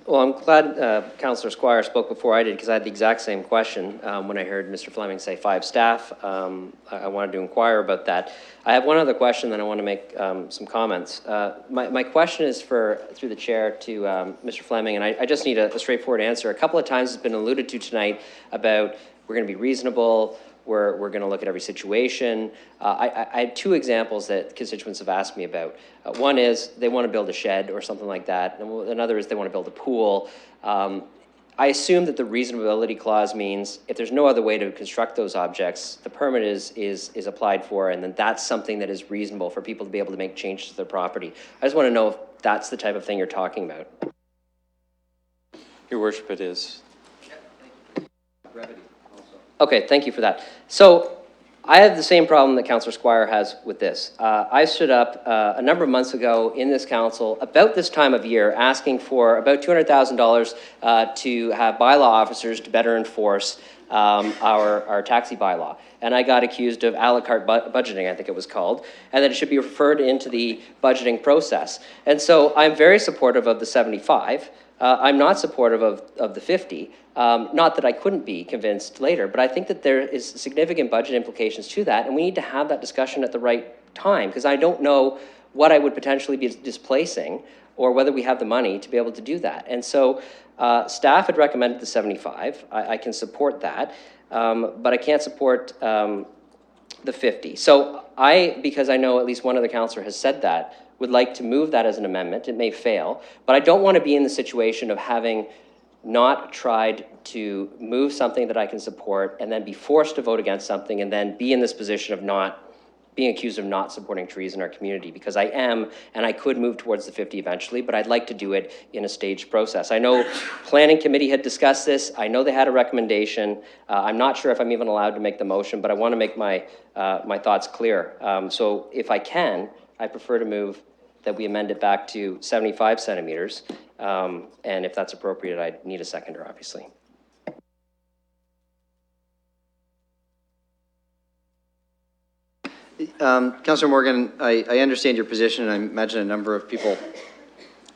[SPEAKER 17] Well, I'm glad Councillor Squire spoke before I did, because I had the exact same question when I heard Mr. Fleming say 5 staff. I wanted to inquire about that. I have one other question, then I want to make some comments. My question is through the chair to Mr. Fleming, and I just need a straightforward answer. A couple of times it's been alluded to tonight about we're going to be reasonable, we're going to look at every situation. I have 2 examples that constituents have asked me about. One is they want to build a shed or something like that. And another is they want to build a pool. I assume that the reasonability clause means if there's no other way to construct those objects, the permit is applied for, and then that's something that is reasonable for people to be able to make changes to their property. I just want to know if that's the type of thing you're talking about.
[SPEAKER 16] Your worship, it is.
[SPEAKER 17] Okay, thank you for that. So I have the same problem that Councillor Squire has with this. I stood up a number of months ago in this council about this time of year asking for about $200,000 to have bylaw officers to better enforce our taxi bylaw. And I got accused of a la carte budgeting, I think it was called, and that it should be referred into the budgeting process. And so I'm very supportive of the 75. I'm not supportive of the 50. Not that I couldn't be convinced later, but I think that there is significant budget implications to that, and we need to have that discussion at the right time, because I don't know what I would potentially be displacing or whether we have the money to be able to do that. And so staff had recommended the 75. I can support that, but I can't support the 50. So because I know at least one other councillor has said that, would like to move that as an amendment. It may fail, but I don't want to be in the situation of having not tried to move something that I can support and then be forced to vote against something and then be in this position of not being accused of not supporting trees in our community, because I am, and I could move towards the 50 eventually, but I'd like to do it in a staged process. I know Planning Committee had discussed this. I know they had a recommendation. I'm not sure if I'm even allowed to make the motion, but I want to make my thoughts clear. So if I can, I prefer to move that we amend it back to 75 centimeters. And if that's appropriate, I'd need a seconder, obviously.
[SPEAKER 19] Councillor Morgan, I understand your position, and I imagine a number of people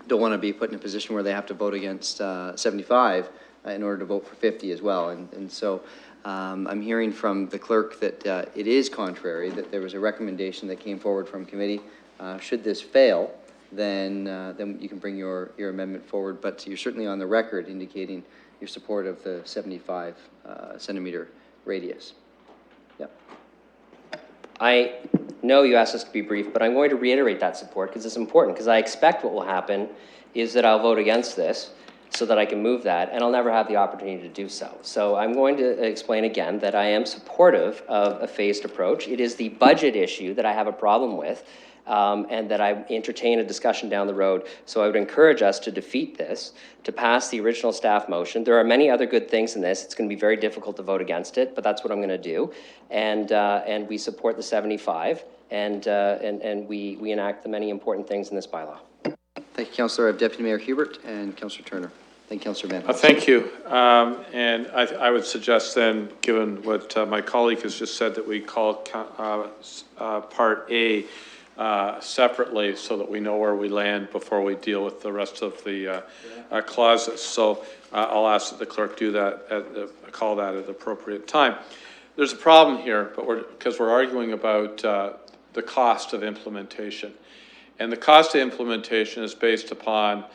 [SPEAKER 19] don't want to be put in a position where they have to vote against 75 in order to vote for 50 as well. And so I'm hearing from the clerk that it is contrary, that there was a recommendation that came forward from committee. Should this fail, then you can bring your amendment forward, but you're certainly on the record indicating your support of the 75 centimeter radius. Yep.
[SPEAKER 17] I know you asked us to be brief, but I'm going to reiterate that support because it's important, because I expect what will happen is that I'll vote against this so that I can move that, and I'll never have the opportunity to do so. So I'm going to explain again that I am supportive of a phased approach. It is the budget issue that I have a problem with, and that I entertain a discussion down the road. So I would encourage us to defeat this, to pass the original staff motion. There are many other good things in this. It's going to be very difficult to vote against it, but that's what I'm going to do. And we support the 75, and we enact the many important things in this bylaw.
[SPEAKER 19] Thank you, Councillor. I have Deputy Mayor Hubert and Councillor Turner. Thank you, Councillor Van Holst.
[SPEAKER 12] Thank you. And I would suggest then, given what my colleague has just said, that we call Part A separately so that we know where we land before we deal with the rest of the clauses. So I'll ask that the clerk do that, call that at the appropriate time. There's a problem here, but because we're arguing about the cost of implementation. And the cost of implementation is based upon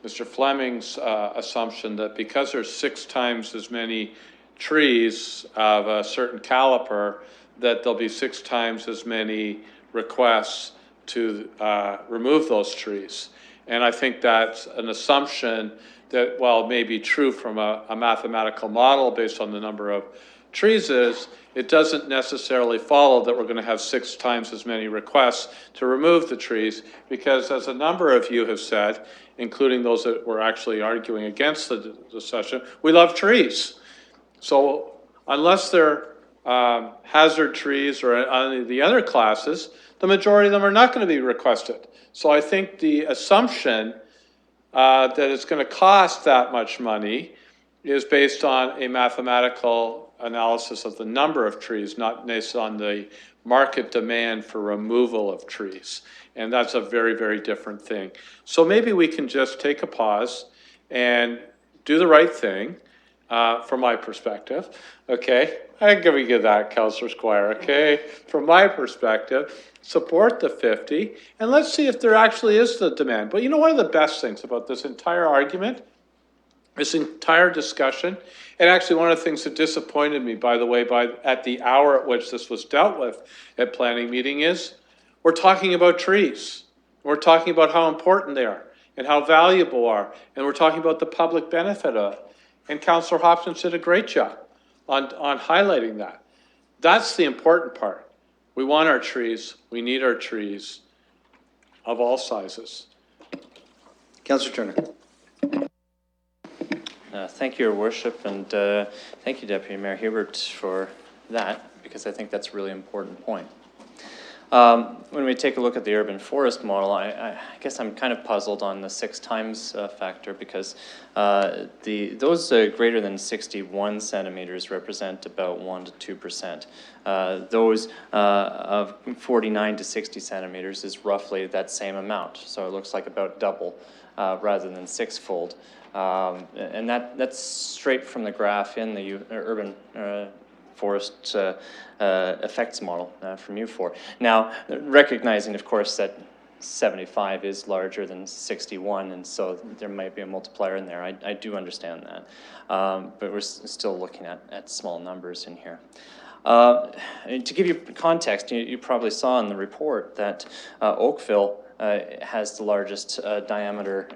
[SPEAKER 12] Mr. Fleming's assumption that because there's 6 times as many trees of a certain caliper, that there'll be 6 times as many requests to remove those trees. And I think that's an assumption that, while it may be true from a mathematical model based on the number of trees it doesn't necessarily follow that we're going to have 6 times as many requests to remove the trees, because as a number of you have said, including those that were actually arguing against the session, we love trees. So unless they're hazard trees or any of the other classes, the majority of them are not going to be requested. So I think the assumption that it's going to cost that much money is based on a mathematical analysis of the number of trees, not based on the market demand for removal of trees. And that's a very, very different thing. So maybe we can just take a pause and do the right thing, from my perspective, okay? I'm going to give that, Councillor Squire, okay? From my perspective, support the 50, and let's see if there actually is the demand. But you know, one of the best things about this entire argument, this entire discussion, and actually one of the things that disappointed me, by the way, at the hour at which this was dealt with at planning meeting, is we're talking about trees. We're talking about how important they are and how valuable they are, and we're talking about the public benefit of it. And Councillor Hopkins did a great job on highlighting that. That's the important part. We want our trees. We need our trees of all sizes.
[SPEAKER 19] Councillor Turner.
[SPEAKER 20] Thank you, Your Worship, and thank you, Deputy Mayor Hubert, for that, because I think that's a really important point. When we take a look at the urban forest model, I guess I'm kind of puzzled on the 6 times factor, because those greater than 61 centimeters represent about 1 to 2%. Those of 49 to 60 centimeters is roughly that same amount, so it looks like about double rather than 6-fold. And that's straight from the graph in the urban forest effects model from U4. Now, recognizing, of course, that 75 is larger than 61, and so there might be a multiplier in there. I do understand that, but we're still looking at small numbers in here. To give you context, you probably saw in the report that Oakville has the largest diameter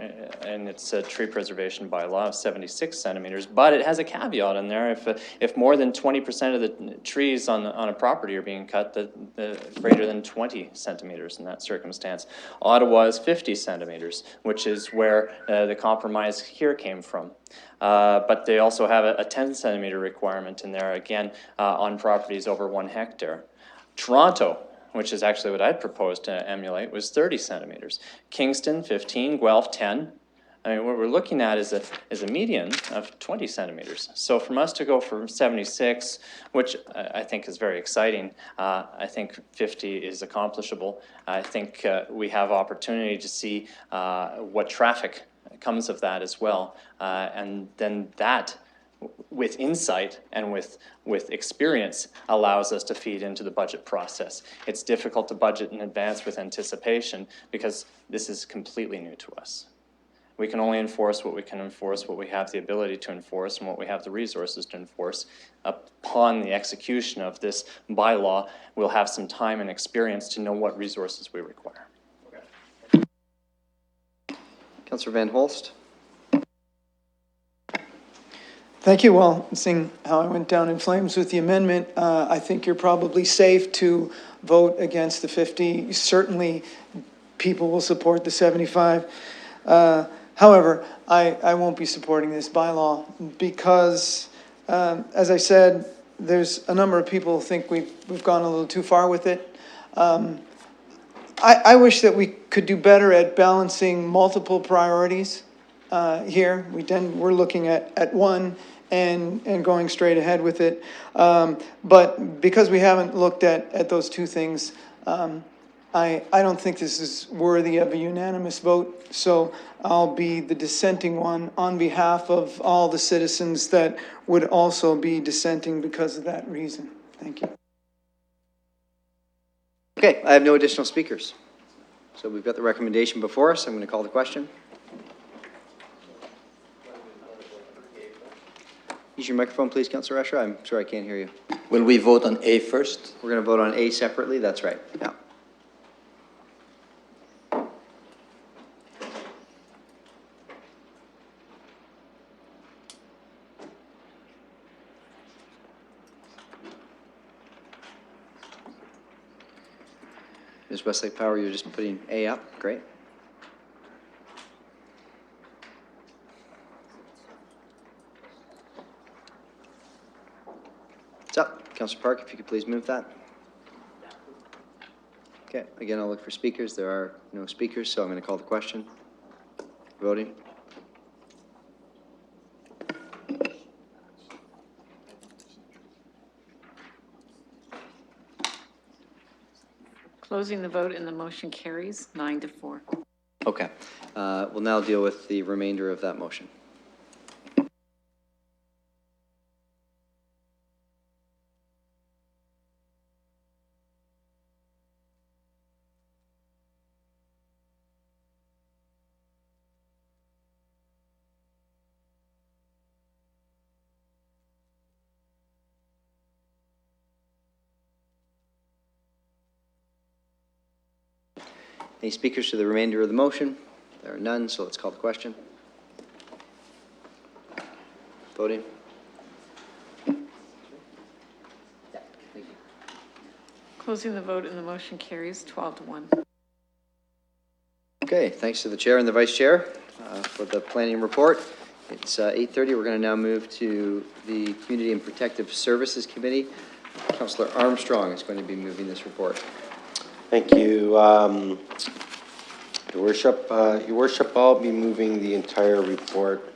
[SPEAKER 20] in its tree preservation bylaw of 76 centimeters, but it has a caveat in there. If more than 20% of the trees on a property are being cut, the greater than 20 centimeters in that circumstance. Ottawa is 50 centimeters, which is where the compromise here came from. But they also have a 10 centimeter requirement in there, again, on properties over 1 hectare. Toronto, which is actually what I'd proposed to emulate, was 30 centimeters. Kingston, 15, Guelph, 10. I mean, what we're looking at is a median of 20 centimeters. So from us to go from 76, which I think is very exciting, I think 50 is accomplishable. I think we have opportunity to see what traffic comes of that as well. And then that, with insight and with experience, allows us to feed into the budget process. It's difficult to budget in advance with anticipation because this is completely new to us. We can only enforce what we can enforce, what we have the ability to enforce, and what we have the resources to enforce. Upon the execution of this bylaw, we'll have some time and experience to know what resources we require.
[SPEAKER 19] Councillor Van Holst.
[SPEAKER 14] Thank you. Well, seeing how I went down in flames with the amendment, I think you're probably safe to vote against the 50. Certainly, people will support the 75. However, I won't be supporting this bylaw because, as I said, there's a number of people who think we've gone a little too far with it. I wish that we could do better at balancing multiple priorities here. We're looking at one and going straight ahead with it. But because we haven't looked at those two things, I don't think this is worthy of a unanimous vote. So I'll be the dissenting one on behalf of all the citizens that would also be dissenting because of that reason. Thank you.
[SPEAKER 19] Okay, I have no additional speakers. So we've got the recommendation before us. I'm going to call the question. Use your microphone, please, Councillor Escher. I'm sorry, I can't hear you.
[SPEAKER 21] Will we vote on A first?
[SPEAKER 19] We're going to vote on A separately. That's right. Yeah. Ms. Westlake Power, you're just putting A up. Great. It's up. Councillor Park, if you could please move that. Okay, again, I'll look for speakers. There are no speakers, so I'm going to call the question. Voting.
[SPEAKER 6] Closing the vote and the motion carries 9-4.
[SPEAKER 19] Okay. We'll now deal with the remainder of that motion. Any speakers to the remainder of the motion? There are none, so let's call the question. Voting.
[SPEAKER 6] Closing the vote and the motion carries 12-1.
[SPEAKER 19] Okay, thanks to the chair and the vice chair for the planning report. It's 8:30. We're going to now move to the Community and Protective Services Committee. Councillor Armstrong is going to be moving this report.
[SPEAKER 15] Thank you. Your Worship, I'll be moving the entire report.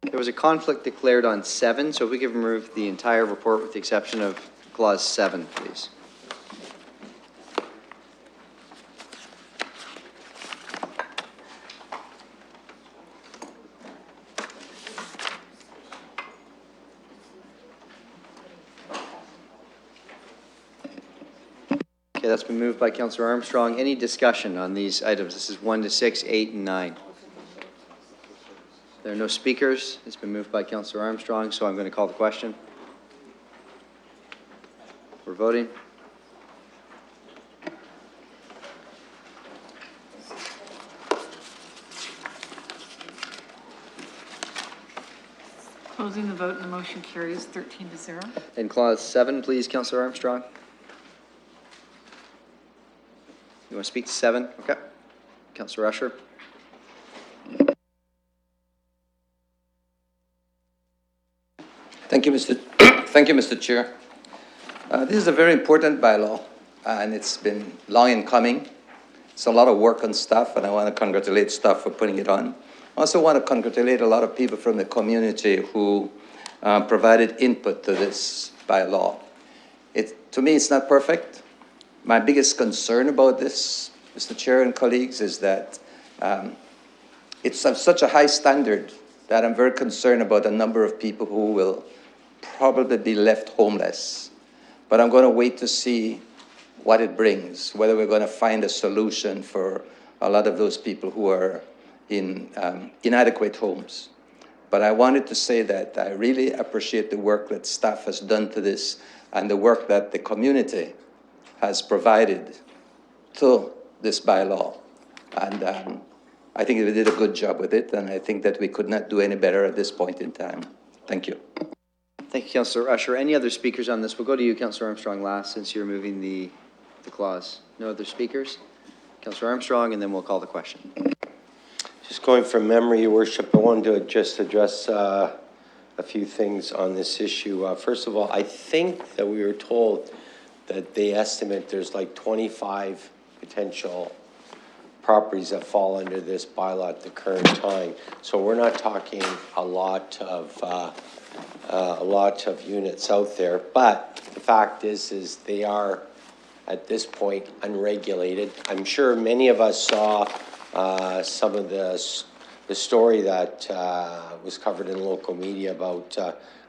[SPEAKER 19] There was a conflict declared on 7, so if we could remove the entire report with the exception of clause 7, please. Okay, that's been moved by Councillor Armstrong. Any discussion on these items? This is 1 to 6, 8, and 9. There are no speakers. It's been moved by Councillor Armstrong, so I'm going to call the question. We're voting.
[SPEAKER 6] Closing the vote and the motion carries 13-0.
[SPEAKER 19] And clause 7, please, Councillor Armstrong. You want to speak to 7? Okay. Councillor Usher.
[SPEAKER 21] Thank you, Mr. Chair. This is a very important bylaw, and it's been long in coming. It's a lot of work on staff, and I want to congratulate staff for putting it on. I also want to congratulate a lot of people from the community who provided input to this bylaw. To me, it's not perfect. My biggest concern about this, Mr. Chair and colleagues, is that it's of such a high standard that I'm very concerned about the number of people who will probably be left homeless. But I'm going to wait to see what it brings, whether we're going to find a solution for a lot of those people who are in inadequate homes. But I wanted to say that I really appreciate the work that staff has done to this and the work that the community has provided to this bylaw. And I think we did a good job with it, and I think that we could not do any better at this point in time. Thank you.
[SPEAKER 19] Thank you, Councillor Usher. Any other speakers on this? We'll go to you, Councillor Armstrong, last, since you're moving the clause. No other speakers? Councillor Armstrong, and then we'll call the question.
[SPEAKER 15] Just going from memory, Your Worship, I wanted to just address a few things on this issue. First of all, I think that we were told that they estimate there's like 25 potential properties that fall under this bylaw at the current time. So we're not talking a lot of units out there. But the fact is they are at this point unregulated. I'm sure many of us saw some of the story that was covered in local media about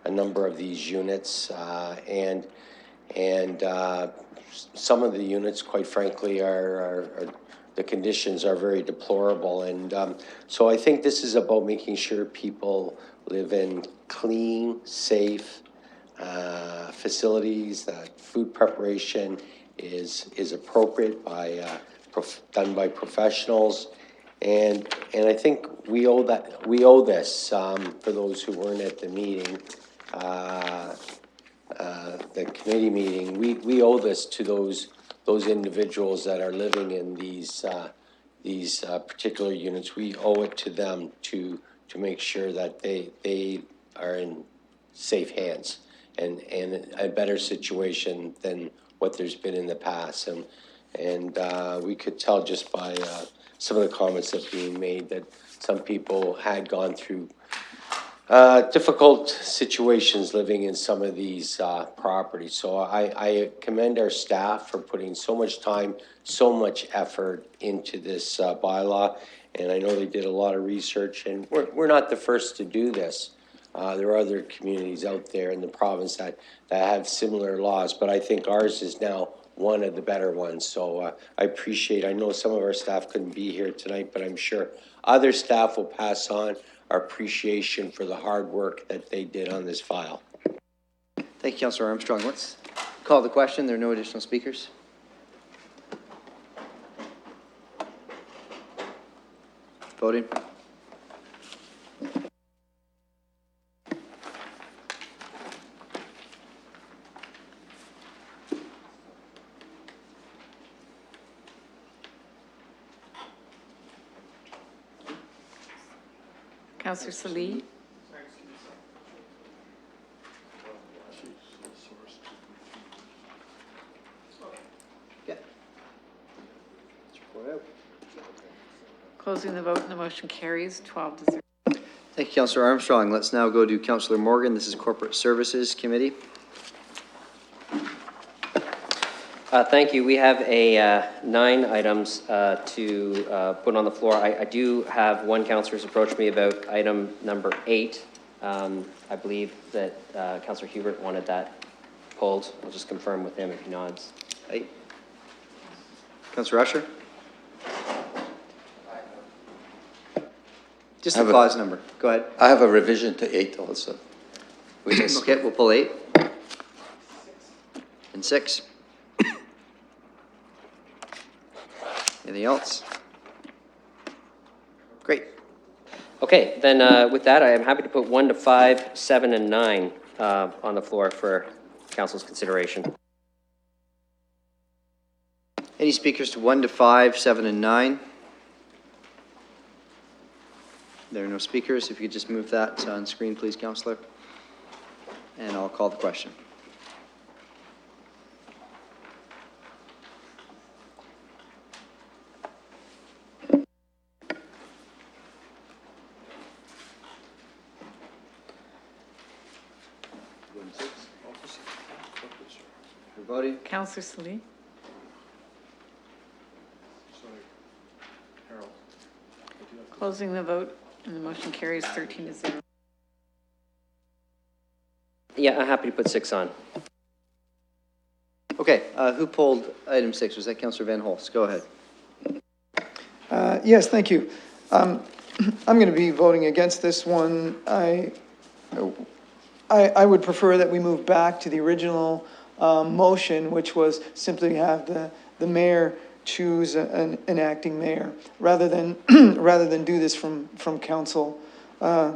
[SPEAKER 15] a number of these units, and some of the units, quite frankly, are the conditions are very deplorable. And so I think this is about making sure people live in clean, safe facilities, that food preparation is appropriate by done by professionals, and I think we owe this for those who weren't at the meeting, the committee meeting. We owe this to those individuals that are living in these particular units. We owe it to them to make sure that they are in safe hands and a better situation than what there's been in the past. And we could tell just by some of the comments that are being made that some people had gone through difficult situations living in some of these properties. So I commend our staff for putting so much time, so much effort into this bylaw. And I know they did a lot of research, and we're not the first to do this. There are other communities out there in the province that have similar laws, but I think ours is now one of the better ones. So I know some of our staff couldn't be here tonight, but I'm sure other staff will pass on our appreciation for the hard work that they did on this file.
[SPEAKER 19] Thank you, Councillor Armstrong. Let's call the question. There are no additional speakers. Voting.
[SPEAKER 6] Councillor Salee. Closing the vote and the motion carries 12-0.
[SPEAKER 19] Thank you, Councillor Armstrong. Let's now go to Councillor Morgan. This is Corporate Services Committee.
[SPEAKER 17] Thank you. We have 9 items to put on the floor. I do have one councillor who's approached me about item number 8. I believe that Councillor Hubert wanted that pulled. I'll just confirm with him if he nods.
[SPEAKER 19] 8. Councillor Usher? Just the clause number. Go ahead.
[SPEAKER 21] I have a revision to 8 also.
[SPEAKER 19] Okay, we'll pull 8. And 6. Anything else? Great.
[SPEAKER 17] Okay, then with that, I am happy to put 1 to 5, 7, and 9 on the floor for council's consideration.
[SPEAKER 19] Any speakers to 1 to 5, 7, and 9? There are no speakers. If you could just move that on screen, please, Councillor. And I'll call the question. Voting.
[SPEAKER 6] Councillor Salee. Closing the vote and the motion carries 13-0.
[SPEAKER 17] Yeah, I'm happy to put 6 on.
[SPEAKER 19] Okay, who pulled item 6? Was that Councillor Van Holst? Go ahead.
[SPEAKER 14] Yes, thank you. I'm going to be voting against this one. I would prefer that we move back to the original motion, which was simply have the mayor choose an acting mayor, rather than do this from council. I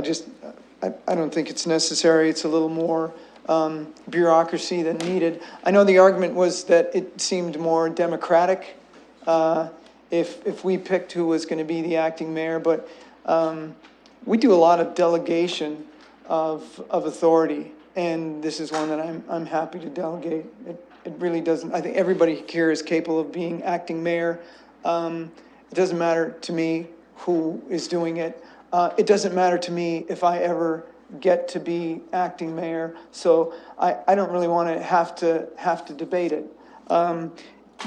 [SPEAKER 14] don't think it's necessary. It's a little more bureaucracy than needed. I know the argument was that it seemed more democratic if we picked who was going to be the acting mayor, but we do a lot of delegation of authority, and this is one that I'm happy to delegate. It really doesn't, I think everybody here is capable of being acting mayor. It doesn't matter to me who is doing it. It doesn't matter to me if I ever get to be acting mayor, so I don't really want to have to debate it.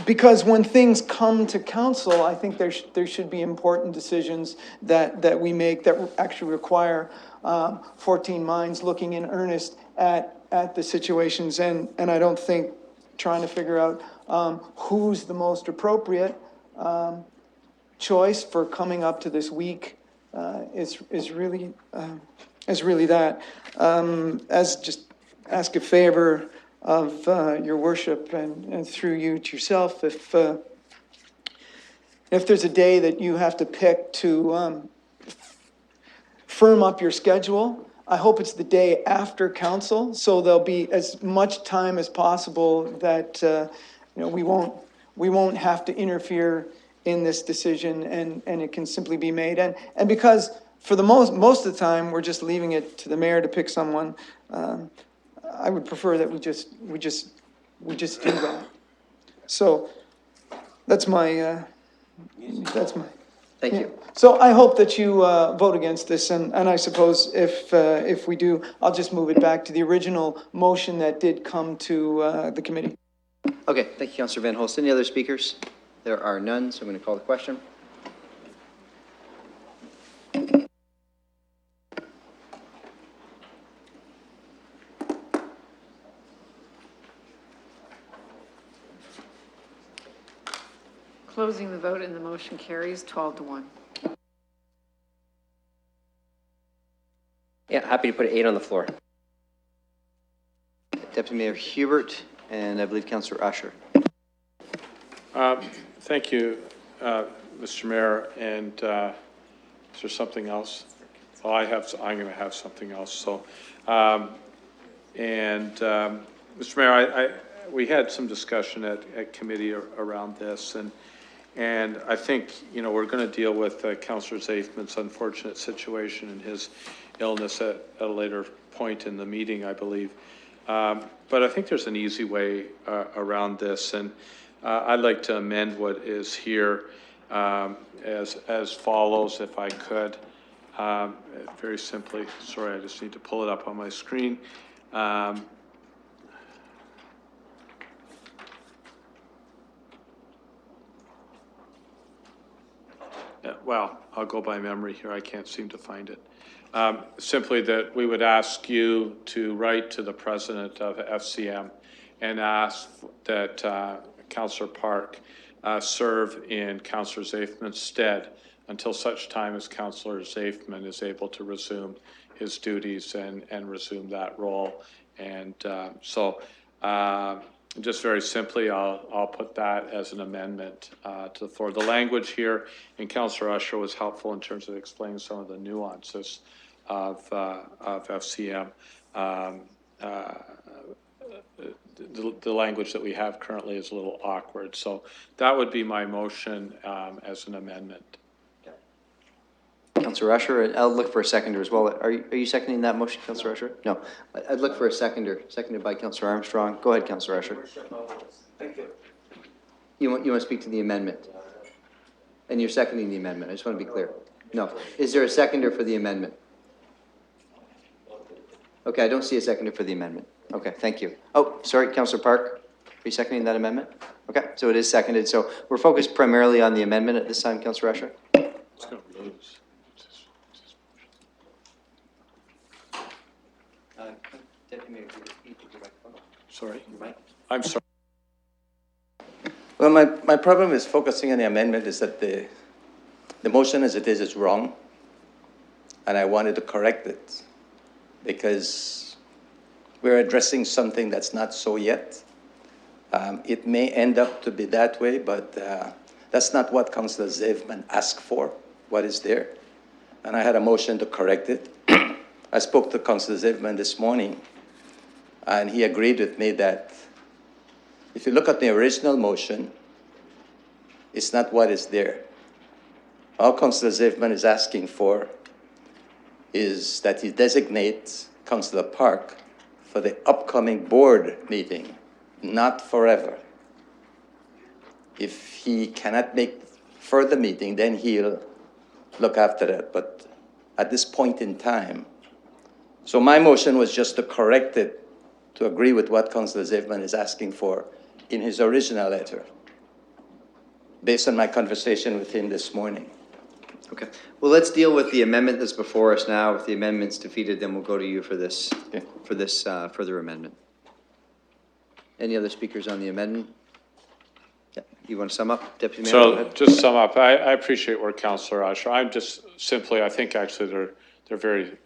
[SPEAKER 14] Because when things come to council, I think there should be important decisions that we make that actually require 14 minds looking in earnest at the situations, and I don't think trying to figure out who's the most appropriate choice for coming up to this week is really that. As just ask a favor of your worship and through you to yourself, if there's a day that you have to pick to firm up your schedule, I hope it's the day after council, so there'll be as much time as possible that we won't have to interfere in this decision, and it can simply be made. And because for the most of the time we're just leaving it to the mayor to pick someone, I would prefer that we just do that. So that's my.
[SPEAKER 19] Thank you.
[SPEAKER 14] So I hope that you vote against this, and I suppose if we do, I'll just move it back to the original motion that did come to the committee.
[SPEAKER 19] Okay, thank you, Councillor Van Holst. Any other speakers? There are none, so I'm going to call the question.
[SPEAKER 6] Closing the vote and the motion carries 12-1.
[SPEAKER 17] Yeah, happy to put 8 on the floor.
[SPEAKER 19] Deputy Mayor Hubert, and I believe Councillor Usher.
[SPEAKER 12] Thank you, Mr. Mayor, and is there something else? Well, I'm going to have something else. So, Mr. Mayor, we had some discussion at committee around this, and And I think, we're going to deal with Councillor Zafman's unfortunate situation and his illness at a later point in the meeting, I believe. But I think there's an easy way around this, and I'd like to amend what is here as follows, if I could. Very simply, sorry, I just need to pull it up on my screen. Well, I'll go by memory here. I can't seem to find it. Simply that we would ask you to write to the president of FCM and ask that Councillor Park serve in Councillor Zafman's stead until such time as Councillor Zafman is able to resume his duties and resume that role. And just very simply, I'll put that as an amendment to the floor. The language here, and Councillor Usher was helpful in terms of explaining some of the nuances of FCM. The language that we have currently is a little awkward. So that would be my motion as an amendment.
[SPEAKER 19] Councillor Usher, I'll look for a seconder as well. Are you seconding that motion, Councillor Usher? No. I'd look for a seconder, seconded by Councillor Armstrong. Go ahead, Councillor Usher.
[SPEAKER 21] Thank you.
[SPEAKER 19] You want to speak to the amendment? And you're seconding the amendment. I just want to be clear. No. Is there a seconder for the amendment? Okay, I don't see a seconder for the amendment. Okay, thank you. Oh, sorry, Councillor Park. Are you seconding that amendment? Okay, so it is seconded. So we're focused primarily on the amendment at this time, Councillor Usher?
[SPEAKER 12] It's going to lose. Sorry? I'm sorry.
[SPEAKER 21] Well, my problem is focusing on the amendment is that the motion as it is wrong, and I wanted to correct it because we're addressing something that's not so yet. It may end up to be that way, but that's not what Councillor Zafman asked for, what is there. And I had a motion to correct it. I spoke to Councillor Zafman this morning, and he agreed with me that if you look at the original motion, it's not what is there. All Councillor Zafman is asking for is that he designates Councillor Park for the upcoming board meeting, not forever. If he cannot make further meeting, then he'll look after that. But at this point in time, so my motion was just to correct it to agree with what Councillor Zafman is asking for in his original letter, based on my conversation with him this morning.
[SPEAKER 19] Okay. Well, let's deal with the amendment that's before us now. If the amendment's defeated, then we'll go to you for this, further amendment. Any other speakers on the amendment? Yeah. You want to sum up, Deputy Mayor? Go
[SPEAKER 12] So
[SPEAKER 19] ahead.
[SPEAKER 12] just sum up, I appreciate where Councillor Usher, I'm just simply, I think actually they're very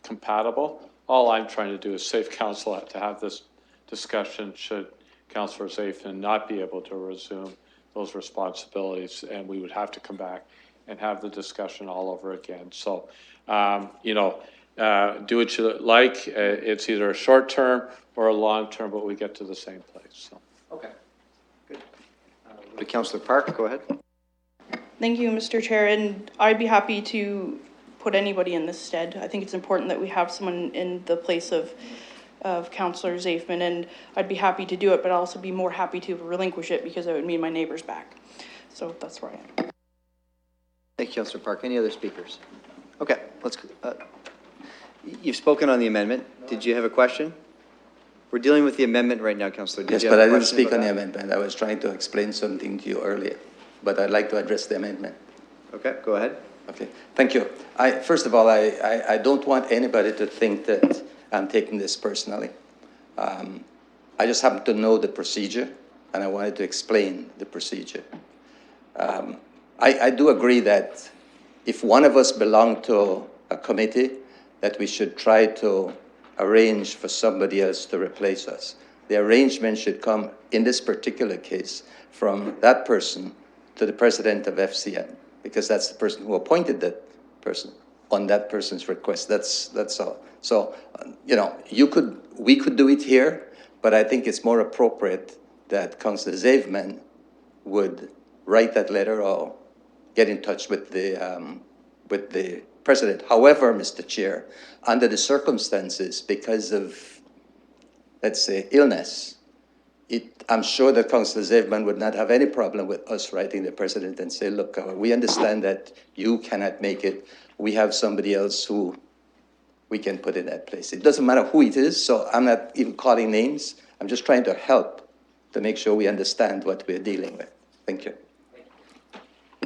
[SPEAKER 12] compatible. All I'm trying to do is save council to have this discussion should Councillor Zafman not be able to resume those responsibilities, and we would have to come back and have the discussion all over again. So, do what you like. It's either a short term or a long term, but we get to the same place. So.
[SPEAKER 19] Okay. Good. Councillor Park, go ahead.
[SPEAKER 11] Thank you, Mr. Chair, and I'd be happy to put anybody in this stead. I think it's important that we have someone in the place of Councillor Zafman, and I'd be happy to do it, but I'd also be more happy to relinquish it because it would mean my neighbor's back. So that's where I am.
[SPEAKER 19] Thank you, Councillor Park. Any other speakers? Okay, let's, you've spoken on the amendment. Did you have a question? We're dealing with the amendment right now, Councillor.
[SPEAKER 21] Yes, but I didn't speak on the amendment. I was trying to explain something to you earlier, but I'd like to address the amendment.
[SPEAKER 19] Okay, go ahead.
[SPEAKER 21] Okay, thank you. First of all, I don't want anybody to think that I'm taking this personally. I just happen to know the procedure, and I wanted to explain the procedure. I do agree that if one of us belonged to a committee, that we should try to arrange for somebody else to replace us. The arrangement should come, in this particular case, from that person to the president of FCM, because that's the person who appointed that person on that person's request. That's all. So, we could do it here, but I think it's more appropriate that Councillor Zafman would write that letter or get in touch with the president. However, Mr. Chair, under the circumstances, because of, let's say, illness, I'm sure that Councillor Zevman would not have any problem with us writing the president and say, look, we understand that you cannot make it. We have somebody else who we can put in that place. It doesn't matter who it is, so I'm not even calling names. I'm just trying to help to make sure we understand what we're dealing with. Thank you.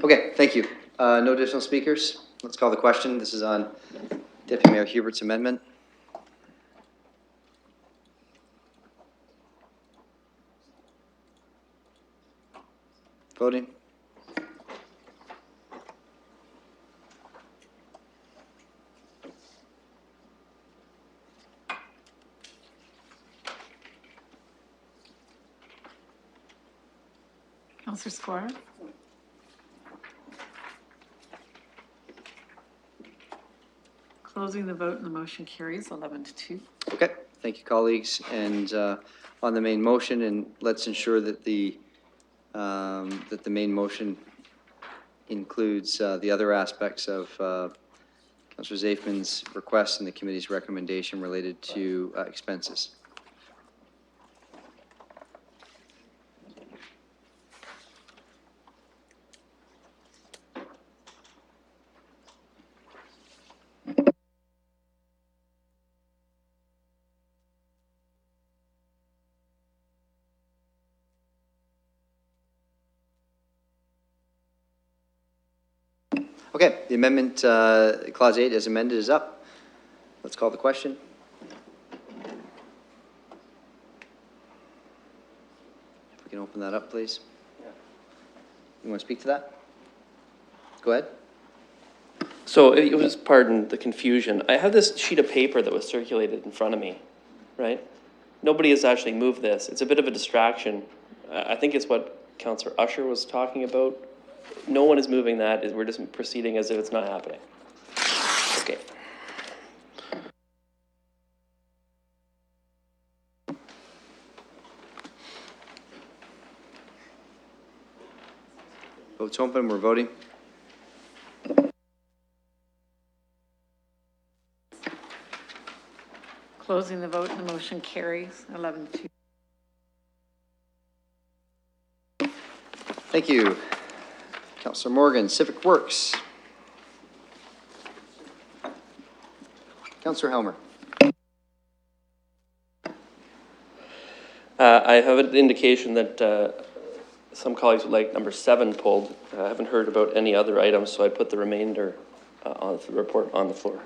[SPEAKER 19] Okay, thank you. No additional speakers. Let's call the question. This is on Deputy Mayor Hubert's amendment. Voting.
[SPEAKER 6] Councillor Squire. Closing the vote and the motion carries 11-2.
[SPEAKER 19] Okay, thank you, colleagues. And on the main motion, and let's ensure that the main motion includes the other aspects of Councillor Zafman's request and the committee's recommendation related to expenses. Okay, the amendment, Clause 8 as amended is up. Let's call the question. If we can open that up, please. You want to speak to that? Go ahead.
[SPEAKER 13] So it was, pardon the confusion, I have this sheet of paper that was circulated in front of me, right? Nobody has actually moved this. It's a bit of a distraction. I think it's what Councillor Usher was talking about. No one is moving that. We're just proceeding as if it's not happening. Okay.
[SPEAKER 19] Vote's open. We're voting.
[SPEAKER 6] Closing the vote and the motion carries 11-2.
[SPEAKER 19] Thank you. Councillor Morgan, Civic Works. Councillor Helmer.
[SPEAKER 13] I have an indication that some colleagues would like number 7 pulled. I haven't heard about any other items, so I put the remainder on the report on the floor.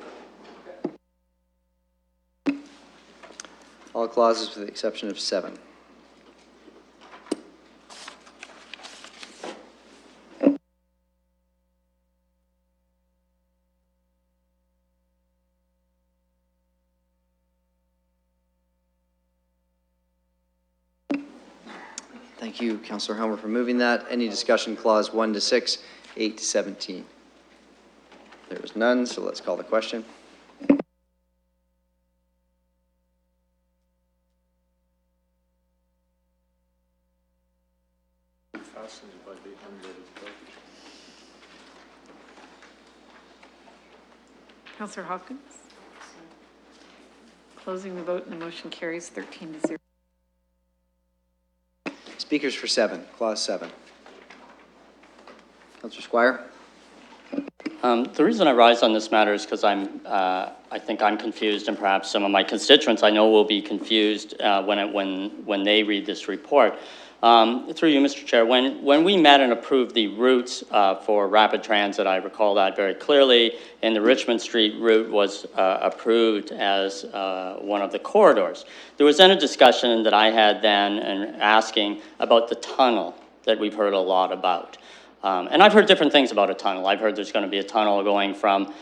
[SPEAKER 19] All clauses with the exception of 7. Thank you, Councillor Helmer, for moving that. Any discussion, clause 1 to 6, 8 to 17? There is none, so let's call the question.
[SPEAKER 6] Councillor Hopkins. Closing the vote and the motion carries 13-0.
[SPEAKER 19] Speakers for 7, clause 7. Councillor Squire.
[SPEAKER 9] The reason I rise on this matter is because I think I'm confused, and perhaps some of my constituents I know will be confused when they read this report. Through you, Mr. Chair, when we met and approved the routes for rapid transit, I recall that very clearly, and the Richmond Street route was approved as one of the corridors. There was then a discussion that I had then and asking about the tunnel that we've heard a lot about. And I've heard different things about a tunnel. I've heard there's going to be a tunnel going from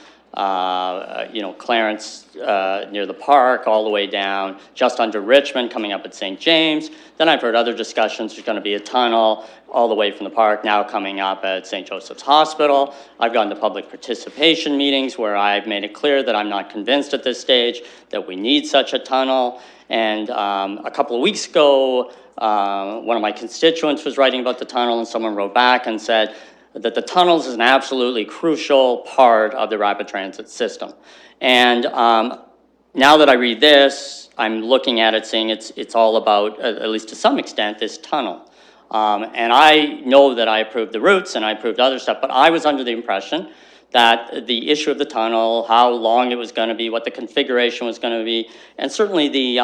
[SPEAKER 9] Clarence near the park, all the way down just under Richmond, coming up at St. James. Then I've heard other discussions. There's going to be a tunnel all the way from the park now coming up at St. Joseph's Hospital. I've gone to public participation meetings where I've made it clear that I'm not convinced at this stage that we need such a tunnel. And a couple of weeks ago, one of my constituents was writing about the tunnel, and someone wrote back and said that the tunnels is an absolutely crucial part of the rapid transit system. And now that I read this, I'm looking at it saying it's all about, at least to some extent, this tunnel. And I know that I approved the routes and I approved other stuff, but I was under the impression that the issue of the tunnel, how long it was going to be, what the configuration was going to be, and certainly the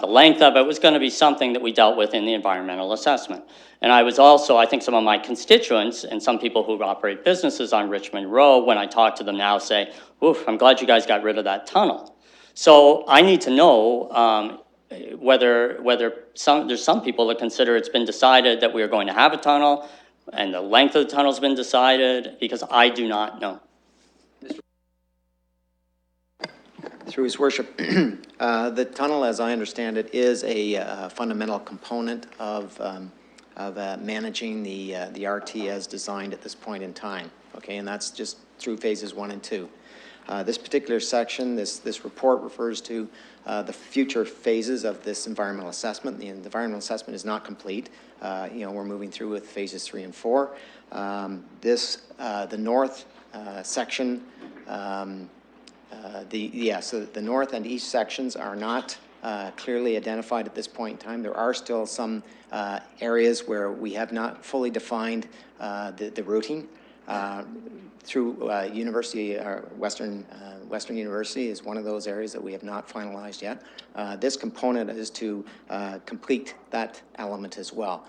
[SPEAKER 9] length of it was going to be something that we dealt with in the environmental assessment. And I was also, I think some of my constituents and some people who operate businesses on Richmond Row, when I talk to them now, say, oof, I'm glad you guys got rid of that tunnel. So I need to know whether there's some people that consider it's been decided that we are going to have a tunnel and the length of the tunnel has been decided, because I do not know.
[SPEAKER 4] Through His Worship, the tunnel, as I understand it, is a fundamental component of managing the RT as designed at this point in time. Okay, and that's just through phases 1 and 2. This particular section, this report refers to the future phases of this environmental assessment. The environmental assessment is not complete. We're moving through with phases 3 and 4. The north section, so the north and east sections are not clearly identified at this point in time. There are still some areas where we have not fully defined the routing. Through Western University is one of those areas that we have not finalized yet. This component is to complete that element as well.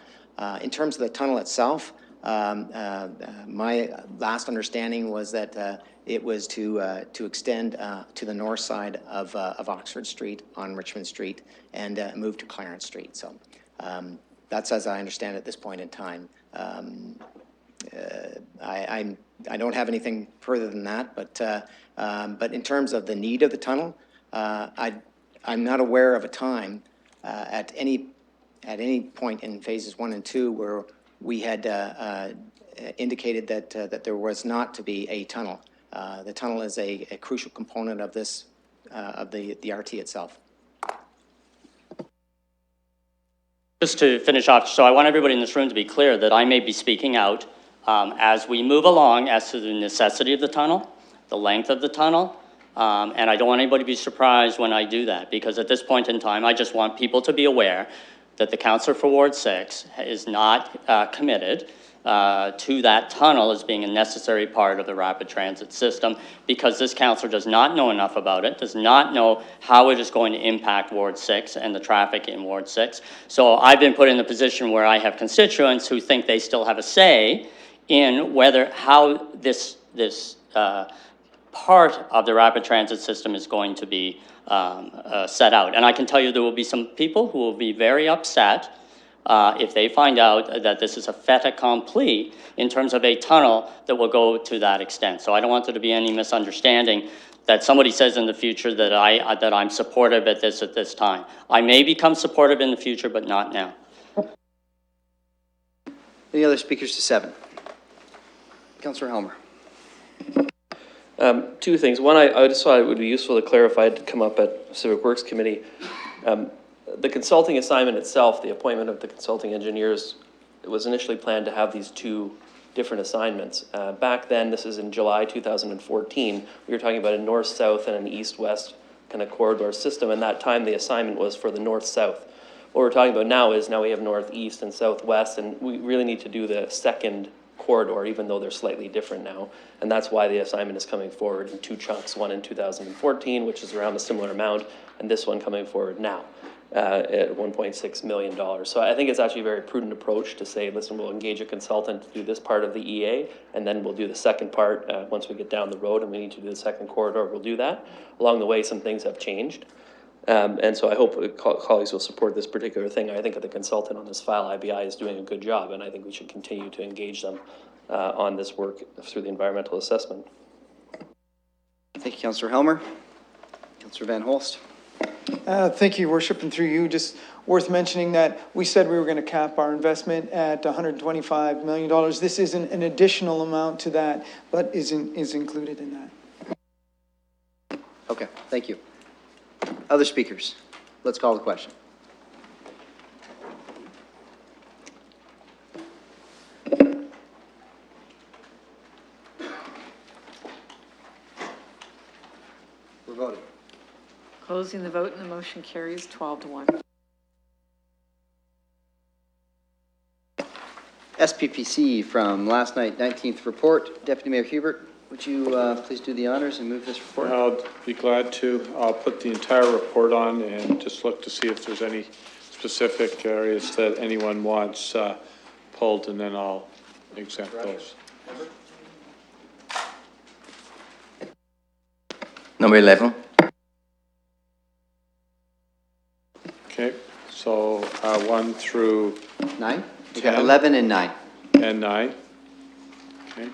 [SPEAKER 4] In terms of the tunnel itself, my last understanding was that it was to extend to the north side of Oxford Street on Richmond Street and move to Clarence Street. So that's as I understand at this point in time. I don't have anything further than that, but in terms of the need of the tunnel, I'm not aware of a time at any point in phases 1 and 2 where we had indicated that there was not to be a tunnel. The tunnel is a crucial component of this of the RT itself.
[SPEAKER 9] Just to finish off, so I want everybody in this room to be clear that I may be speaking out as we move along as to the necessity of the tunnel, the length of the tunnel, and I don't want anybody to be surprised when I do that, because at this point in time, I just want people to be aware that the councillor for Ward 6 is not committed to that tunnel as being a necessary part of the rapid transit system, because this councillor does not know enough about it, does not know how it is going to impact Ward 6 and the traffic in Ward 6. So I've been put in the position where I have constituents who think they still have a say in how this part of the rapid transit system is going to be set out. And I can tell you there will be some people who will be very upset if they find out that this is a fait accompli in terms of a tunnel that will go to that extent. So I don't want there to be any misunderstanding that somebody says in the future that I'm supportive at this time. I may become supportive in the future, but not now.
[SPEAKER 19] Any other speakers to 7? Councillor Helmer.
[SPEAKER 13] Two things. One, I just thought it would be useful to clarify, it did come up at Civic Works Committee. The consulting assignment itself, the appointment of the consulting engineers, it was initially planned to have these 2 different assignments. Back then, this is in July 2014, we were talking about a north-south and an east-west kind of corridor system, and that time the assignment was for the north-south. What we're talking about now is we have northeast and southwest, and we really need to do the second corridor, even though they're slightly different now. And that's why the assignment is coming forward in 2 chunks, one in 2014, which is around a similar amount, and this one coming forward now at $1.6 million. So I think it's actually a very prudent approach to say, listen, we'll engage a consultant to do this part of the EA, and then we'll do the second part once we get down the road and we need to do the second corridor, we'll do that. Along the way, some things have changed. And so I hope colleagues will support this particular thing. I think the consultant on this file, IBI, is doing a good job, and I think we should continue to engage them on this work through the environmental assessment.
[SPEAKER 19] Thank you, Councillor Helmer. Councillor Van Holst.
[SPEAKER 14] Thank you, Your Worship, and through you, just worth mentioning that we said we were going to cap our investment at $125 million. This isn't an additional amount to that, but is included in that.
[SPEAKER 19] Okay, thank you. Other speakers? Let's call the question.
[SPEAKER 6] Closing the vote and the motion carries 12-1.
[SPEAKER 19] SPPC from last night, 19th report. Deputy Mayor Hubert, would you please do the honors and move this report?
[SPEAKER 12] I'll be glad to. I'll put the entire report on and just look to see if there's any specific areas that anyone wants pulled, and then I'll exempt those.
[SPEAKER 21] Number 11.
[SPEAKER 12] Okay, so 1 through
[SPEAKER 19] 9? We
[SPEAKER 12] 10.
[SPEAKER 19] got 11 and 9.
[SPEAKER 12] And 9. Okay.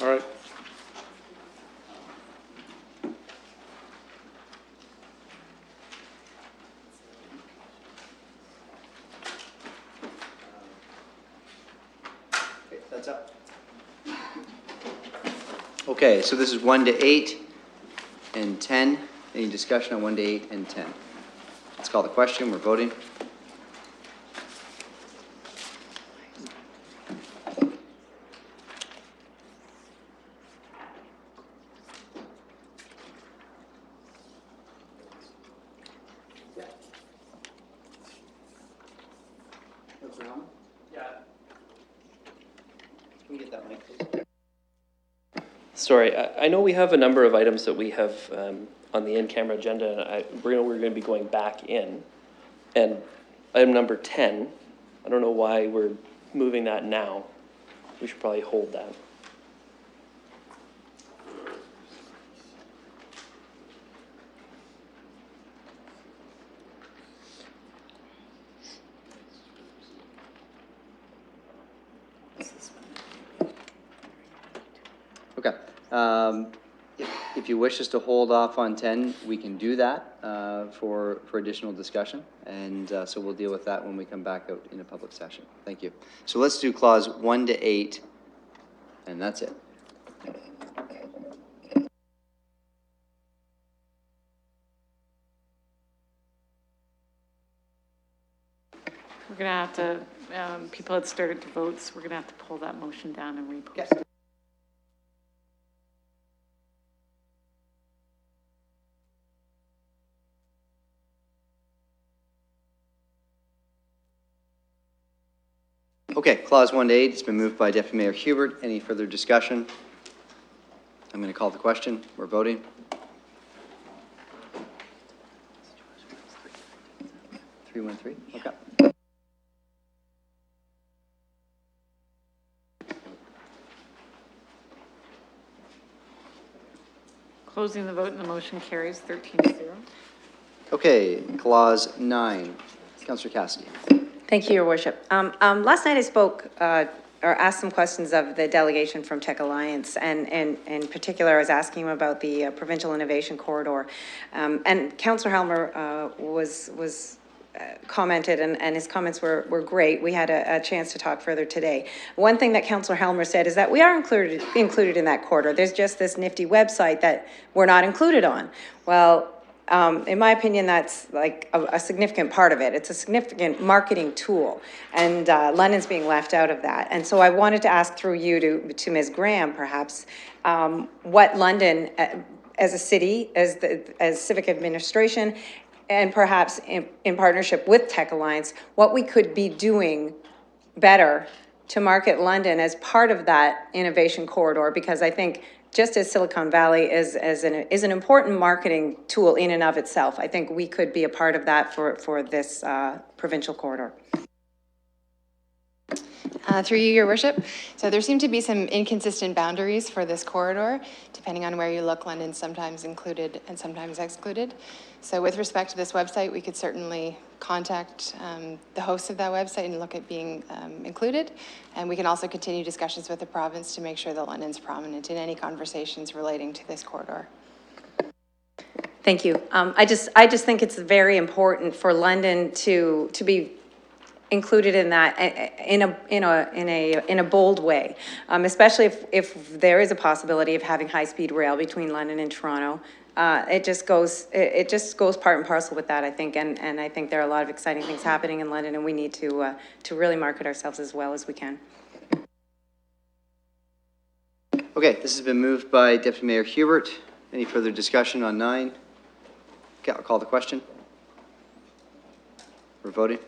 [SPEAKER 12] All right.
[SPEAKER 19] That's up. Okay, so this is 1 to 8 and 10. Any discussion on 1 to 8 and 10? Let's call the question. We're voting.
[SPEAKER 13] Sorry, I know we have a number of items that we have on the in-camera agenda, and we're going to be going back in. And item number 10, I don't know why we're moving that now. We should probably hold that.
[SPEAKER 19] Okay. If you wish us to hold off on 10, we can do that for additional discussion. And so we'll deal with that when we come back out in a public session. Thank you. So let's do clause 1 to 8, and that's it.
[SPEAKER 6] We're going to have to, people had started to vote, so we're going to have to pull that motion down and repost it.
[SPEAKER 19] Okay, clause 1 to 8, it's been moved by Deputy Mayor Hubert. Any further discussion? I'm going to call the question. We're voting. Three, 1, 3. Okay.
[SPEAKER 6] Closing the vote and the motion carries 13-0.
[SPEAKER 19] Okay, clause 9. Councillor Cassidy.
[SPEAKER 18] Thank you, Your Worship. Last night I spoke or asked some questions of the delegation from Tech Alliance, and in particular, I was asking him about the Provincial Innovation Corridor. And Councillor Helmer was commented, and his comments were great. We had a chance to talk further today. One thing that Councillor Helmer said is that we are included in that corridor. There's just this nifty website that we're not included on. Well, in my opinion, that's like a significant part of it. It's a significant marketing tool, and London's being left out of that. And so I wanted to ask through you to Ms. Graham, perhaps, what London, as a city, as civic administration, and perhaps in partnership with Tech Alliance, what we could be doing better to market London as part of that innovation corridor, because I think just as Silicon Valley is an important marketing tool in and of itself, I think we could be a part of that for this provincial corridor.
[SPEAKER 5] Through you, Your Worship. So there seem to be some inconsistent boundaries for this corridor. Depending on where you look, London's sometimes included and sometimes excluded. So with respect to this website, we could certainly contact the hosts of that website and look at being included. And we can also continue discussions with the province to make sure that London's prominent in any conversations relating to this corridor.
[SPEAKER 18] Thank you. I just think it's very important for London to be included in that in a bold way, especially if there is a possibility of having high-speed rail between London and Toronto. It just goes part and parcel with that, I think, and I think there are a lot of exciting things happening in London, and we need to really market ourselves as well as we can.
[SPEAKER 19] Okay, this has been moved by Deputy Mayor Hubert. Any further discussion on 9? Okay, I'll call the question. We're voting.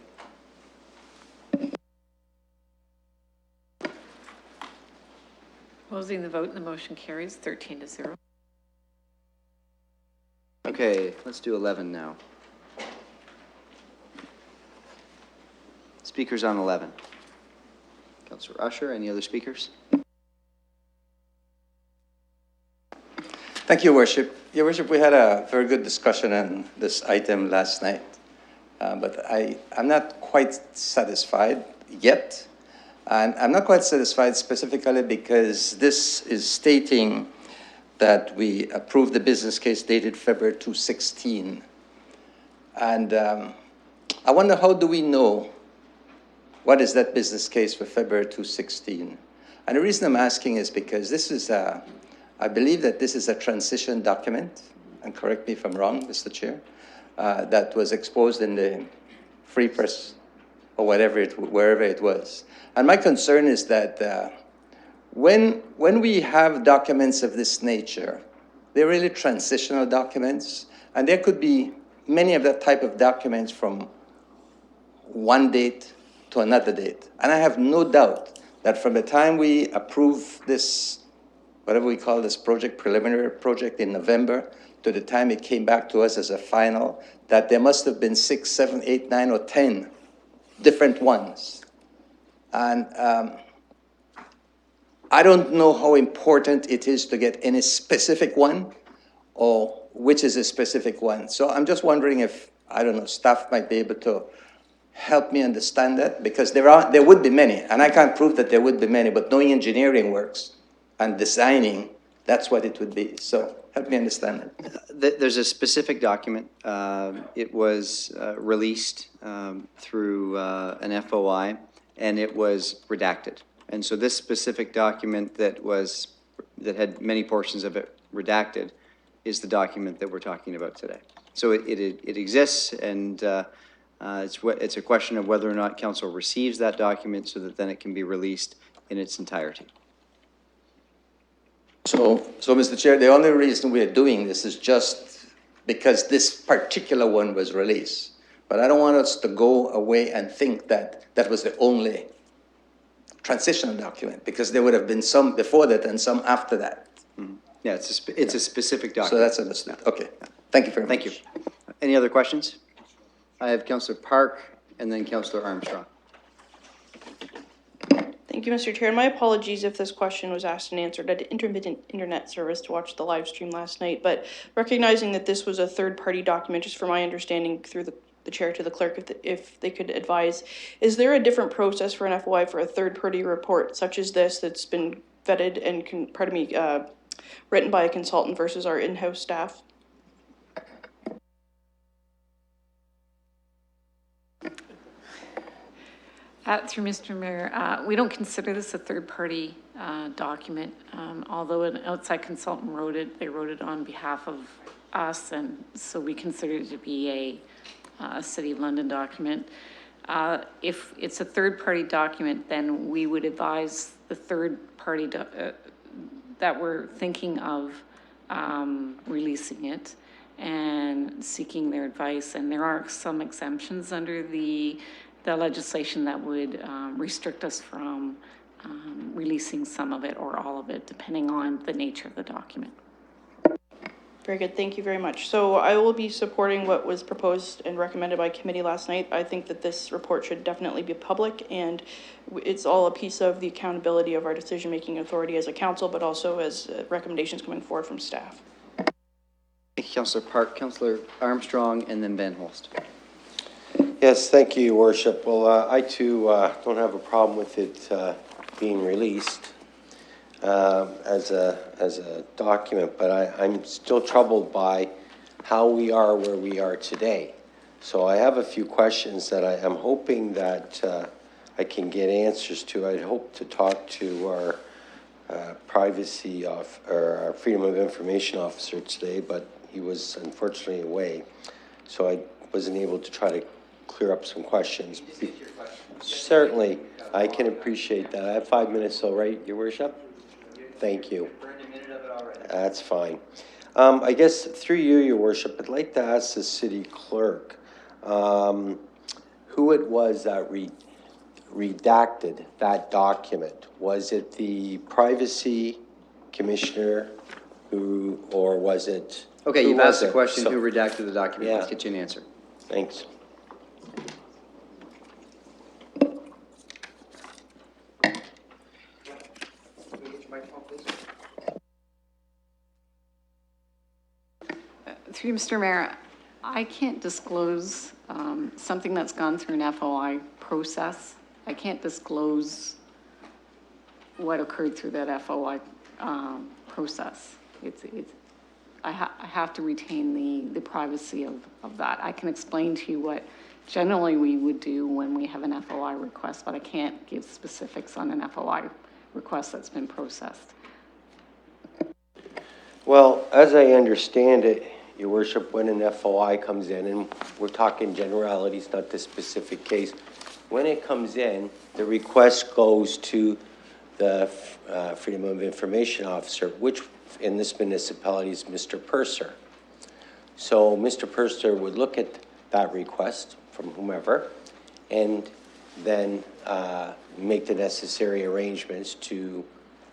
[SPEAKER 6] Closing the vote, and the motion carries 13-0.
[SPEAKER 19] Okay, let's do 11 now. Speakers on 11. Councillor Usher, any other speakers?
[SPEAKER 21] Thank you, Worship. Your Worship, we had a very good discussion on this item last night, but I'm not quite satisfied yet. And I'm not quite satisfied specifically because this is stating that we approved the business case dated February 2016. And I wonder, how do we know what is that business case for February 2016? And the reason I'm asking is because this is I believe that this is a transition document, and correct me if I'm wrong, Mr. Chair, that was exposed in the Free Press or wherever it was. And my concern is that when we have documents of this nature, they're really transitional documents, and there could be many of that type of documents from one date to another date. And I have no doubt that from the time we approve this, whatever we call this project, preliminary project in November, to the time it came back to us as a final, that there must have been 6, 7, 8, 9, or 10 different ones. And I don't know how important it is to get any specific one or which is a specific one. So I'm just wondering if, I don't know, staff might be able to help me understand that, because there would be many, and I can't prove that there would be many, but knowing engineering works and designing, that's what it would be. So help me understand that.
[SPEAKER 19] There's a specific document. It was released through an FOI, and it was redacted. And so this specific document that had many portions of it redacted is the document that we're talking about today. So it exists, and it's a question of whether or not council receives that document so that then it can be released in its entirety.
[SPEAKER 21] So, Mr. Chair, the only reason we are doing this is just because this particular one was released. But I don't want us to go away and think that that was the only transitional document, because there would have been some before that and some after that.
[SPEAKER 19] Mm-hmm. Yeah, it's a specific document.
[SPEAKER 21] So that's understood. Okay. Thank you very much.
[SPEAKER 19] Thank you. Any other questions? I have Councillor Park and then Councillor Armstrong.
[SPEAKER 11] Thank you, Mr. Chair. And my apologies if this question was asked and answered. I had intermittent internet service to watch the live stream last night, but recognizing that this was a third-party document, just from my understanding through the chair to the clerk, if they could advise, is there a different process for an FOI for a third-party report such as this that's been vetted and, written by a consultant versus our in-house staff?
[SPEAKER 6] Through Mr. Mayor, we don't consider this a third-party document. Although an outside consultant wrote it, they wrote it on behalf of us, and so we consider it to be a City of London document. If it's a third-party document, then we would advise the third party that we're thinking of releasing it and seeking their advice. And there are some exemptions under the legislation that would restrict us from releasing some of it or all of it, depending on the nature of the document.
[SPEAKER 11] Very good. Thank you very much. So I will be supporting what was proposed and recommended by committee last night. I think that this report should definitely be public, and it's all a piece of the accountability of our decision-making authority as a council, but also as recommendations coming forward from staff.
[SPEAKER 19] Thank you, Councillor Park. Councillor Armstrong, and then Van Holst.
[SPEAKER 15] Yes, thank you, Your Worship. Well, I too don't have a problem with it being released as a document, but I'm still troubled by how we are where we are today. So I have a few questions that I am hoping that I can get answers to. I'd hope to talk to our our Freedom of Information officer today, but he was unfortunately away, so I wasn't able to try to clear up some questions. Certainly, I can appreciate that. I have 5 minutes, so right, Your Worship? Thank you. That's fine. I guess through you, your worship, I'd like to ask the city clerk, who it was that redacted that document. Was it the privacy commissioner or was it?
[SPEAKER 19] Okay,
[SPEAKER 15] who
[SPEAKER 19] you've
[SPEAKER 15] was
[SPEAKER 19] asked the
[SPEAKER 15] it?
[SPEAKER 19] question,
[SPEAKER 15] So-
[SPEAKER 19] who redacted the document?
[SPEAKER 15] Yeah.
[SPEAKER 19] Let's get you an answer.
[SPEAKER 15] Thanks.
[SPEAKER 6] Through you, Mr. Mayor, I can't disclose something that's gone through an FOI process. I can't disclose what occurred through that FOI process. I have to retain the privacy of that. I can explain to you what generally we would do when we have an FOI request, but I can't give specifics on an FOI request that's been processed.
[SPEAKER 15] Well, as I understand it, your worship, when an FOI comes in, and we're talking generalities, not the specific case, when it comes in, the request goes to the Freedom of Information Officer, which in this municipality is Mr. Purser. So Mr. Purser would look at that request from whomever and then make the necessary arrangements to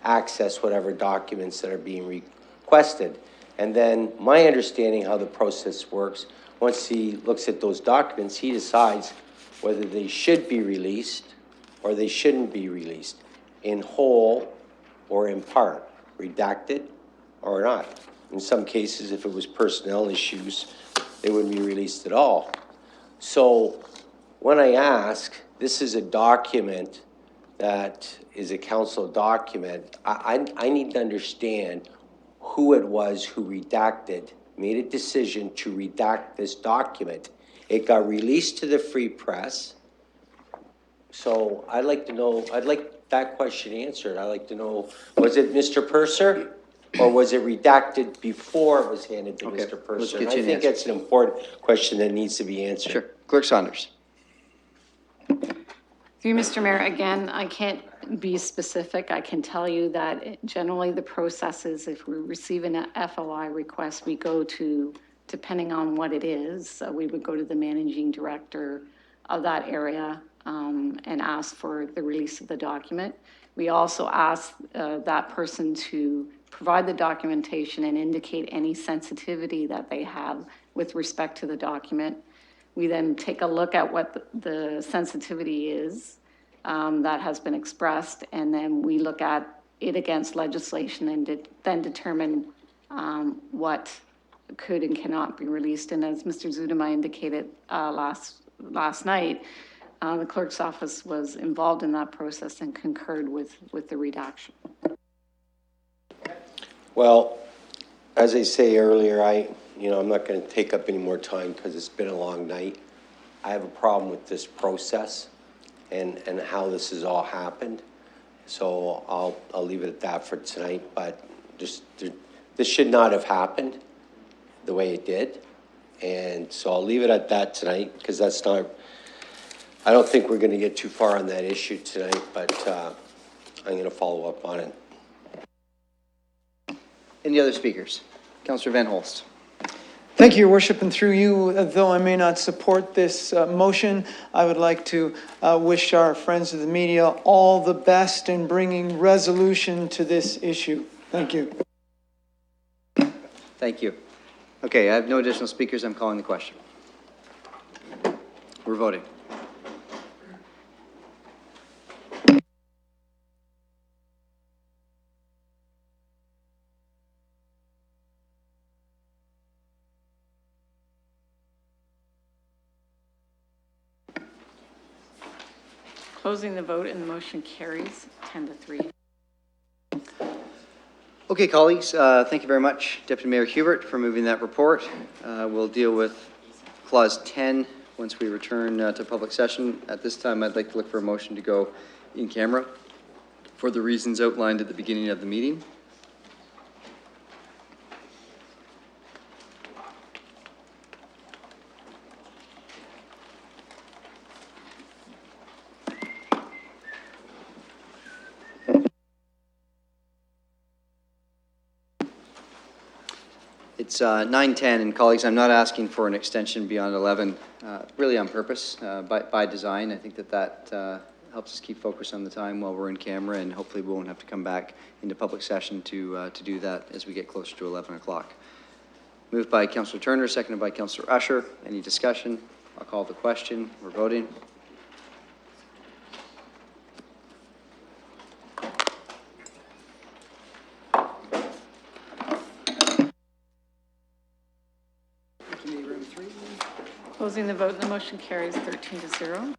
[SPEAKER 15] access whatever documents that are being requested. And then my understanding how the process works, once he looks at those documents, he decides whether they should be released or they shouldn't be released, in whole or in part, redacted or not. In some cases, if it was personnel issues, they wouldn't be released at all. So when I ask, this is a document that is a council document, I need to understand who it was who made a decision to redact this document. It got released to the free press. So I'd like to know, I'd like that question answered. I'd like to know, was it Mr. Purser or was it redacted before it was handed to Mr. Purser?
[SPEAKER 19] Let's get
[SPEAKER 15] And
[SPEAKER 19] you
[SPEAKER 15] I
[SPEAKER 19] an
[SPEAKER 15] think
[SPEAKER 19] answer.
[SPEAKER 15] that's an important question that needs to be answered.
[SPEAKER 19] Sure. Clerk Saunders.
[SPEAKER 6] Through you, Mr. Mayor, again, I can't be specific. I can tell you that generally the process is if we receive an FOI request, we go to, depending on what it is, we would go to the managing director of that area and ask for the release of the document. We also ask that person to provide the documentation and indicate any sensitivity that they have with respect to the document. We then take a look at what the sensitivity is that has been expressed, and then we look at it against legislation and then determine what could and cannot be released. And as Mr. Zudema indicated last night, the clerk's office was involved in that process and concurred with the redaction.
[SPEAKER 15] Well, as I say earlier, I'm not going to take up any more time because it's been a long night. I have a problem with this process and how this has all happened. So I'll leave it at that for tonight, but this should not have happened the way it did. And so I'll leave it at that tonight because I don't think we're going to get too far on that issue tonight, but I'm going to follow up on it.
[SPEAKER 19] Any other speakers? Councillor Van Holst.
[SPEAKER 14] Thank you, Your Worship, and through you, though I may not support this motion, I would like to wish our friends of the media all the best in bringing resolution to this issue. Thank you.
[SPEAKER 19] Thank you. Okay, I have no additional speakers. I'm calling the question. We're voting.
[SPEAKER 6] Closing the vote and the motion carries 10-3.
[SPEAKER 19] Okay, colleagues, thank you very much, Deputy Mayor Hubert, for moving that report. We'll deal with Clause 10 once we return to public session. At this time, I'd like to look for a motion to go in camera for the reasons outlined at the beginning of the meeting. It's 9:10, and colleagues, I'm not asking for an extension beyond 11, really on purpose, by design. I think that helps us keep focus on the time while we're in camera, and hopefully we won't have to come back into public session to do that as we get closer to 11 o'clock. Moved by Councillor Turner, seconded by Councillor Usher. Any discussion? I'll call the question. We're voting.
[SPEAKER 6] Closing the vote, and the motion carries 13-0.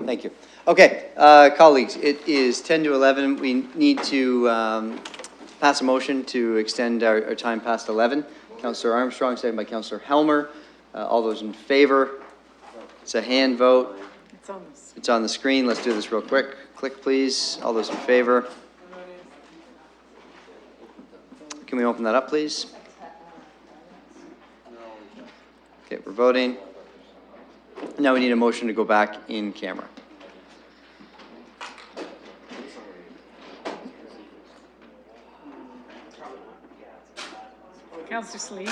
[SPEAKER 19] Thank you. Okay, colleagues, it is 10 to 11. We need to pass a motion to extend our time past 11. Councillor Armstrong, second by Councillor Helmer. All those in favor? It's a hand vote. It's on the screen. Let's do this real quick. Click, please. All those in favor? Can we open that up, please? Okay, we're voting. Now we need a motion to go back in camera.
[SPEAKER 6] Councillor Slee.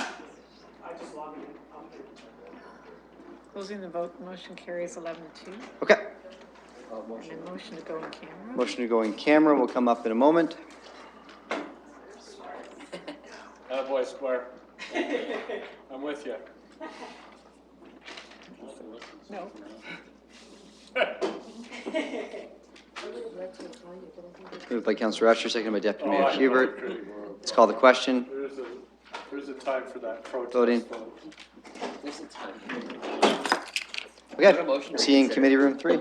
[SPEAKER 6] Closing the vote, motion carries 11 to 2.
[SPEAKER 19] Okay.
[SPEAKER 6] And then motion to go in camera.
[SPEAKER 19] Motion to go in camera will come up in a moment.
[SPEAKER 12] Attaboy, Square. I'm with you.
[SPEAKER 6] No.
[SPEAKER 19] Moved by Councillor Usher, seconded by Deputy Mayor Hubert. Let's call the question.
[SPEAKER 12] There's a time for that protest.
[SPEAKER 19] Voting.
[SPEAKER 12] vote.
[SPEAKER 19] Okay, see you in committee room 3.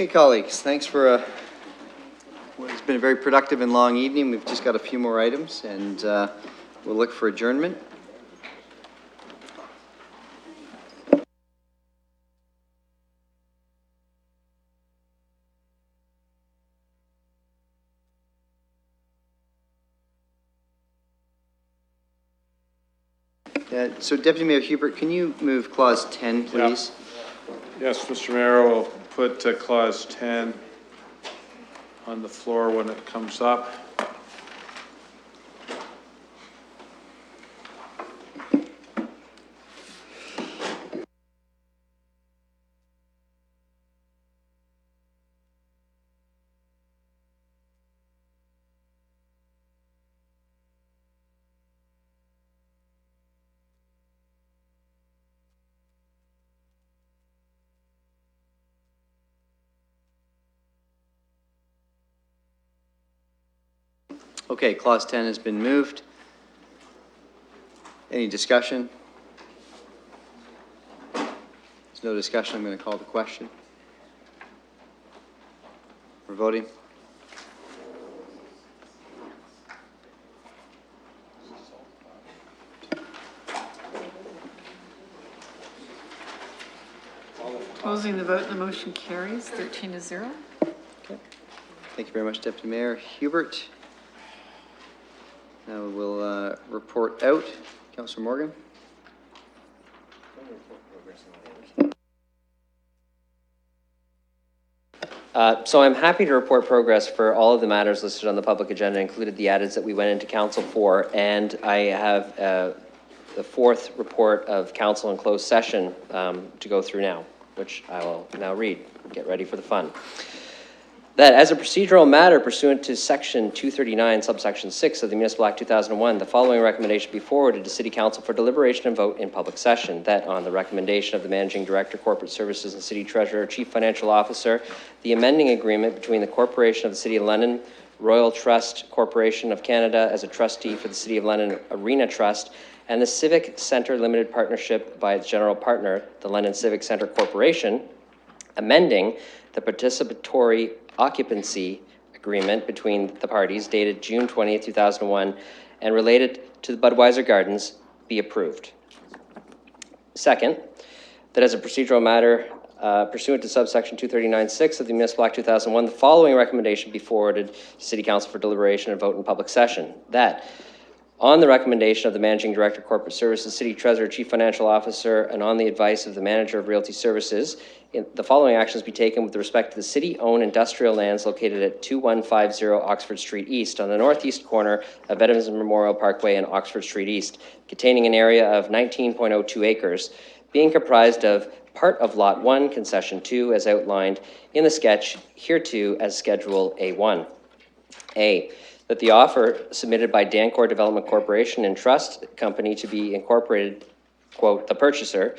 [SPEAKER 19] Okay, colleagues, thanks for what has been a very productive and long evening. We've just got a few more items, and we'll look for adjournment. So Deputy Mayor Hubert, can you move clause 10, please?
[SPEAKER 12] Yes, Mr. Mayor, we'll put clause 10 on the floor when it comes up.
[SPEAKER 19] Okay, clause 10 has been moved. Any discussion? There's no discussion. I'm going to call the question. We're voting.
[SPEAKER 6] Closing the vote, the motion carries 13-0.
[SPEAKER 19] Okay. Thank you very much, Deputy Mayor Hubert. Now we'll report out. Councillor Morgan.
[SPEAKER 17] So I'm happy to report progress for all of the matters listed on the public agenda, included the addeds that we went into council for, and I have the fourth report of council in closed session to go through now, which I will now read. Get ready for the fun. That as a procedural matter pursuant to section 239, subsection 6 of the Municipal Act 2001, the following recommendation be forwarded to City Council for deliberation and vote in public session. That on the recommendation of the Managing Director, Corporate Services and City Treasurer, Chief Financial Officer, the amending agreement between the Corporation of the City of London, Royal Trust Corporation of Canada as a trustee for the City of London Arena Trust, and the Civic Centre Limited Partnership by its general partner, the London Civic Centre Corporation, amending the participatory occupancy agreement between the parties dated June 20th, 2001, and related to the Budweiser Gardens be approved. Second, that as a procedural matter pursuant to subsection 239(6) of the Municipal Act 2001, the following recommendation be forwarded to City Council for deliberation and vote in public session. That on the recommendation of the Managing Director, Corporate Services, City Treasurer, Chief Financial Officer, and on the advice of the Manager of Realty Services, the following actions be taken with respect to the city-owned industrial lands located at 2150 Oxford Street East on the northeast corner of Edmonton Memorial Parkway and Oxford Street East, containing an area of 19.02 acres, being comprised of part of Lot 1, Concession 2, as outlined in the sketch hereto as Schedule A1. A, that the offer submitted by Dancor Development Corporation and Trust Company to be incorporated, quote, the purchaser,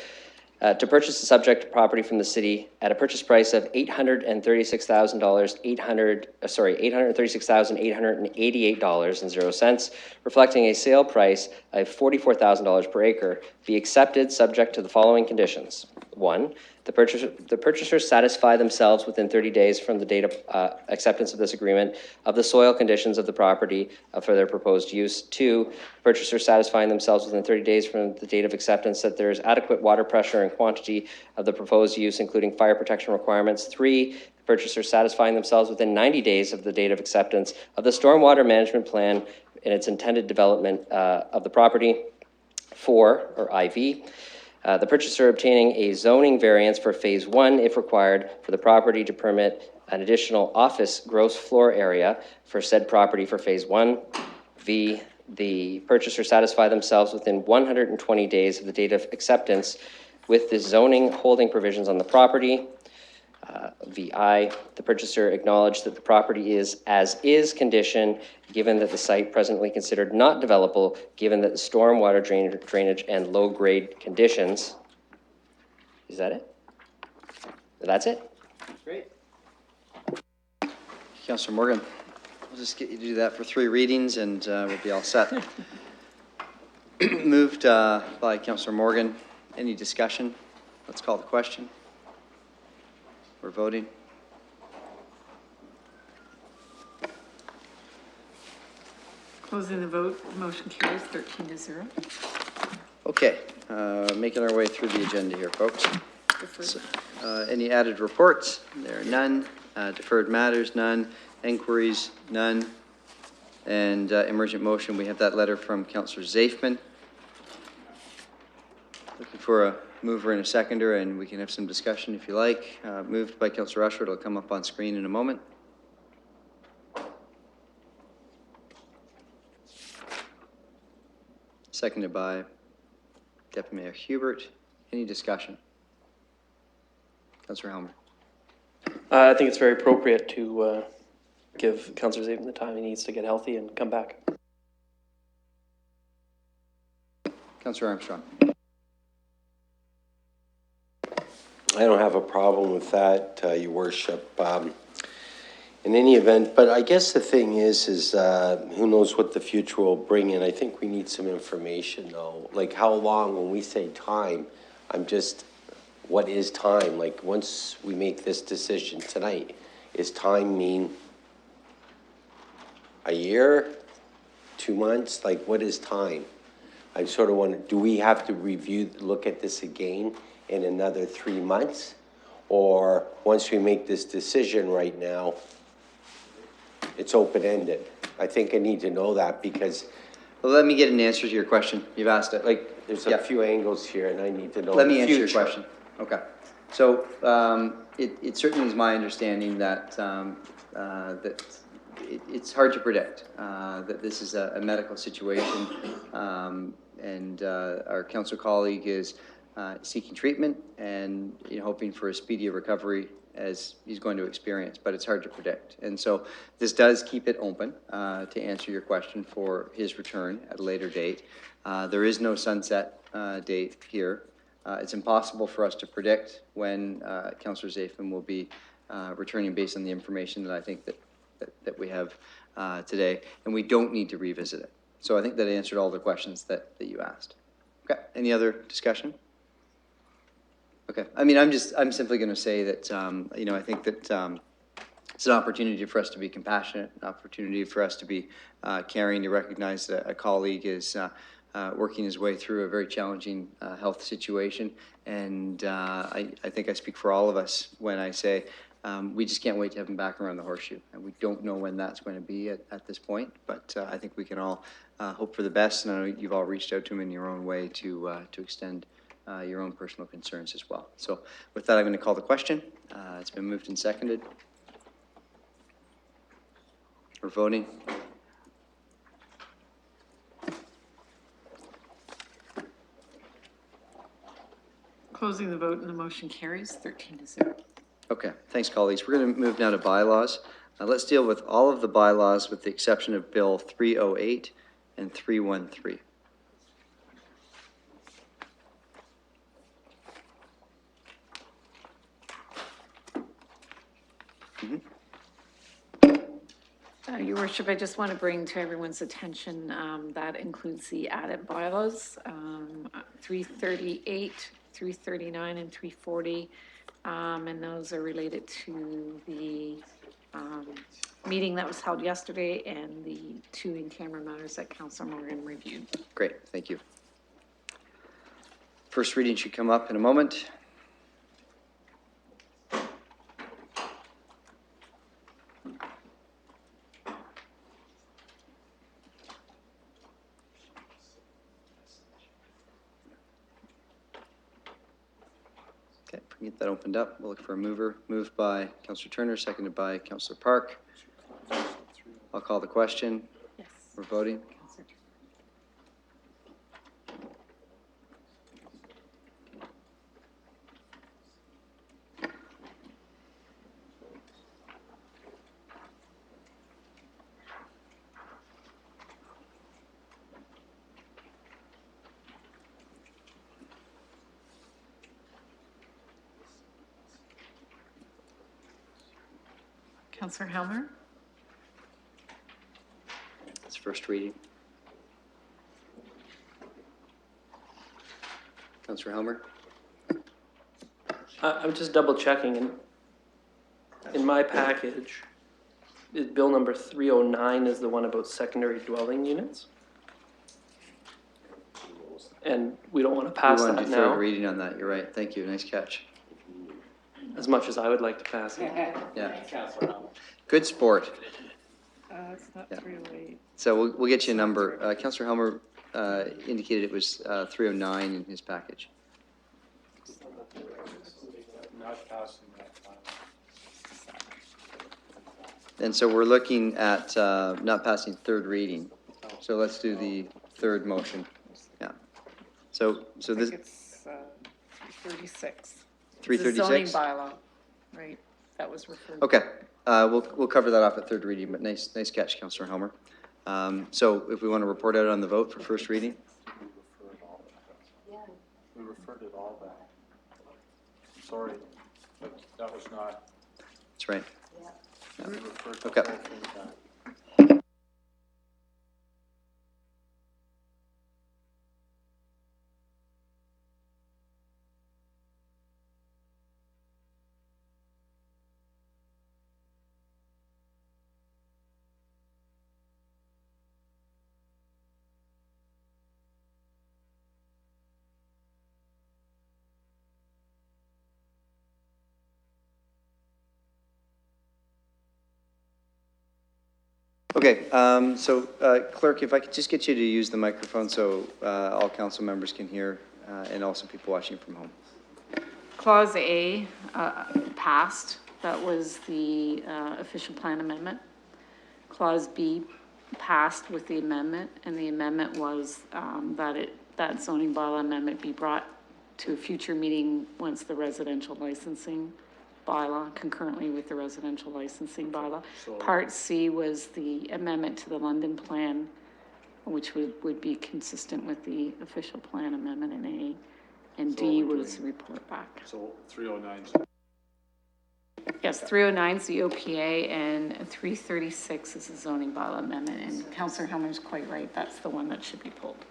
[SPEAKER 17] to purchase the subject property from the city at a purchase price of $836,888.00, reflecting a sale price of $44,000 per acre, be accepted subject to the following conditions. 1, the purchaser satisfy themselves within 30 days from the date of acceptance of this agreement of the soil conditions of the property for their proposed use. 2, purchaser satisfying themselves within 30 days from the date of acceptance that there is adequate water pressure and quantity of the proposed use, including fire protection requirements. 3, the purchaser satisfying themselves within 90 days of the date of acceptance of the stormwater management plan and its intended development of the property. 4, or IV, the purchaser obtaining a zoning variance for phase 1 if required for the property to permit an additional office gross floor area for said property for phase 1. V, the purchaser satisfy themselves within 120 days of the date of acceptance with the zoning holding provisions on the property. VI, the purchaser acknowledged that the property is as is condition, given that the site presently considered not developable, given that the stormwater drainage and low grade conditions. Is that it? That's it.
[SPEAKER 19] Great. Councillor Morgan, we'll just get you to do that for 3 readings and we'll be all set. Moved by Councillor Morgan. Any discussion? Let's call the question. We're voting.
[SPEAKER 6] Closing the vote, the motion carries 13-0.
[SPEAKER 19] Okay, making our way through the agenda here, folks. So, any added reports? There are none. Deferred matters, none. Inquiries, none. And emergent motion, we have that letter from Councillor Zafman. Looking for a mover and a seconder, and we can have some discussion if you like. Moved by Councillor Rushford, it'll come up on screen in a moment. Seconded by Deputy Mayor Hubert. Any discussion? Councillor Helmer.
[SPEAKER 13] I think it's very appropriate to give Councillor Zayden the time he needs to get healthy and come back.
[SPEAKER 19] Councillor Armstrong.
[SPEAKER 15] I don't have a problem with that, Your Worship. In any event, but I guess the thing is who knows what the future will bring in. I think we need some information though. Like how long, when we say time, what is time? Like once we make this decision tonight, is time mean a year, 2 months? Like what is time? I sort of wonder, do we have to look at this again in another 3 months? Or once we make this decision right now, it's open-ended? I think I need to know that because...
[SPEAKER 19] Well, let me get an answer to your question. You've asked it. Like,
[SPEAKER 15] there's a few angles here and I need to know
[SPEAKER 19] Let
[SPEAKER 15] the
[SPEAKER 19] me answer your
[SPEAKER 15] future.
[SPEAKER 19] question. Okay. So it certainly is my understanding that it's hard to predict, that this is a medical situation, and our council colleague is seeking treatment and hoping for a speedy recovery as he's going to experience, but it's hard to predict. And so this does keep it open to answer your question for his return at a later date. There is no sunset date here. It's impossible for us to predict when Councillor Zafman will be returning based on the information that I think that we have today, and we don't need to revisit it. So I think that answered all the questions that you asked. Okay, any other discussion? Okay, I mean, I'm simply going to say that, I think that it's an opportunity for us to be compassionate, an opportunity for us to be caring, to recognize that a colleague is working his way through a very challenging health situation. And I think I speak for all of us when I say we just can't wait to have him back around the horseshoe. And we don't know when that's going to be at this point, but I think we can all hope for the best. And I know you've all reached out to him in your own way to extend your own personal concerns as well. So with that, I'm going to call the question. It's been moved and seconded. We're voting.
[SPEAKER 6] Closing the vote and the motion carries 13-0.
[SPEAKER 19] Okay, thanks, colleagues. We're going to move now to bylaws. Let's deal with all of the bylaws with the exception of Bill 308 and 313.
[SPEAKER 6] Your Worship, I just want to bring to everyone's attention that includes the added bylaws, 338, 339, and 340, and those are related to the meeting that was held yesterday and the 2 in-camera matters that Councillor Morgan reviewed.
[SPEAKER 19] Great, thank you. First reading should come up in a moment. Get that opened up. We'll look for a mover. Moved by Councillor Turner, seconded by Councillor Park. I'll call the question.
[SPEAKER 6] Yes.
[SPEAKER 19] We're voting.
[SPEAKER 6] Councillor Helmer?
[SPEAKER 19] It's first reading. Councillor Helmer?
[SPEAKER 13] I'm just double checking, and in my package,
[SPEAKER 8] Bill number 309 is the one about secondary dwelling units. And we don't want to pass
[SPEAKER 19] We
[SPEAKER 8] that
[SPEAKER 19] want to do third
[SPEAKER 8] now,
[SPEAKER 19] reading on that, you're right, thank you, nice catch.
[SPEAKER 8] as much as I would like to pass it.
[SPEAKER 19] Yeah. Good sport.
[SPEAKER 11] It's not
[SPEAKER 19] Yeah.
[SPEAKER 11] 308.
[SPEAKER 19] So we'll get you a number. Councillor Helmer indicated it was 309 in his package.
[SPEAKER 12] Not passing that time.
[SPEAKER 19] And so we're looking at not passing third reading. So let's do the third motion. Yeah. So this,
[SPEAKER 11] It's 336.
[SPEAKER 19] 336?
[SPEAKER 11] Zoning bylaw, right, that was referred to.
[SPEAKER 19] Okay, we'll cover that off at third reading, but nice catch, Councillor Helmer. So if we want to report out on the vote for first reading?
[SPEAKER 12] We referred it all back. Sorry, but that was not.
[SPEAKER 19] That's right.
[SPEAKER 12] We referred the
[SPEAKER 19] Okay.
[SPEAKER 12] whole thing back.
[SPEAKER 19] Okay, so clerk, if I could just get you to use the microphone so all council members can hear and also people watching from home.
[SPEAKER 6] Clause A passed. That was the official plan amendment. Clause B passed with the amendment, and the amendment was that zoning bylaw amendment be brought to a future meeting once the residential licensing bylaw, concurrently with the residential licensing bylaw. Part C was the amendment to the London plan, which would be consistent with the official plan amendment in A. And D was report back.
[SPEAKER 12] So 309.
[SPEAKER 6] Yes, 309 is the OPA and 336 is the zoning bylaw amendment. And Councillor Helmer's quite right, that's the one that should be pulled.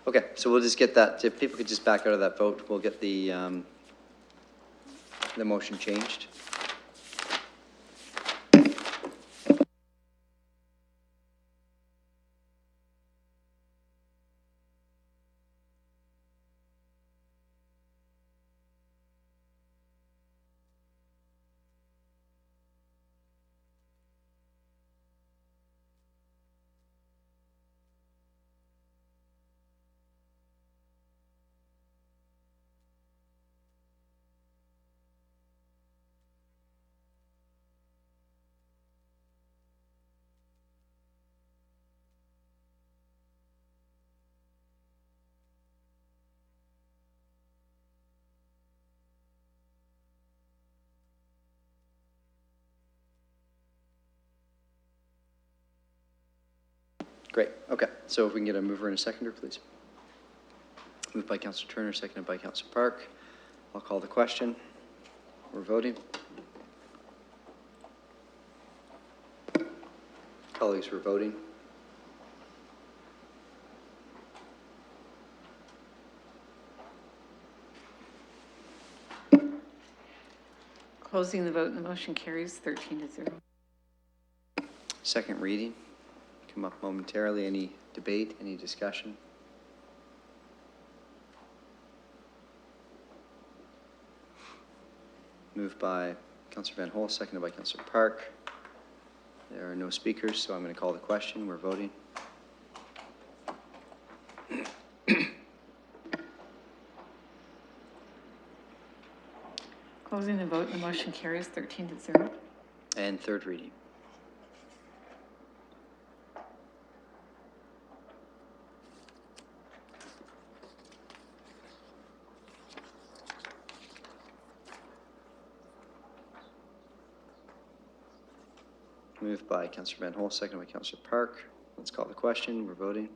[SPEAKER 19] Okay, so we'll just get that, if people could just back out of that vote, we'll get the motion changed. Great, okay, so if we can get a mover and a seconder, please. Moved by Councillor Turner, seconded by Councillor Park. I'll call the question. We're voting. Colleagues, we're voting.
[SPEAKER 6] Closing the vote and the motion carries 13-0.
[SPEAKER 19] Second reading. Come up momentarily. Any debate, any discussion? Moved by Councillor Van Hol, seconded by Councillor Park. There are no speakers, so I'm going to call the question. We're voting.
[SPEAKER 6] Closing the vote and the motion carries 13-0.
[SPEAKER 19] And third reading. Moved by Councillor Van Hol, seconded by Councillor Park. Let's call the question. We're voting.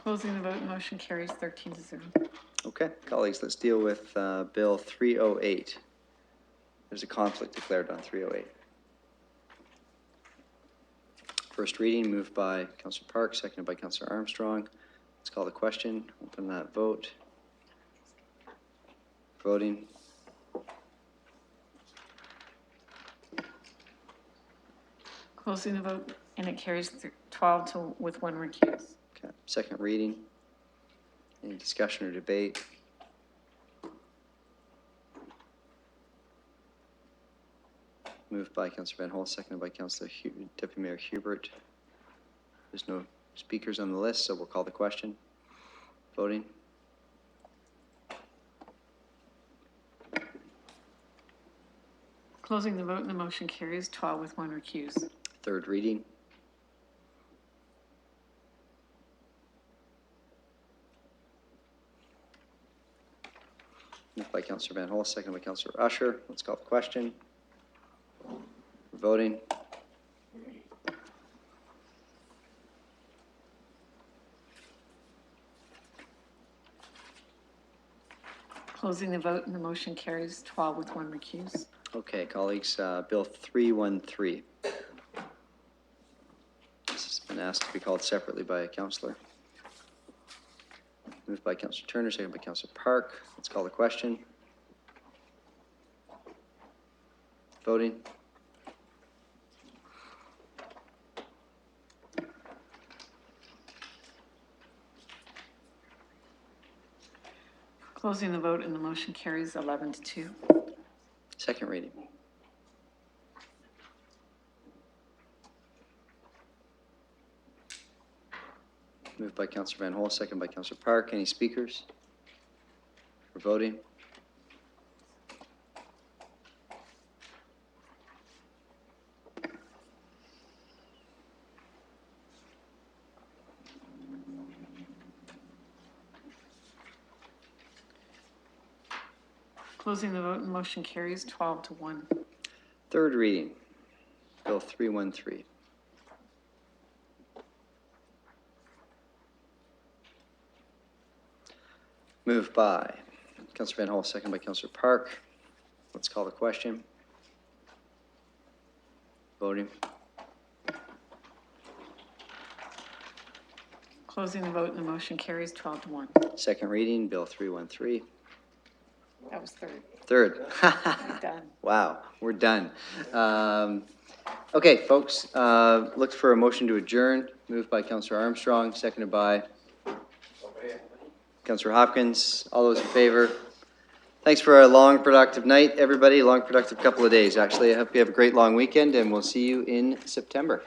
[SPEAKER 6] Closing the vote and the motion carries 13-0.
[SPEAKER 19] Okay, colleagues, let's deal with Bill 308. There's a conflict declared on 308. first reading, moved by Councillor Park, seconded by Councillor Armstrong. Let's call the question. Open that vote. Voting.
[SPEAKER 6] Closing the vote, and it carries 12 to, with 1 recuse.
[SPEAKER 19] Okay, second reading. Any discussion or debate? Moved by Councillor Van Holt, seconded by Councillor Deputy Mayor Hubert. There's no speakers on the list, so we'll call the question. Voting.
[SPEAKER 6] Closing the vote, and the motion carries 12 with 1 recuse.
[SPEAKER 19] Third reading. Moved by Councillor Van Holt, seconded by Councillor Usher. Let's call the question. Voting.
[SPEAKER 6] Closing the vote, and the motion carries 12 with 1 recuse.
[SPEAKER 19] Okay, colleagues, Bill 313. This has been asked to be called separately by a councillor. Moved by Councillor Turner, seconded by Councillor Park. Let's call the question. Voting.
[SPEAKER 6] Closing the vote, and the motion carries 11 to 2.
[SPEAKER 19] Second reading. Moved by Councillor Van Holt, seconded by Councillor Park. Any speakers for voting?
[SPEAKER 6] Closing the vote, and the motion carries 12 to 1.
[SPEAKER 19] Third reading, Bill 313. Moved by Councillor Van Holt, seconded by Councillor Park. Let's call the question. Voting.
[SPEAKER 6] Closing the vote, and the motion carries 12 to 1.
[SPEAKER 19] Second reading, Bill 313.
[SPEAKER 6] That was third.
[SPEAKER 19] Third.
[SPEAKER 6] Done.
[SPEAKER 19] Wow, we're done. Okay, folks, look for a motion to adjourn. Moved by Councillor Armstrong, seconded by Councillor Hopkins. All those in favor? Thanks for a long, productive night, everybody. Long, productive couple of days, actually. I hope you have a great long weekend, and we'll see you in September.